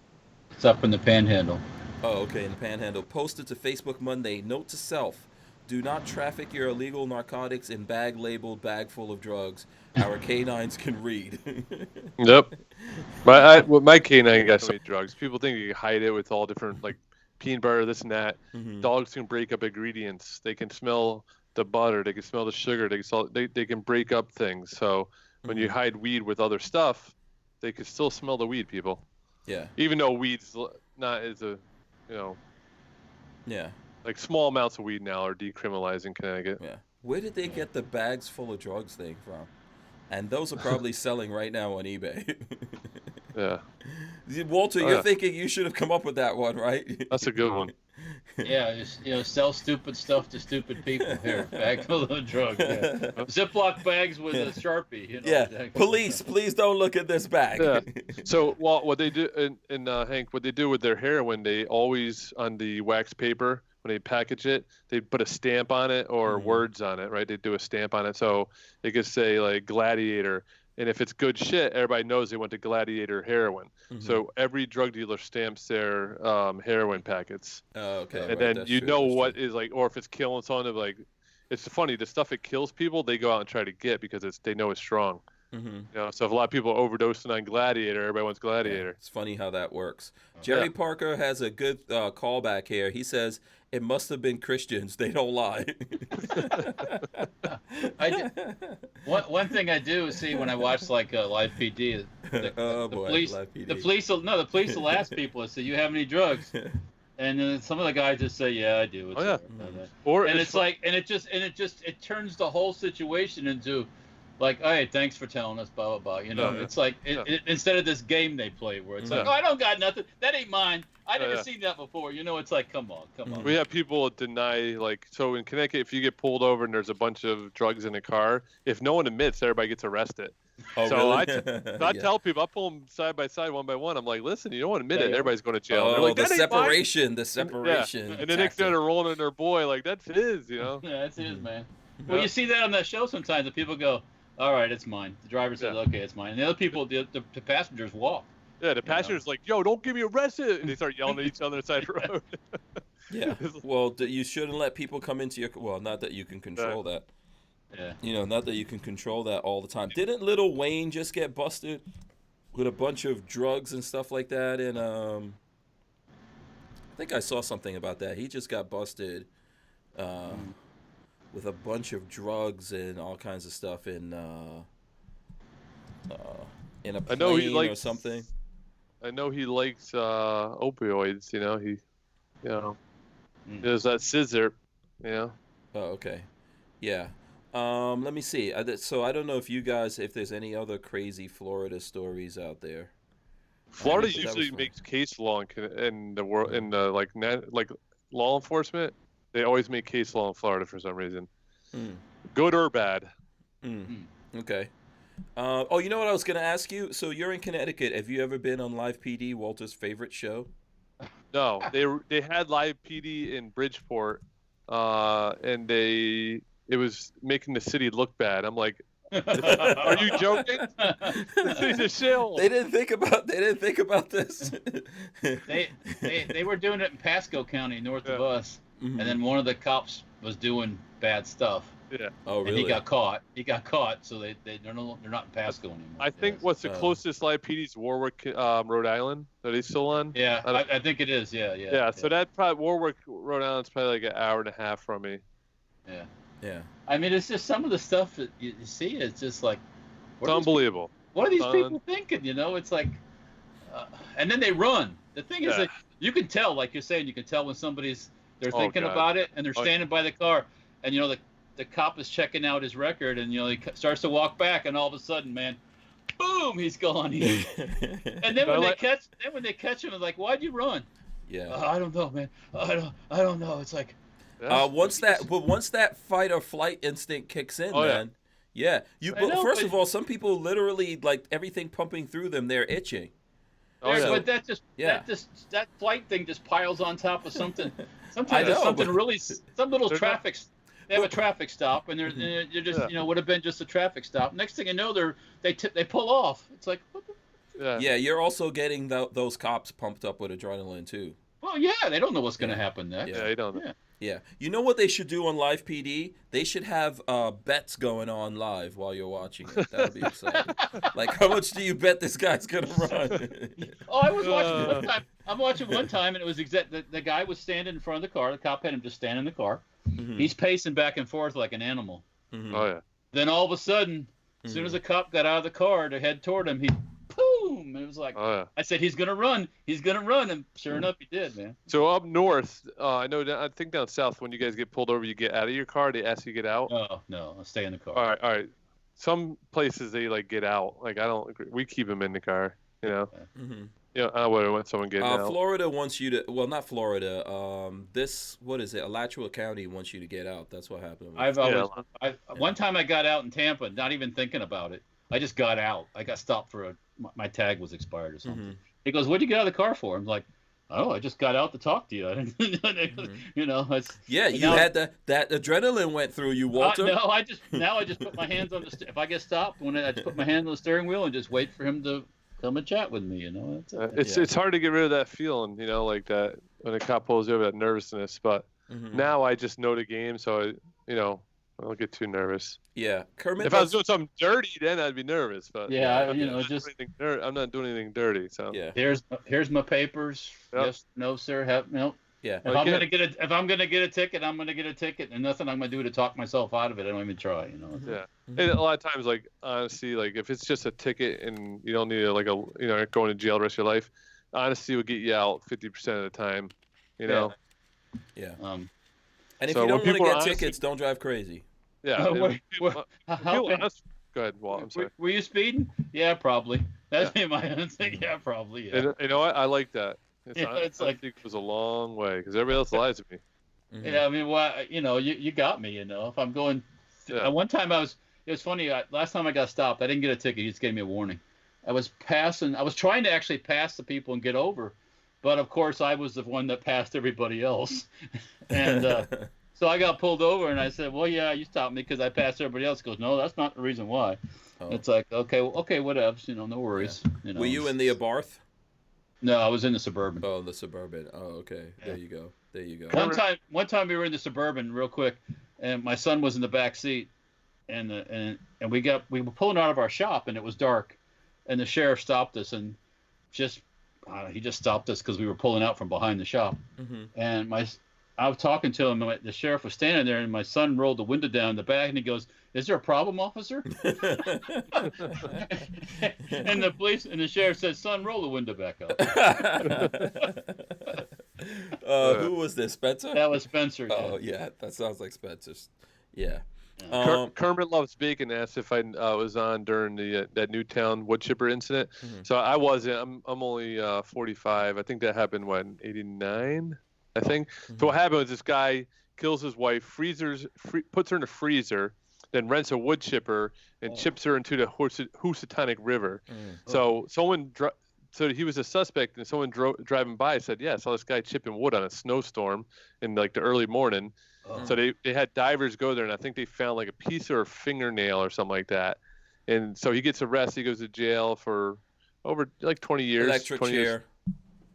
It's up in the Panhandle. Oh, okay, in the Panhandle. Posted to Facebook Monday. Note to self: do not traffic your illegal narcotics in bag labeled "bag full of drugs." Our K-9s can read. Yep. My K-9 got so many drugs. People think you can hide it with all different like peanut butter, this and that. Dogs can break up ingredients. They can smell the butter. They can smell the sugar. They can break up things. So when you hide weed with other stuff, they can still smell the weed, people. Yeah. Even though weed's not as Yeah. like small amounts of weed now are decriminalized in Connecticut. Yeah. Where did they get the bags full of drugs thing from? And those are probably selling right now on eBay. Yeah. Walter, you're thinking you should have come up with that one, right? That's a good one. Yeah, just sell stupid stuff to stupid people. Here, bag full of drugs. Yeah. Ziploc bags with a Sharpie. Yeah. Police, please don't look at this bag. Yeah. So, what they do, Hank, what they do with their heroin, they always on the wax paper when they package it, they put a stamp on it or words on it, right? They do a stamp on it, so it could say like Gladiator. And if it's good shit, everybody knows they went to Gladiator heroin. So every drug dealer stamps their heroin packets. Oh, okay. And then you know what is like, or if it's killing someone, like, it's funny, the stuff that kills people, they go out and try to get because they know it's strong. So if a lot of people are overdosing on Gladiator, everybody wants Gladiator. Yeah, it's funny how that works. Jerry Parker has a good callback here. He says, it must have been Christians. They don't lie. One thing I do see when I watch like Live PD, the police will ask people, say, you have any drugs? And then some of the guys just say, yeah, I do. It turns the whole situation into like, all right, thanks for telling us, blah, blah, blah. It's like, instead of this game they play where it's like, oh, I don't got nothing. That ain't mine. I never seen that before. It's like, come on. We have people deny, so in Connecticut, if you get pulled over and there's a bunch of drugs in the car, if no one admits, everybody gets arrested. Oh, so really? I tell people, I pull them side by side, one by one. I'm like, listen, you don't want to admit it. Everybody's going to jail. Oh, like, the separation. And then next thing they're rolling in their boy, like, that's his, Yeah, that's his, man. Well, you see that on that show sometimes, that people go, all right, it's mine. The driver says, okay, it's mine. And the other people, the passengers walk. Yeah, the passenger's like, yo, don't get me arrested. And they start yelling at each other on the side of the road. Yeah. Well, you shouldn't let people come into your... Well, not that you can control that. Yeah. Not that you can control that all the time. Didn't Lil Wayne just get busted with a bunch of drugs and stuff like that? And I think I saw something about that. He just got busted with a bunch of drugs and all kinds of stuff in a plane or something. I know he likes opioids. There's that scissor. Oh, okay. Yeah. Let me see. So I don't know if there's any other crazy Florida stories out there. Florida usually makes case law in the world, like law enforcement. They always make case law in Florida for some reason. Good or bad. Okay. You know what I was going to ask you? So you're in Connecticut. Have you ever been on Live PD, Walter's favorite show? No, they had Live PD in Bridgeport, and it was making the city look bad. I'm like, are you joking? This is a shill. They didn't think about this. they were doing it in Pasco County, north of us, and then one of the cops was doing bad stuff. Yeah. Oh, really? And he got caught. So they're not in Pasco anymore. I think what's the closest Live PD's Warwick, Rhode Island. Are they still on? Yeah, I think it is. Yeah. Yeah. So that probably Warwick, Rhode Island's probably like an hour and a half from me. Yeah. Yeah. I mean, it's just some of the stuff that you see. It's just like, it's unbelievable. What are these people thinking? It's like, and then they run. The thing is that you can tell, like you're saying, you can tell when they're thinking about it and they're standing by the car, and the cop is checking out his record, and he starts to walk back, and all of a sudden, man, boom, he's gone. And then when they catch him, it's like, why'd you run? Yeah. I don't know, man. I don't know. It's like, once that fight or flight instinct kicks in, man. Yeah. First of all, some people literally, like, everything pumping through them, they're itching. But that flight thing just piles on top of something. Sometimes some little traffic. They have a traffic stop, and they're just would have been just a traffic stop. Next thing you know, they pull off. It's like, what the? Yeah, you're also getting those cops pumped up with adrenaline too. Well, yeah, they don't know what's going to happen next. Yeah, they don't know. Yeah. You know what they should do on Live PD? They should have bets going on live while you're watching it. That would be exciting. Like, how much do you bet this guy's going to run? I was watching one time. I'm watching one time, and it was the guy was standing in front of the car. The cop had him just stand in the car. He's pacing back and forth like an animal. Oh, yeah. Then all of a sudden, as soon as the cop got out of the car to head toward him, he boom! And it was like, I said, he's gonna run, and sure enough, he did, man. So up north, I think down south, when you guys get pulled over, you get out of your car. They ask you to get out. Oh no, I'll stay in the car. All right. Some places they like get out. Like I don't agree. We keep them in the car. I would want someone getting out. Florida wants you to. Well, not Florida. What is it? Alachua County wants you to get out. That's what happened. One time I got out in Tampa, not even thinking about it. I just got out. I got stopped for my tag was expired or something. He goes, "What'd you get out of the car for?" I'm like, "Oh, I just got out to talk to you." I didn't, you had that adrenaline went through you, Walter. No, I just put my hands on the. If I get stopped, I just put my hand on the steering wheel and just wait for him to come and chat with me. It's hard to get rid of that feeling, like that when a cop pulls you over, that nervousness. But now I just know the game, so I'll get too nervous. Yeah, Kermit. If I was doing something dirty, then I'd be nervous. But Yeah, I'm not doing anything dirty. So yeah. Here's my papers. Yep. Yes, no, sir. No. Yeah. If I'm gonna get a ticket, I'm gonna get a ticket, and nothing I'm gonna do to talk myself out of it. I don't even try. Yeah. And a lot of times, like honestly, like if it's just a ticket and you don't need going to jail the rest of your life, honesty will get you out 50% of the time. You know. Yeah. Um. And if So you don't when want to people get are honestly- tickets, don't drive crazy. Yeah. Oh, and wait, people- how people bad- honest- Go ahead, Walt. I'm sorry. Were you speeding? Yeah, probably. That's me, my own thing. Yeah, probably. Yeah. And you know what? I like that. It's I like- think it goes a long way because everybody else lies to me. Yeah, I mean, you got me. If I'm going, Yeah. one time it was funny. Last time I got stopped, I didn't get a ticket. He just gave me a warning. I was trying to actually pass the people and get over, but of course I was the one that passed everybody else, and so I got pulled over and I said, well, yeah, you stopped me because I passed everybody else. He goes, no, that's not the reason why. Oh. It's like, okay, whatever. No worries. Were you in the Abarth? No, I was in the Suburban. Oh, the Suburban. Oh, okay. Yeah. There you go. One time we were in the Suburban real quick, and my son was in the back seat, and we were pulling out of our shop, and it was dark, and the sheriff stopped us and he just stopped us because we were pulling out from behind the shop, and I was talking to him, and the sheriff was standing there, and my son rolled the window down in the back, and he goes, "Is there a problem, officer?" And the sheriff said, "Son, roll the window back up." Who was this, Spencer? That was Spencer. Yeah. Oh, yeah, that sounds like Spencer's. Yeah. Kermit Loves Bacon asked if I was on during that Newtown wood chipper incident. So I wasn't. I'm only 45. I think that happened when 89. I think. So what happened was this guy kills his wife, puts her in a freezer, then rents a wood chipper and chips her into the Housatonic River. So so he was a suspect, and someone driving by said, "Yeah, I saw this guy chipping wood on a snowstorm in like the early morning." So they had divers go there, and I think they found like a piece or a fingernail or something like that. And so he gets arrested. He goes to jail for over like 20 years. Electric 20 chair. years.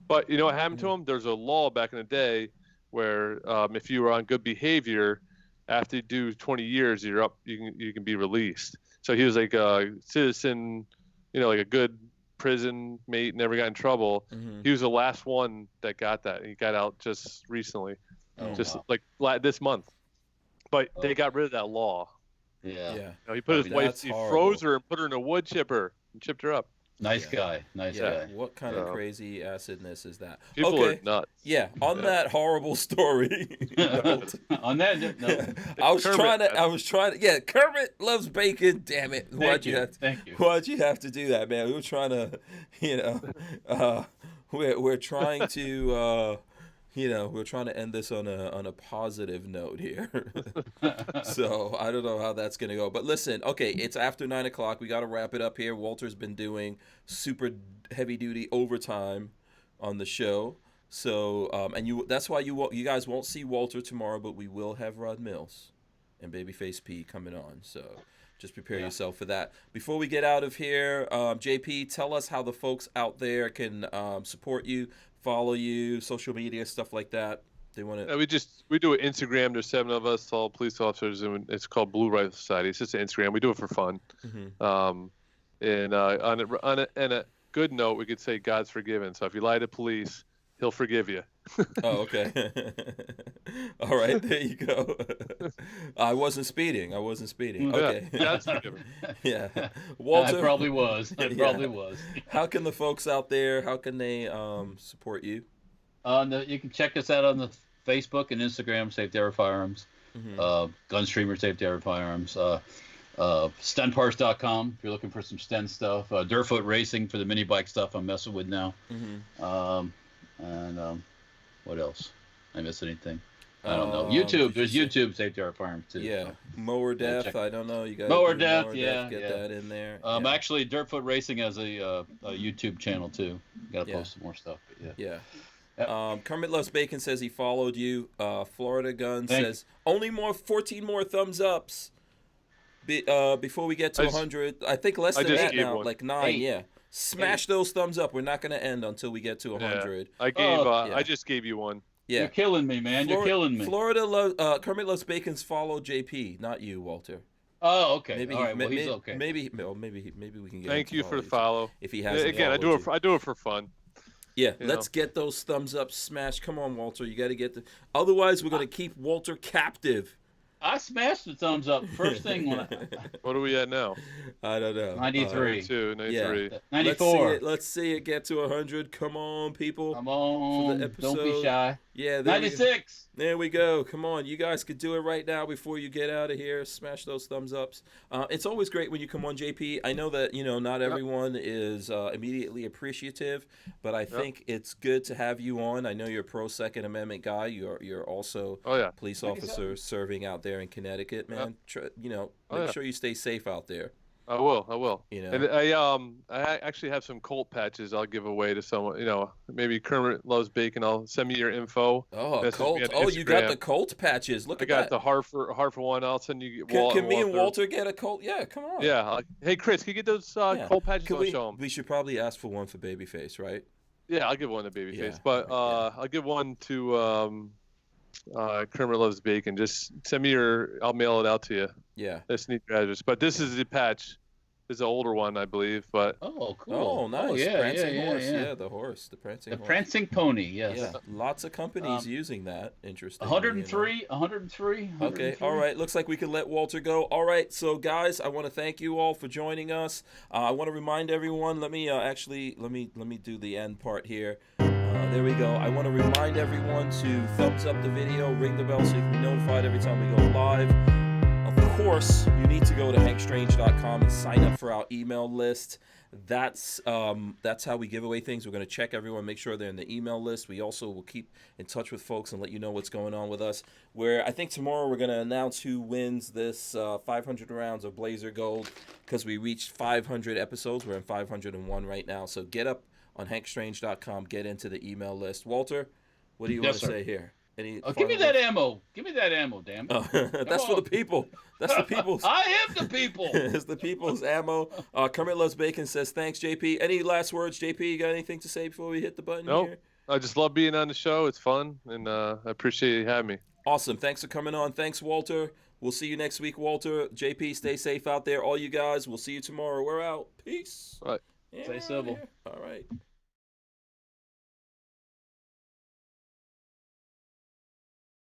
But you know what happened to him? There's a law back in the day where if you were on good behavior, after you do 20 years, you're up. You can be released. So he was like a citizen, like a good prison mate, never got in trouble. He was the last one that got that. He got out just recently, like this month. But they got rid of that law. Yeah. He put his wife, he froze her and put her in a wood chipper and chipped her up. Nice guy. What kind of crazy acidness is that? People are nuts. Yeah. On that horrible story. On that note, I was trying to. Yeah, Kermit Loves Bacon. Damn it! Thank you. Why'd you have to do that, man? We were trying to, we're trying to. We're trying to end this on a positive note here. So I don't know how that's going to go. But listen, okay, it's after 9 o'clock. We got to wrap it up here. Walter's been doing super heavy-duty overtime on the show. So, that's why you guys won't see Walter tomorrow, but we will have Rod Mills and Babyface P coming on. So just prepare yourself for that. Before we get out of here, JP, tell us how the folks out there can support you, follow you, social media, stuff like that. They want to. We do an Instagram. There's 7 of us, all police officers, and it's called Blue Rifle Society. It's just an Instagram. We do it for fun. And on a good note, we could say God's forgiven. So if you lie to police, He'll forgive you. Oh, okay. All right, there you go. I wasn't speeding. Okay. God's forgiven. Yeah. Walter. I probably was. How can the folks out there, how can they support you? You can check us out on the Facebook and Instagram, Safety Hour Firearms. Gunstreamer, Safety Hour Firearms. Stuntparts.com if you're looking for some Sten stuff. Dirtfoot Racing for the mini bike stuff I'm messing with now. What else? I miss anything? I don't know. YouTube. There's YouTube Safety Hour Firearms too. Yeah. So. Mower Death. I don't know. You guys. Mower Death. Get that in there. Actually, Dirtfoot Racing has a YouTube channel too. Got to post some more stuff. But yeah. Kermit Loves Bacon says he followed you. Florida Gun says only 14 more thumbs ups before we get to 100. I think less than that now, like 9. 8. Yeah. Smash those thumbs up. We're not going to end until we get to 100. Yeah. I just gave you one. Yeah. You're killing me, man. You're killing me. Florida Kermit Loves Bacon's follow JP, not you, Walter. Oh, okay. Maybe All right. Well, he's okay. Maybe we can get. Thank you for the follow. If he has. Again, I do it for fun. Yeah, let's get those thumbs up smashed. Come on, Walter. You got to get the. Otherwise, we're gonna keep Walter captive. I smashed the thumbs up first thing when What are we at now? I don't know. 93. 93. Yeah. 94. Let's see it get to 100. Come on, people. Come on. For the episode. Don't be shy. Yeah. 96. There we go. Come on. You guys could do it right now before you get out of here. Smash those thumbs ups. It's always great when you come on, JP. I know that, not everyone is immediately appreciative, but I think it's good to have you on. I know you're a pro Second Amendment guy. You're also a police officer serving out there in Connecticut, man. Make sure you stay safe out there. I will. And I actually have some Colt patches I'll give away to someone. Maybe Kermit Loves Bacon. I'll send me your info. Oh, Colt. Oh, you got the Colt patches. Look at that. I got the Hartford one. I'll send you. Can me and Walter get a Colt? Yeah, come on. Yeah. Hey, Chris, can you get those Colt patches? I'll show them. We should probably ask for one for Babyface, right? Yeah, I'll give one to Babyface, but I'll give one to Kermit Loves Bacon. Just send me I'll mail it out to you. Yeah. That's neat address. But this is the patch. This is an older one, I believe. But oh, cool. Oh, nice. Oh, yeah, prancing horse. Yeah, the horse. The prancing the horse. prancing pony, yes. Yeah. Lots of companies using that. Interesting. 103. Okay. All right. Looks like we can let Walter go. All right. So, guys, I want to thank you all for joining us. I want to remind everyone. Let me let me do the end part here. There we go. I want to remind everyone to thumbs up the video, ring the bell so you can be notified every time we go live. Of course, you need to go to hankstrange.com and sign up for our email list. That's how we give away things. We're going to check everyone, make sure they're in the email list. We also will keep in touch with folks and let you know what's going on with us. Where I think tomorrow we're going to announce who wins this 500 rounds of Blazer Gold because we reached 500 episodes. We're in 501 right now. So get up on hankstrange.com, get into the email list. Walter, what do you want to say here? Give me that ammo. Give me that ammo, damn it. Oh, that's for the people. That's the people's. I am the people. It's the people's ammo. Kermit Loves Bacon says, thanks, JP. Any last words, JP? You got anything to say before we hit the button here? I just love being on the show. It's fun, and I appreciate you having me. Awesome. Thanks for coming on. Thanks, Walter. We'll see you next week, Walter. JP, stay safe out there. All you guys, we'll see you tomorrow. We're out. Peace. All right. Yeah, stay civil. All right.